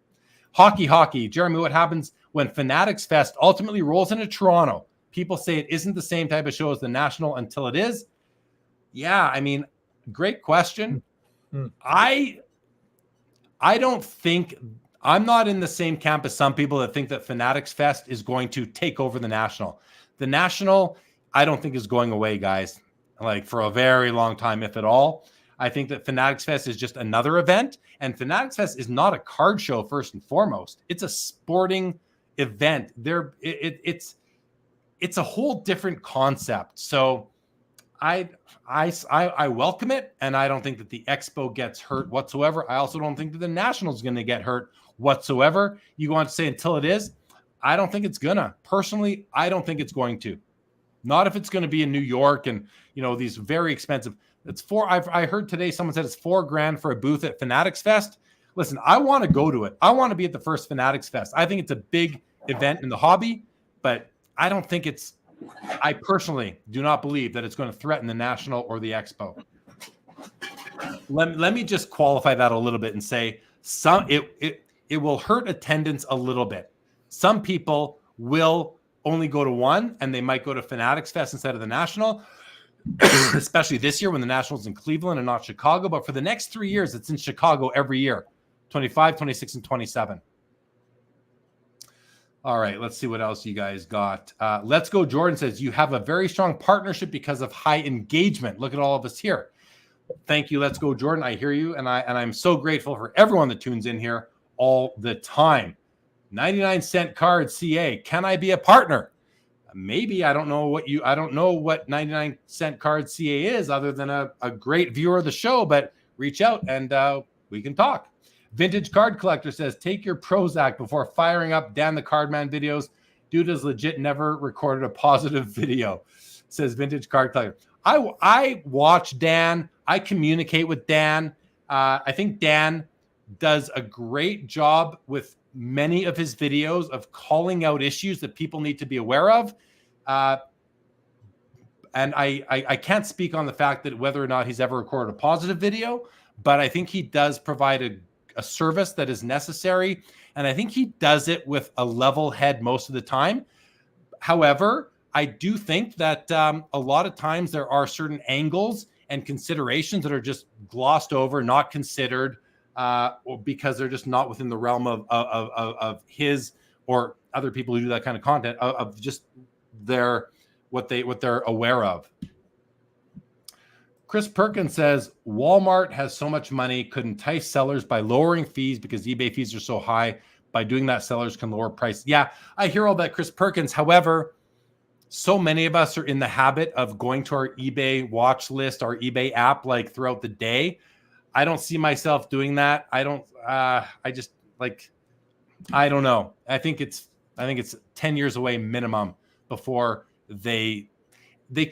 Hockey. Jeremy, what happens when Fanatics Fest ultimately rolls into Toronto? People say it isn't the same type of show as the National until it is. Yeah, I mean, great question. I don't think, I'm not in the same camp as some people that think that Fanatics Fest is going to take over the National. The National, I don't think is going away, guys, like for a very long time, if at all. I think that Fanatics Fest is just another event, and Fanatics Fest is not a card show first and foremost. It's a sporting event. It's a whole different concept. So I welcome it, and I don't think that the Expo gets hurt whatsoever. I also don't think that the National is going to get hurt whatsoever. You want to say until it is? I don't think it's gonna. Personally, I don't think it's going to. Not if it's going to be in New York and, these very expensive. I heard today someone said it's $4,000 for a booth at Fanatics Fest. Listen, I want to go to it. I want to be at the first Fanatics Fest. I think it's a big event in the hobby, but I don't think I personally do not believe that it's going to threaten the National or the Expo. Let me just qualify that a little bit and say it will hurt attendance a little bit. Some people will only go to one, and they might go to Fanatics Fest instead of the National. especially this year when the Nationals in Cleveland and not Chicago. But for the next 3 years, it's in Chicago every year, 25, 26, and 27. All right, let's see what else you guys got. Let's Go Jordan says, you have a very strong partnership because of high engagement. Look at all of us here. Thank you, Let's Go Jordan. I hear you, and I'm so grateful for everyone that tunes in here all the time. 99-cent card CA. Can I be a partner? Maybe. I don't know what 99-cent card CA is other than a great viewer of the show, but reach out and we can talk. Vintage Card Collector says, take your Prozac before firing up Dan the Cardman videos. Dude is legit never recorded a positive video, says Vintage Card Collector. I watch Dan. I communicate with Dan. I think Dan does a great job with many of his videos of calling out issues that people need to be aware of. And I can't speak on the fact that whether or not he's ever recorded a positive video, but I think he does provide a service that is necessary. And I think he does it with a level head most of the time. However, I do think that a lot of times there are certain angles and considerations that are just glossed over, not considered, or because they're just not within the realm of his or other people who do that kind of content of just what they're aware of. Chris Perkins says, Walmart has so much money, could entice sellers by lowering fees because eBay fees are so high. By doing that, sellers can lower price. Yeah, I hear all that, Chris Perkins. However, so many of us are in the habit of going to our eBay watch list, our eBay app, like throughout the day. I don't see myself doing that. I don't know. I think it's 10 years away minimum before they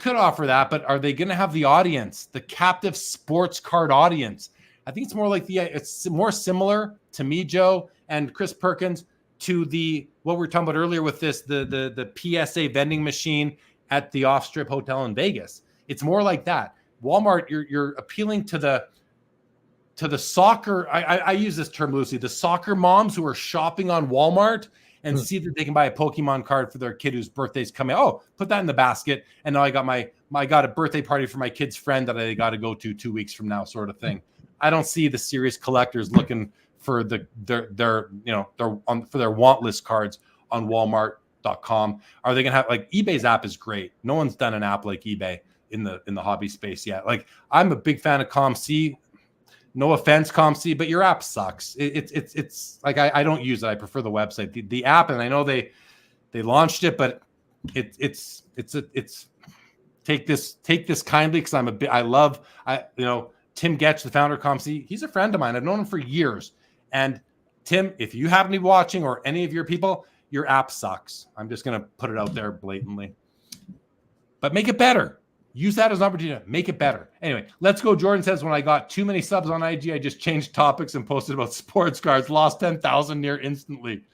could offer that, but are they going to have the audience, the captive sports card audience? I think it's more like it's more similar to me, Joe and Chris Perkins, to what we were talking about earlier with the PSA vending machine at the Off-Strip Hotel in Vegas. It's more like that. Walmart, you're appealing to the soccer. I use this term loosely. The soccer moms who are shopping on Walmart and see that they can buy a Pokemon card for their kid whose birthday's coming. Oh, put that in the basket. And now I got a birthday party for my kid's friend that I got to go to 2 weeks from now, sort of thing. I don't see the serious collectors looking for their want list cards on Walmart.com. Are they gonna have, like, eBay's app is great. No one's done an app like eBay in the hobby space yet. Like, I'm a big fan of ComC. No offense, ComC, but your app sucks. It's like I don't use it. I prefer the website, the app, and I know they launched it, but it's take this kindly, because I love Tim Getch, the founder of ComC. He's a friend of mine. I've known him for years. And Tim, if you happen to be watching, or any of your people, your app sucks. I'm just gonna put it out there blatantly. But make it better. Use that as an opportunity to make it better. Anyway, Let's Go Jordan says, when I got too many subs on IG, I just changed topics and posted about sports cards. Lost 10,000 near instantly.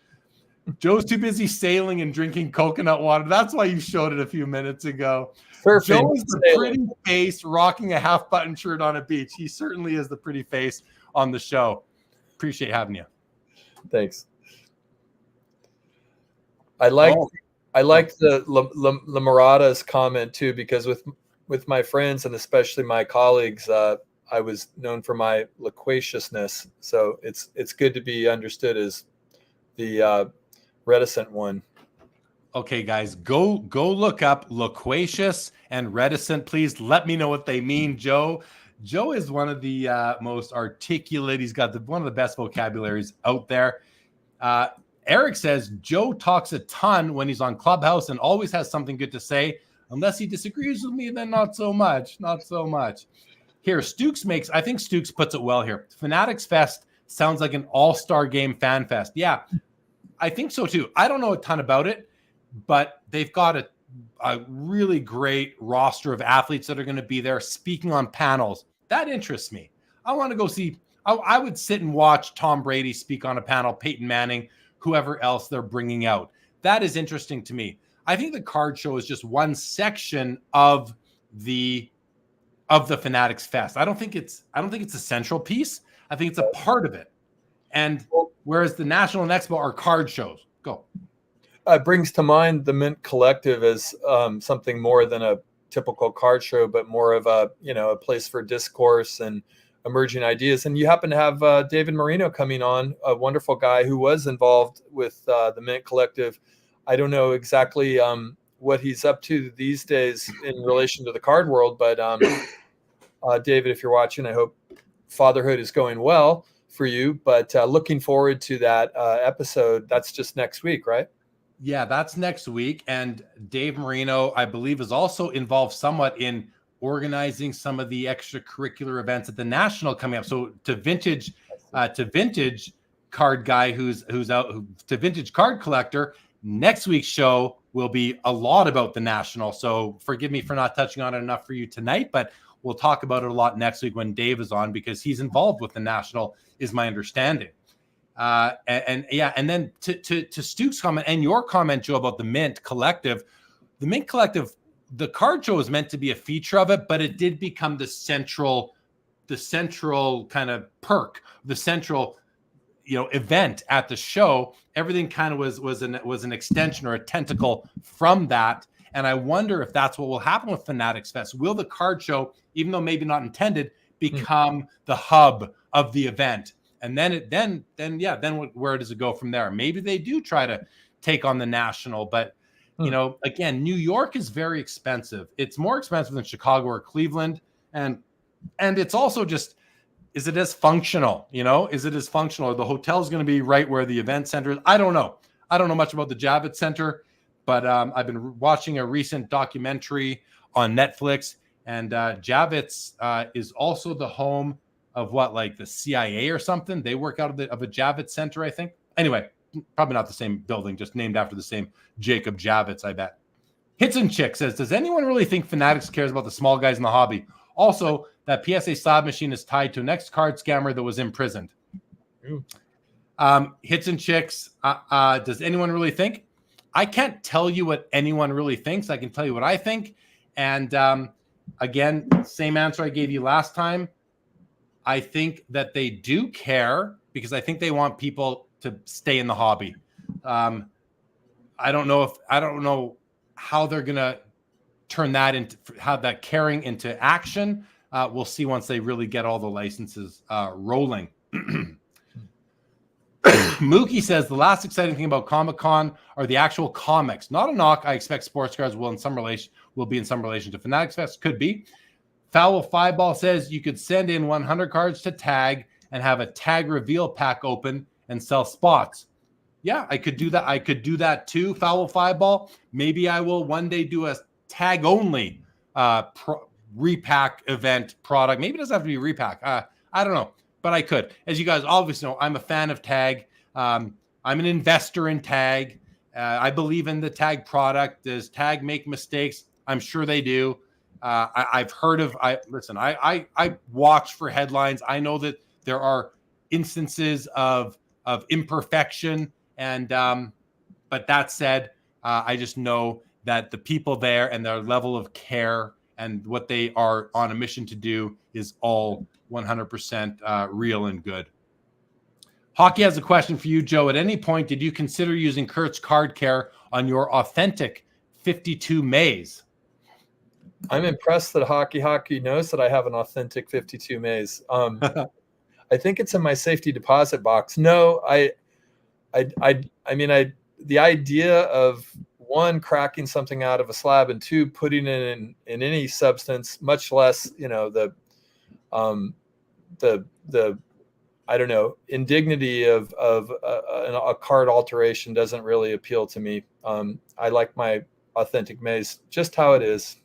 Joe's too busy sailing and drinking coconut water. That's why you showed it a few minutes ago. Perfect. Joe is the pretty face rocking a half-button shirt on a beach. He certainly is the pretty face on the show. Appreciate having you. Thanks. I like the Lamarada's comment too, because with my friends and especially my colleagues, I was known for my loquaciousness. So it's good to be understood as the reticent one. Okay, guys, go look up loquacious and reticent. Please let me know what they mean, Joe. Joe is one of the most articulate. He's got one of the best vocabularies out there. Eric says, Joe talks a ton when he's on Clubhouse and always has something good to say. Unless he disagrees with me, then not so much. Not so much. Here, I think Stukes puts it well here. Fanatics Fest sounds like an all-star game fan fest. Yeah, I think so too. I don't know a ton about it, but they've got a really great roster of athletes that are going to be there speaking on panels. That interests me. I want to go see. I would sit and watch Tom Brady speak on a panel, Peyton Manning, whoever else they're bringing out. That is interesting to me. I think the card show is just one section of the Fanatics Fest. I don't think it's a central piece. I think it's a part of it. And whereas the National and Expo are card shows. Go. It brings to mind the Mint Collective as something more than a typical card show, but more of a place for discourse and emerging ideas. And you happen to have David Marino coming on, a wonderful guy who was involved with the Mint Collective. I don't know exactly what he's up to these days in relation to the card world, but David, if you're watching, I hope fatherhood is going well for you. But looking forward to that episode. That's just next week, right? Yeah, that's next week. And Dave Marino, I believe, is also involved somewhat in organizing some of the extracurricular events at the National coming up. So to vintage card guy who's out, to vintage card collector, next week's show will be a lot about the National. So forgive me for not touching on it enough for you tonight, but we'll talk about it a lot next week when Dave is on, because he's involved with the National, is my understanding. And then to Stu's comment and your comment, Joe, about the Mint Collective, the card show is meant to be a feature of it, but it did become the central kind of perk, the central, event at the show. Everything kind of was an extension or a tentacle from that. And I wonder if that's what will happen with Fanatics Fest. Will the card show, even though maybe not intended, become the hub of the event? And then where does it go from there? Maybe they do try to take on the National, but again, New York is very expensive. It's more expensive than Chicago or Cleveland, and it's also just, is it as functional? Is it as functional? Or the hotel's going to be right where the event center is? I don't know. I don't know much about the Javits Center, but I've been watching a recent documentary on Netflix, and Javits is also the home of the CIA or something. They work out of a Javits Center, I think. Anyway, probably not the same building, just named after the same Jacob Javits, I bet. Hits and Chick says, does anyone really think Fanatics cares about the small guys in the hobby? Also, that PSA slab machine is tied to an ex-card scammer that was imprisoned. Hits and Chicks, does anyone really think? I can't tell you what anyone really thinks. I can tell you what I think. And again, same answer I gave you last time. I think that they do care because I think they want people to stay in the hobby. I don't know how they're going to turn that into, how that caring into action. We'll see once they really get all the licenses rolling. Mookie says the last exciting thing about Comic-Con are the actual comics. Not a knock. I expect sports cards will be in some relation to Fanatics Fest. Could be. Foul Fireball says you could send in 100 cards to Tag and have a Tag reveal pack open and sell spots. Yeah, I could do that. I could do that too, Foul Fireball. Maybe I will one day do a Tag only repack event product. Maybe it doesn't have to be repack. I don't know, but I could. As you guys obviously know, I'm a fan of Tag. I'm an investor in Tag. I believe in the Tag product. Does Tag make mistakes? I'm sure they do. I've heard of. I watch for headlines. I know that there are instances of imperfection, and but that said, I just know that the people there and their level of care and what they are on a mission to do is all 100% real and good. Hockey has a question for you, Joe. At any point, did you consider using Kurt's card care on your authentic 52 Mays? I'm impressed that Hockey knows that I have an authentic 52 Mays. I think it's in my safety deposit box. No, the idea of one, cracking something out of a slab, and two, putting it in any substance, much less, the I don't know, indignity of a card alteration doesn't really appeal to me. I like my authentic Mays just how it is.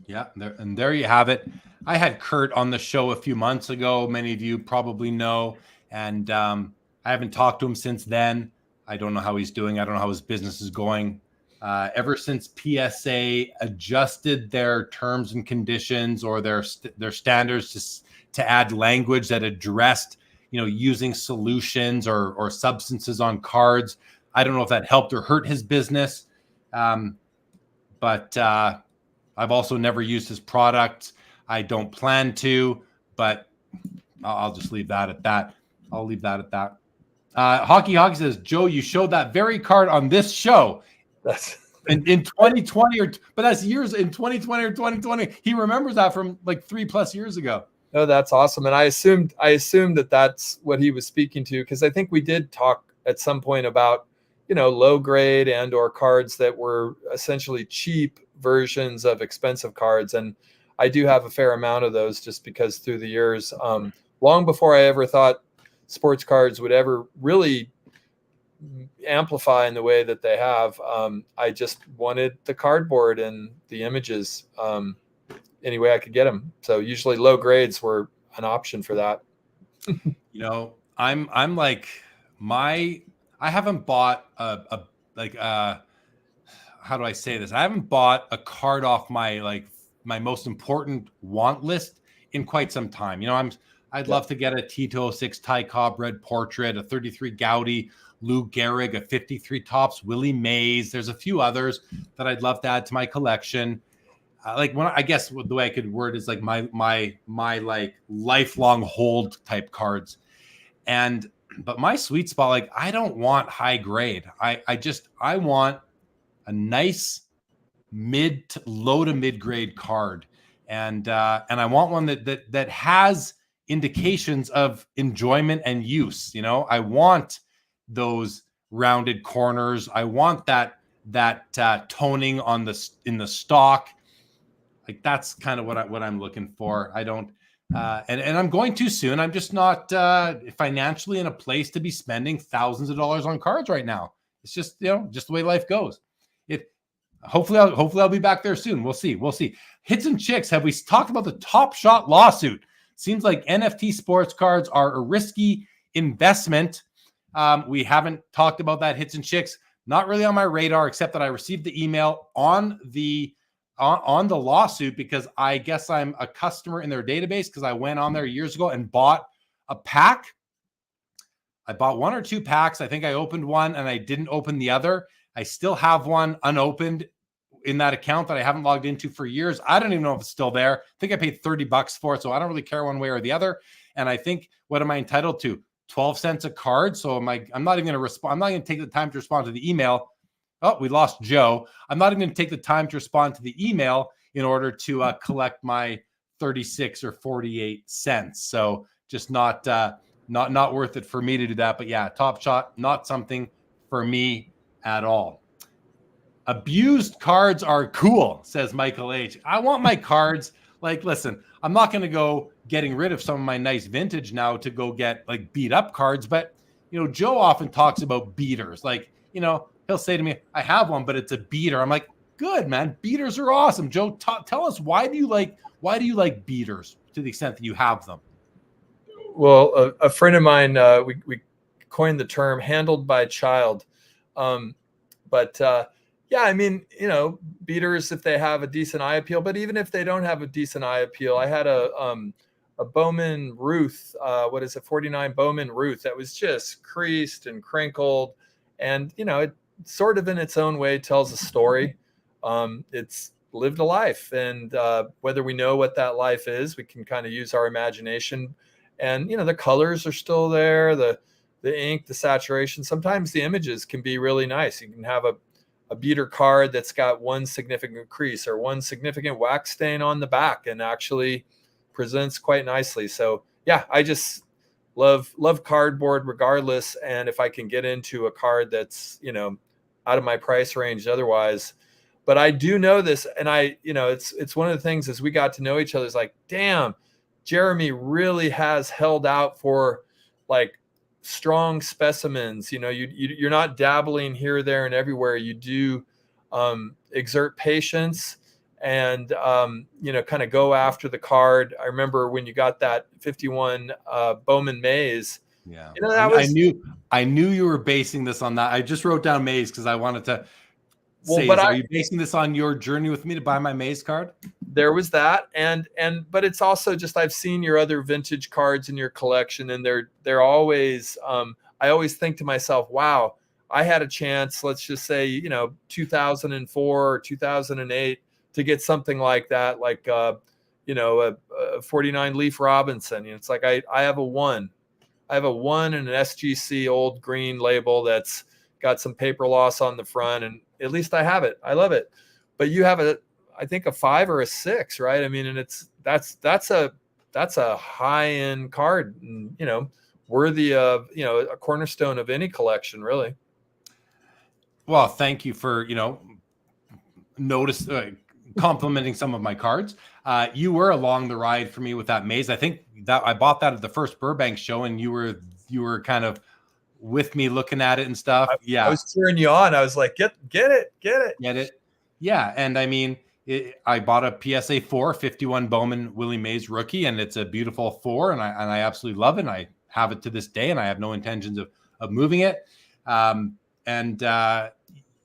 Yeah, there you have it. I had Kurt on the show a few months ago. Many of you probably know, and I haven't talked to him since then. I don't know how he's doing. I don't know how his business is going. Ever since PSA adjusted their terms and conditions or their standards to add language that addressed, using solutions or substances on cards. I don't know if that helped or hurt his business, but I've also never used his product. I don't plan to, but I'll just leave that at that. I'll leave that at that. Hockey says, Joe, you showed that very card on this show. That's in 2020 but that's years in 2020 or 2020. He remembers that from like 3+ years ago. Oh, that's awesome. And I assumed that that's what he was speaking to, because I think we did talk at some point about, low grade and or cards that were essentially cheap versions of expensive cards. And I do have a fair amount of those, just because through the years, long before I ever thought sports cards would ever really amplify in the way that they have, I just wanted the cardboard and the images any way I could get them. So usually low grades were an option for that. I'm like I haven't bought how do I say this? I haven't bought a card off my most important want list in quite some time. I'd love to get a Tito 6 Ty Cobb red portrait, a 33 Gaudy Lou Gehrig, a 53 Topps Willie Mays. There's a few others that I'd love to add to my collection. I guess the way I could word is like my like lifelong hold type cards. But my sweet spot, like, I don't want high grade. I want a nice low to mid grade card. And I want one that has indications of enjoyment and use. I want those rounded corners. I want that toning in the stock. Like, that's kind of what I'm looking for. I don't, and I'm going too soon. I'm just not financially in a place to be spending thousands of dollars on cards right now. It's just, just the way life goes. Hopefully I'll be back there soon. We'll see. Hits and Chicks. Have we talked about the Top Shot lawsuit? Seems like NFT sports cards are a risky investment. We haven't talked about that. Hits and Chicks, not really on my radar, except that I received the email on the lawsuit, because I guess I'm a customer in their database, because I went on there years ago and bought a pack. I bought 1 or 2 packs. I think I opened one and I didn't open the other. I still have one unopened in that account that I haven't logged into for years. I don't even know if it's still there. I think I paid $30 for it, so I don't really care one way or the other. And I think, what am I entitled to? 12 cents a card. So I'm not even going to respond. I'm not going to take the time to respond to the email. Oh, we lost Joe. I'm not even going to take the time to respond to the email in order to collect my 36 or 48 cents. So just not worth it for me to do that. But yeah, Top Shot, not something for me at all. Abused cards are cool, says Michael H. I want my cards. Like, listen, I'm not going to go getting rid of some of my nice vintage now to go get like beat up cards. But, Joe often talks about beaters. Like, he'll say to me, I have one, but it's a beater. I'm like, good, man. Beaters are awesome. Joe, tell us, why do you like beaters to the extent that you have them? Well, a friend of mine, we coined the term handled by child. Yeah, I mean, beaters, if they have a decent eye appeal, but even if they don't have a decent eye appeal, I had a Bowman Ruth, 49 Bowman Ruth that was just creased and crinkled. And, it sort of in its own way tells a story. It's lived a life. And whether we know what that life is, we can kind of use our imagination. And, the colors are still there, the ink, the saturation. Sometimes the images can be really nice. You can have a beater card that's got one significant crease or one significant wax stain on the back and actually presents quite nicely. So yeah, I just love cardboard regardless. And if I can get into a card that's, out of my price range otherwise, but I do know this. And it's one of the things as we got to know each other, is like, damn, Jeremy really has held out for like strong specimens. You're not dabbling here, there, and everywhere. You do exert patience and kind of go after the card. I remember when you got that 51 Bowman Mays. Yeah, that was, I knew you were basing this on that. I just wrote down Mays because I wanted to say, are you basing this on your journey with me to buy my Mays card? There was that, but it's also just, I've seen your other vintage cards in your collection, and they're always, I always think to myself, wow, I had a chance, let's just say, 2004 or 2008 to get something like that, like a 49 Leaf Robinson. It's like I have a 1. I have a 1 and an SGC old green label that's got some paper loss on the front, and at least I have it. I love it. But you have I think a 5 or a 6, right? I mean, and that's a high-end card, and, worthy of, a cornerstone of any collection, really. Well, thank you for, complimenting some of my cards. You were along the ride for me with that maze. I think that I bought that at the first Burbank show, and you were kind of with me looking at it and stuff. I was cheering you on. I was like, get it. Yeah. And I mean, I bought a PSA 4 51 Bowman Willie Mays rookie, and it's a beautiful 4, and I absolutely love it. And I have it to this day, and I have no intentions of moving it.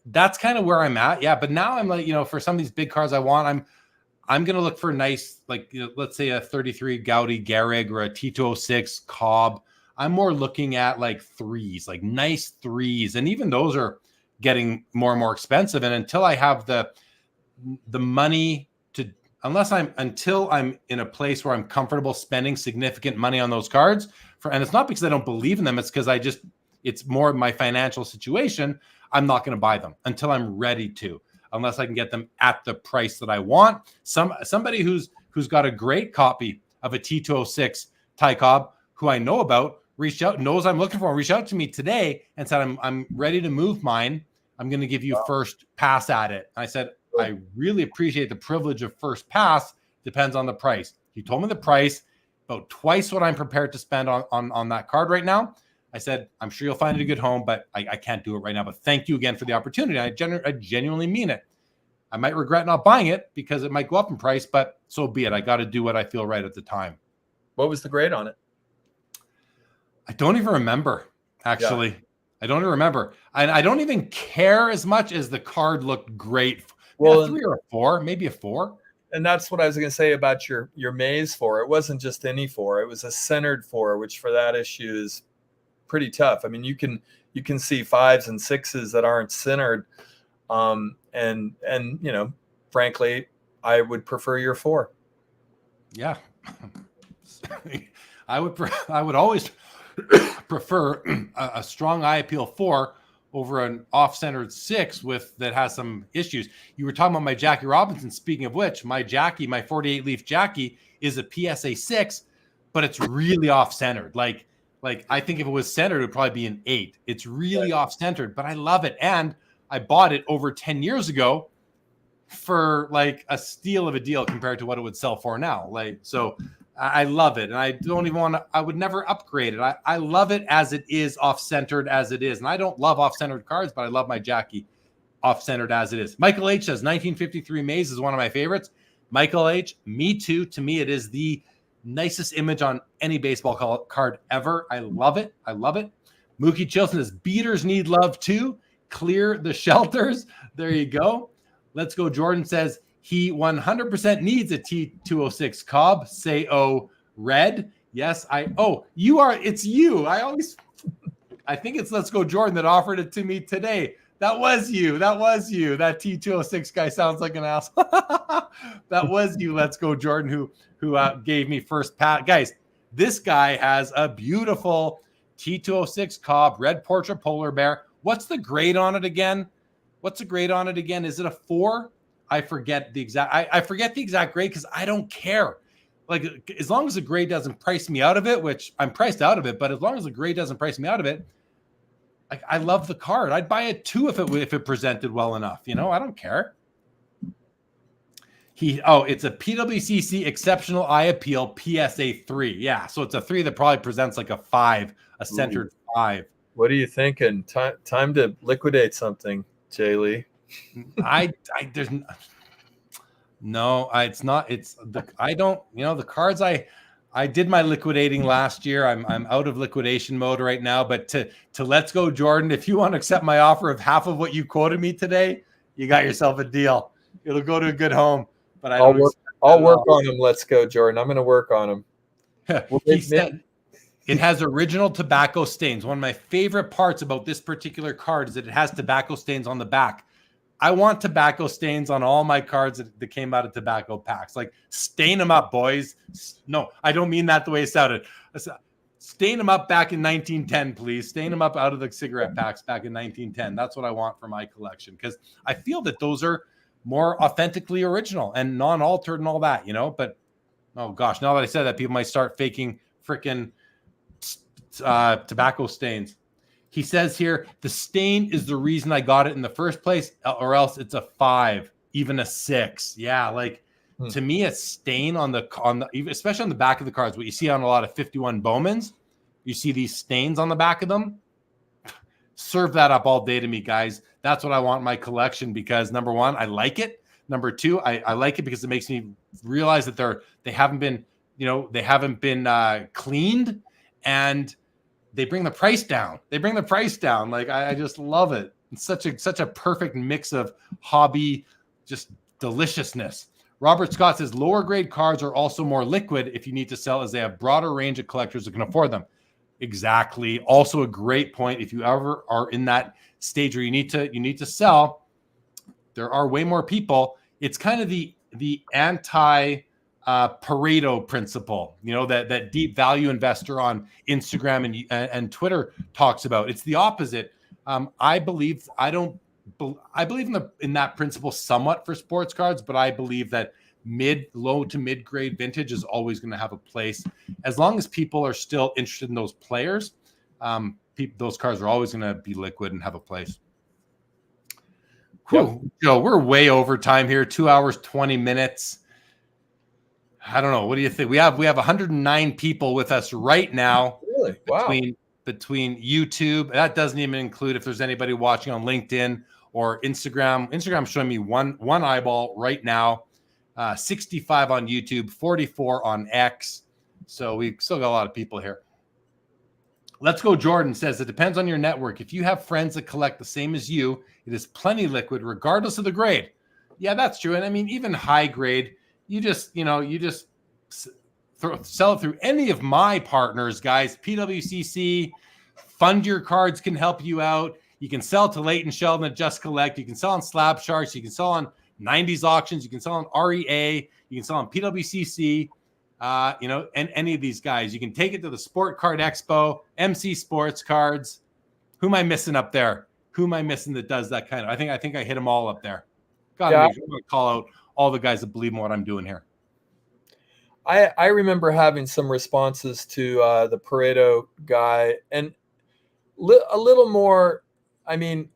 That's kind of where I'm at. Yeah. But now I'm like, for some of these big cards I want, I'm going to look for a nice, like, let's say a 33 Gaudy Gehrig or a T206 Cobb. I'm more looking at like 3s, like nice 3s. And even those are getting more and more expensive. And until I have the money until I'm in a place where I'm comfortable spending significant money on those cards and it's not because I don't believe in them. It's because it's more of my financial situation. I'm not going to buy them until I'm ready to, unless I can get them at the price that I want. Somebody who's got a great copy of a T206 Ty Cobb, who I know about, knows I'm looking for, reached out to me today and said, I'm ready to move mine. I'm going to give you first pass at it. I said, I really appreciate the privilege of first pass. Depends on the price. He told me the price, about twice what I'm prepared to spend on that card right now. I said, I'm sure you'll find it a good home, but I can't do it right now. But thank you again for the opportunity. I genuinely mean it. I might regret not buying it because it might go up in price, but so be it. I got to do what I feel right at the time. What was the grade on it? I don't even remember, actually. Yeah. I don't even remember. I don't even care as much as the card looked great. Well, a 3 or a 4, maybe a 4. And that's what I was going to say about your maze 4. It wasn't just any 4. It was a centered 4, which for that issue is pretty tough. I mean, you can see 5s and 6s that aren't centered. And frankly, I would prefer your 4. Yeah. I would always prefer a strong eye appeal 4 over an off-centered 6 that has some issues. You were talking about my Jackie Robinson. Speaking of which, my 48 leaf Jackie is a PSA 6, but it's really off-centered. Like I think if it was centered, it would probably be an 8. It's really off-centered, but I love it. And I bought it over 10 years ago for like a steal of a deal compared to what it would sell for now. So I love it. And I don't even I would never upgrade it. I love it as it is, off-centered as it is. And I don't love off-centered cards, but I love my Jackie off-centered as it is. Michael H says 1953 Maze is one of my favorites. Michael H, me too. To me, it is the nicest image on any baseball card ever. I love it. Mookie Chilson says beaters need love too. Clear the shelters. There you go. Let's go. Jordan says he 100% needs a T206 Cobb. Say, oh, red. Yes, it's you. I think it's Let's Go Jordan that offered it to me today. That was you. That T206 guy sounds like an ass. That was you, Let's Go Jordan, who gave me first pass. Guys, this guy has a beautiful T206 Cobb, red portrait polar bear. What's the grade on it again? Is it a 4? I forget the exact grade because I don't care. Like, as long as the grade doesn't price me out of it, which I'm priced out of it, but as long as the grade doesn't price me out of it, I love the card. I'd buy it too if it presented well enough. I don't care. It's a PWCC exceptional eye appeal PSA 3. Yeah, so it's a 3 that probably presents like a 5, a centered 5. What are you thinking? Time to liquidate something, Jay Lee. The cards I did my liquidating last year. I'm out of liquidation mode right now, but to Let's Go Jordan, if you want to accept my offer of half of what you quoted me today, you got yourself a deal. It'll go to a good home. But I'll work on him. Let's Go Jordan. I'm going to work on him. He said it has original tobacco stains. One of my favorite parts about this particular card is that it has tobacco stains on the back. I want tobacco stains on all my cards that came out of tobacco packs. Like, stain them up, boys. No, I don't mean that the way it sounded. Stain them up back in 1910, please. Stain them up out of the cigarette packs back in 1910. That's what I want for my collection, because I feel that those are more authentically original and non-altered and all that, But, oh gosh, now that I said that, people might start faking freaking tobacco stains. He says here, the stain is the reason I got it in the first place, or else it's a 5, even a 6. Yeah, like to me, a stain on the especially on the back of the cards, what you see on a lot of 51 Bowmans, you see these stains on the back of them. Serve that up all day to me, guys. That's what I want in my collection, because number one, I like it. Number two, I like it because it makes me realize that they haven't been cleaned, and they bring the price down. Like I just love it. It's such a perfect mix of hobby, just deliciousness. Robert Scott says lower grade cards are also more liquid if you need to sell, as they have broader range of collectors that can afford them. Exactly. Also a great point. If you ever are in that stage where you need to sell, there are way more people. It's kind of the anti Pareto principle, that deep value investor on Instagram and Twitter talks about. It's the opposite. I believe in that principle somewhat for sports cards, but I believe that low to mid grade vintage is always going to have a place, as long as people are still interested in those players. Those cards are always going to be liquid and have a place. Yep. Joe, we're way over time here. 2 hours, 20 minutes. I don't know. What do you think? We have 109 people with us right now. Really? Wow. Between YouTube, that doesn't even include if there's anybody watching on LinkedIn or Instagram. Instagram's showing me one eyeball right now. 65 on YouTube, 44 on X. So we've still got a lot of people here. Let's Go Jordan says it depends on your network. If you have friends that collect the same as you, it is plenty liquid regardless of the grade. Yeah, that's true. And I mean, even high grade, you just sell it through any of my partners, guys. PWCC, Fund Your Cards can help you out. You can sell to Leighton Sheldon at Just Collect. You can sell on Slab Sharks. You can sell on 90s auctions. You can sell on REA. You can sell on PWCC. And any of these guys. You can take it to the Sport Card Expo, MC Sports Cards. Who am I missing up there? Who am I missing that does that kind of? I think I hit them all up there. I'm going to call out all the guys that believe in what I'm doing here. I remember having some responses to the Pareto guy, and a little more. I mean,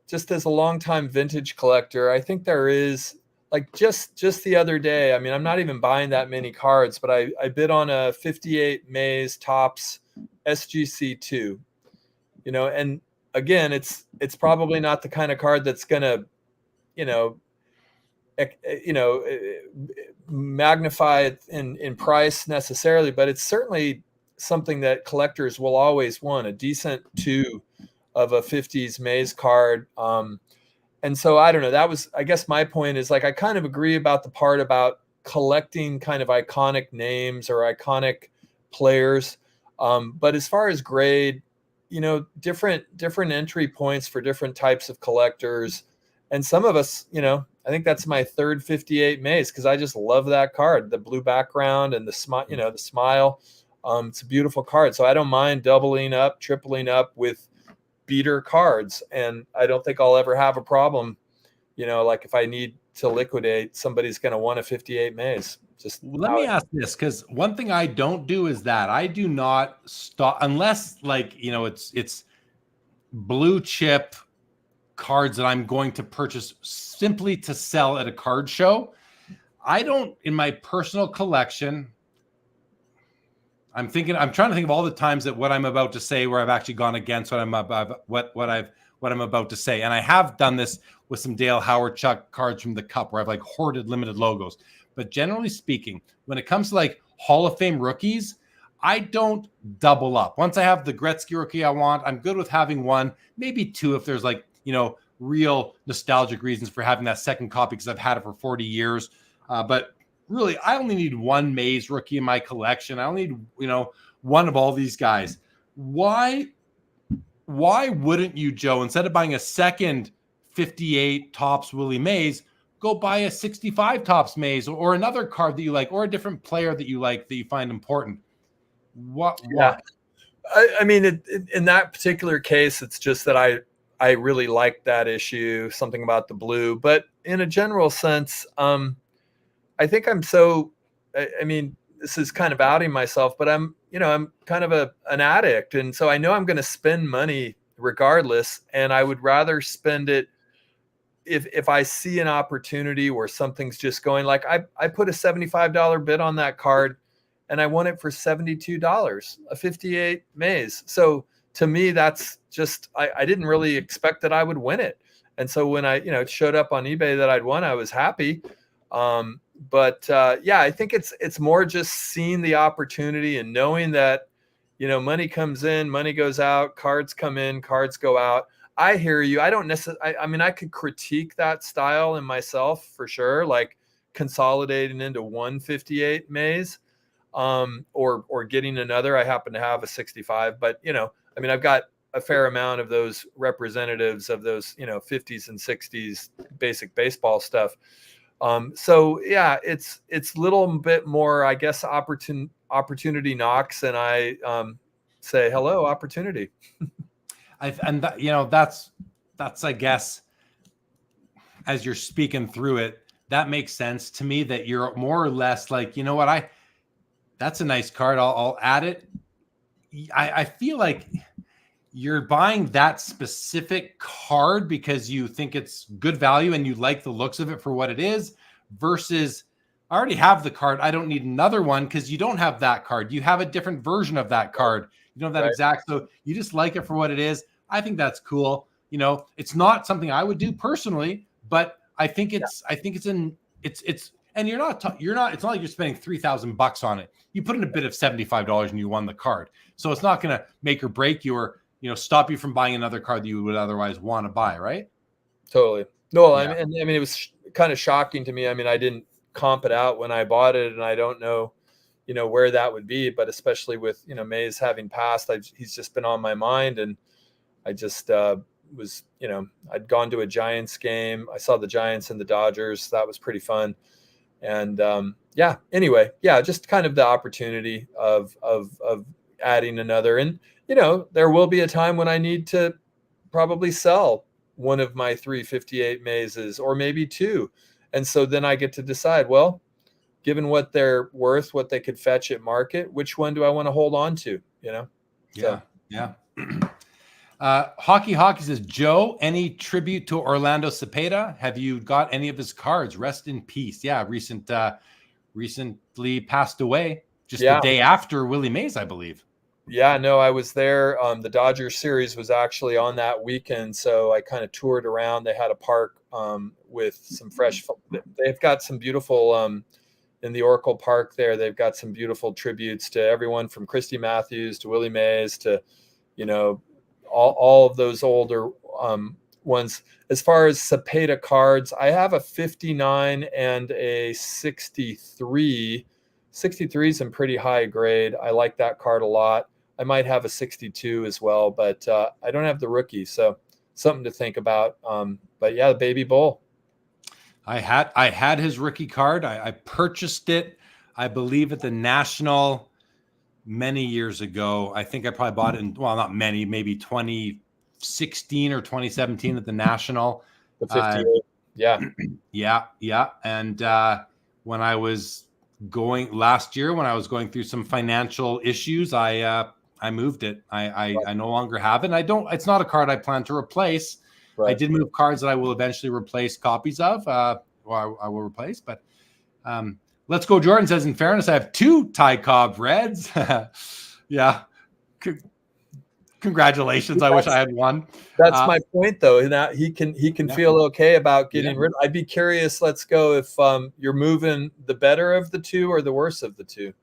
just as a longtime vintage collector, I think there is, like, just the other day. I mean, I'm not even buying that many cards, but I bid on a 58 Mays Topps SGC2. And again, it's probably not the kind of card that's gonna, magnify it in price necessarily, but it's certainly something that collectors will always want, a decent 2 of a 50s Mays card. And so I don't know, I guess my point is, like, I kind of agree about the part about collecting kind of iconic names or iconic players. But as far as grade, different entry points for different types of collectors. And some of us, I think that's my third 58 Mays, because I just love that card, the blue background and the smile, the smile. It's a beautiful card. So I don't mind doubling up, tripling up with beater cards. And I don't think I'll ever have a problem, like if I need to liquidate, somebody's going to want a 58 Mays. Let me ask this, because one thing I don't do is that I do not stop unless, like, it's blue chip cards that I'm going to purchase simply to sell at a card show. I don't, in my personal collection, I'm trying to think of all the times that what I'm about to say where I've actually gone against what I'm about to say. And I have done this with some Dale Howard Chuck cards from the Cup where I've like hoarded limited logos. But generally speaking, when it comes to like Hall of Fame rookies, I don't double up. Once I have the Gretzky rookie I want, I'm good with having one, maybe two if there's like, real nostalgic reasons for having that second copy because I've had it for 40 years. But really, I only need one Mays rookie in my collection. I only need, one of all these guys. Why wouldn't you, Joe, instead of buying a second 58 Topps Willie Mays, go buy a 65 Topps Mays or another card that you like, or a different player that you like that you find important? What? I mean, in that particular case, it's just that I really like that issue, something about the blue. But in a general sense, I think I'm so. I mean, this is kind of outing myself, but I'm kind of an addict, and so I know I'm going to spend money regardless, and I would rather spend it if I see an opportunity where something's just going. Like I put a $75 bid on that card, and I won it for $72, a 58 maze. So to me, that's just I didn't really expect that I would win it, and so when it showed up on eBay that I'd won, I was happy. Yeah, I think it's more just seeing the opportunity and knowing that money comes in, money goes out, cards come in, cards go out. I hear you. I don't necessarily. I mean, I could critique that style in myself for sure, like consolidating into 158 maze, or getting another. I happen to have a 65, but I mean, I've got a fair amount of those representatives of those 50s and 60s basic baseball stuff. So yeah, it's little bit more, I guess, opportunity knocks, and I say hello, opportunity. That's I guess, as you're speaking through it, that makes sense to me, that you're more or less like, that's a nice card. I'll add it. I feel like you're buying that specific card because you think it's good value and you like the looks of it for what it is, versus I already have the card. I don't need another one, because you don't have that card. You have a different version of that card. You don't have that exact. So you just like it for what it is. I think that's cool. It's not something I would do personally, but I think it's and you're not, it's not like you're spending $3,000 on it. You put in a bid of $75 and you won the card. So it's not going to make or break you, or, stop you from buying another card that you would otherwise want to buy. Right. Totally. No, Yeah. I mean, it was kind of shocking to me. I mean, I didn't comp it out when I bought it, and I don't know, where that would be, but especially with, Mays having passed, he's just been on my mind. And I just was, I'd gone to a Giants game. I saw the Giants and the Dodgers. That was pretty fun. And anyway, just kind of the opportunity of adding another. And, there will be a time when I need to probably sell one of my 358 mazes, or maybe two. And so then I get to decide, well, given what they're worth, what they could fetch at market, which one do I want to hold on to? Yeah. So. Yeah. Hockey says, Joe, any tribute to Orlando Cepeda? Have you got any of his cards? Rest in peace. Yeah. Recently passed away just the day after Willie Mays, I believe. Yeah, no, I was there. The Dodgers series was actually on that weekend, so I kind of toured around. They had a park with some fresh. They've got some beautiful in the Oracle Park there. They've got some beautiful tributes to everyone from Christy Matthews to Willie Mays to, all of those older ones. As far as Cepeda cards, I have a 59 and a 63. 63 is in pretty high grade. I like that card a lot. I might have a 62 as well, but I don't have the rookie, so something to think about. But yeah, the Baby Bull. I had his rookie card. I purchased it, I believe, at the National many years ago. I think I probably bought it not many, maybe 2016 or 2017 at the National. The 58. Yeah. And when I was last year, when I was going through some financial issues, I moved it. I no longer have it. And it's not a card I plan to replace. Right. I did move cards that I will eventually replace copies of, I will replace, but Let's Go Jordan says, in fairness, I have 2 Ty Cobb Reds. Yeah. Congratulations. I wish I had one. That's my point, though. That he can feel okay about getting rid. I'd be curious, let's go, if you're moving the better of the 2 or the worse of the 2.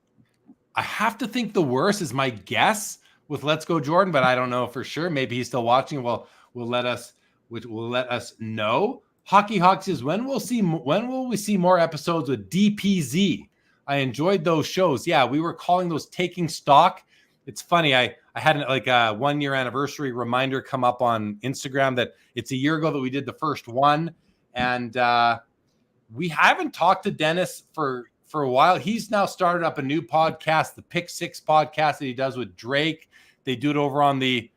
I have to think the worst is my guess with Let's Go Jordan, but I don't know for sure. Maybe he's still watching. Well, will let us know. Hockey says, when will we see more episodes with DPZ? I enjoyed those shows. Yeah, we were calling those Taking Stock. It's funny. I had like a 1-year anniversary reminder come up on Instagram that it's a year ago that we did the first one. And we haven't talked to Dennis for a while. He's now started up a new podcast, the Pick Six podcast that he does with Drake. They do it over on the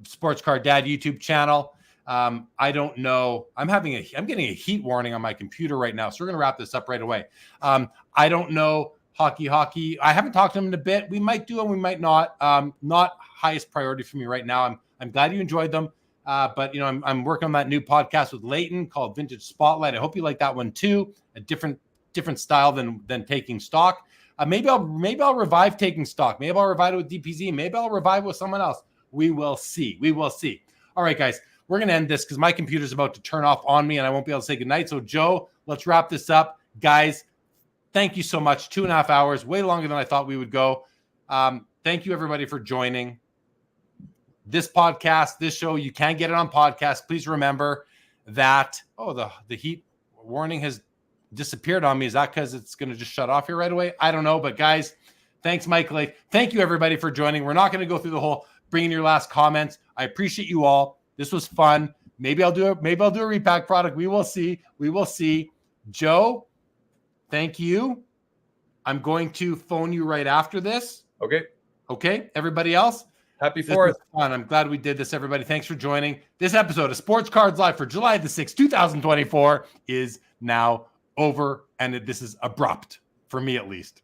Sports Card Dad YouTube channel. I don't know. I'm getting a heat warning on my computer right now, so we're gonna wrap this up right away. I don't know hockey. I haven't talked to him in a bit. We might do and we might not. Not highest priority for me right now. I'm glad you enjoyed them. But I'm working on that new podcast with Leighton called Vintage Spotlight. I hope you like that one too. A different style than taking stock. Maybe I'll revive taking stock. Maybe I'll revive it with DPZ. Maybe I'll revive it with someone else. We will see. All right, guys, we're going to end this because my computer's about to turn off on me and I won't be able to say goodnight. So, Joe, let's wrap this up. Guys, thank you so much. 2.5 hours, way longer than I thought we would go. Thank you, everybody, for joining. This podcast, this show, you can get it on podcast. Please remember that, the heat warning has disappeared on me. Is that because it's going to just shut off here right away? I don't know. But, guys, thanks, Michael. Thank you, everybody, for joining. We're not going to go through the whole bring in your last comments. I appreciate you all. This was fun. Maybe I'll do a repack product. We will see. Joe, thank you. I'm going to phone you right after this. Okay. Everybody else, happy 4th. Fun. I'm glad we did this, everybody. Thanks for joining. This episode of Sports Cards Live for July the 6th, 2024 is now over, and this is abrupt for me at least.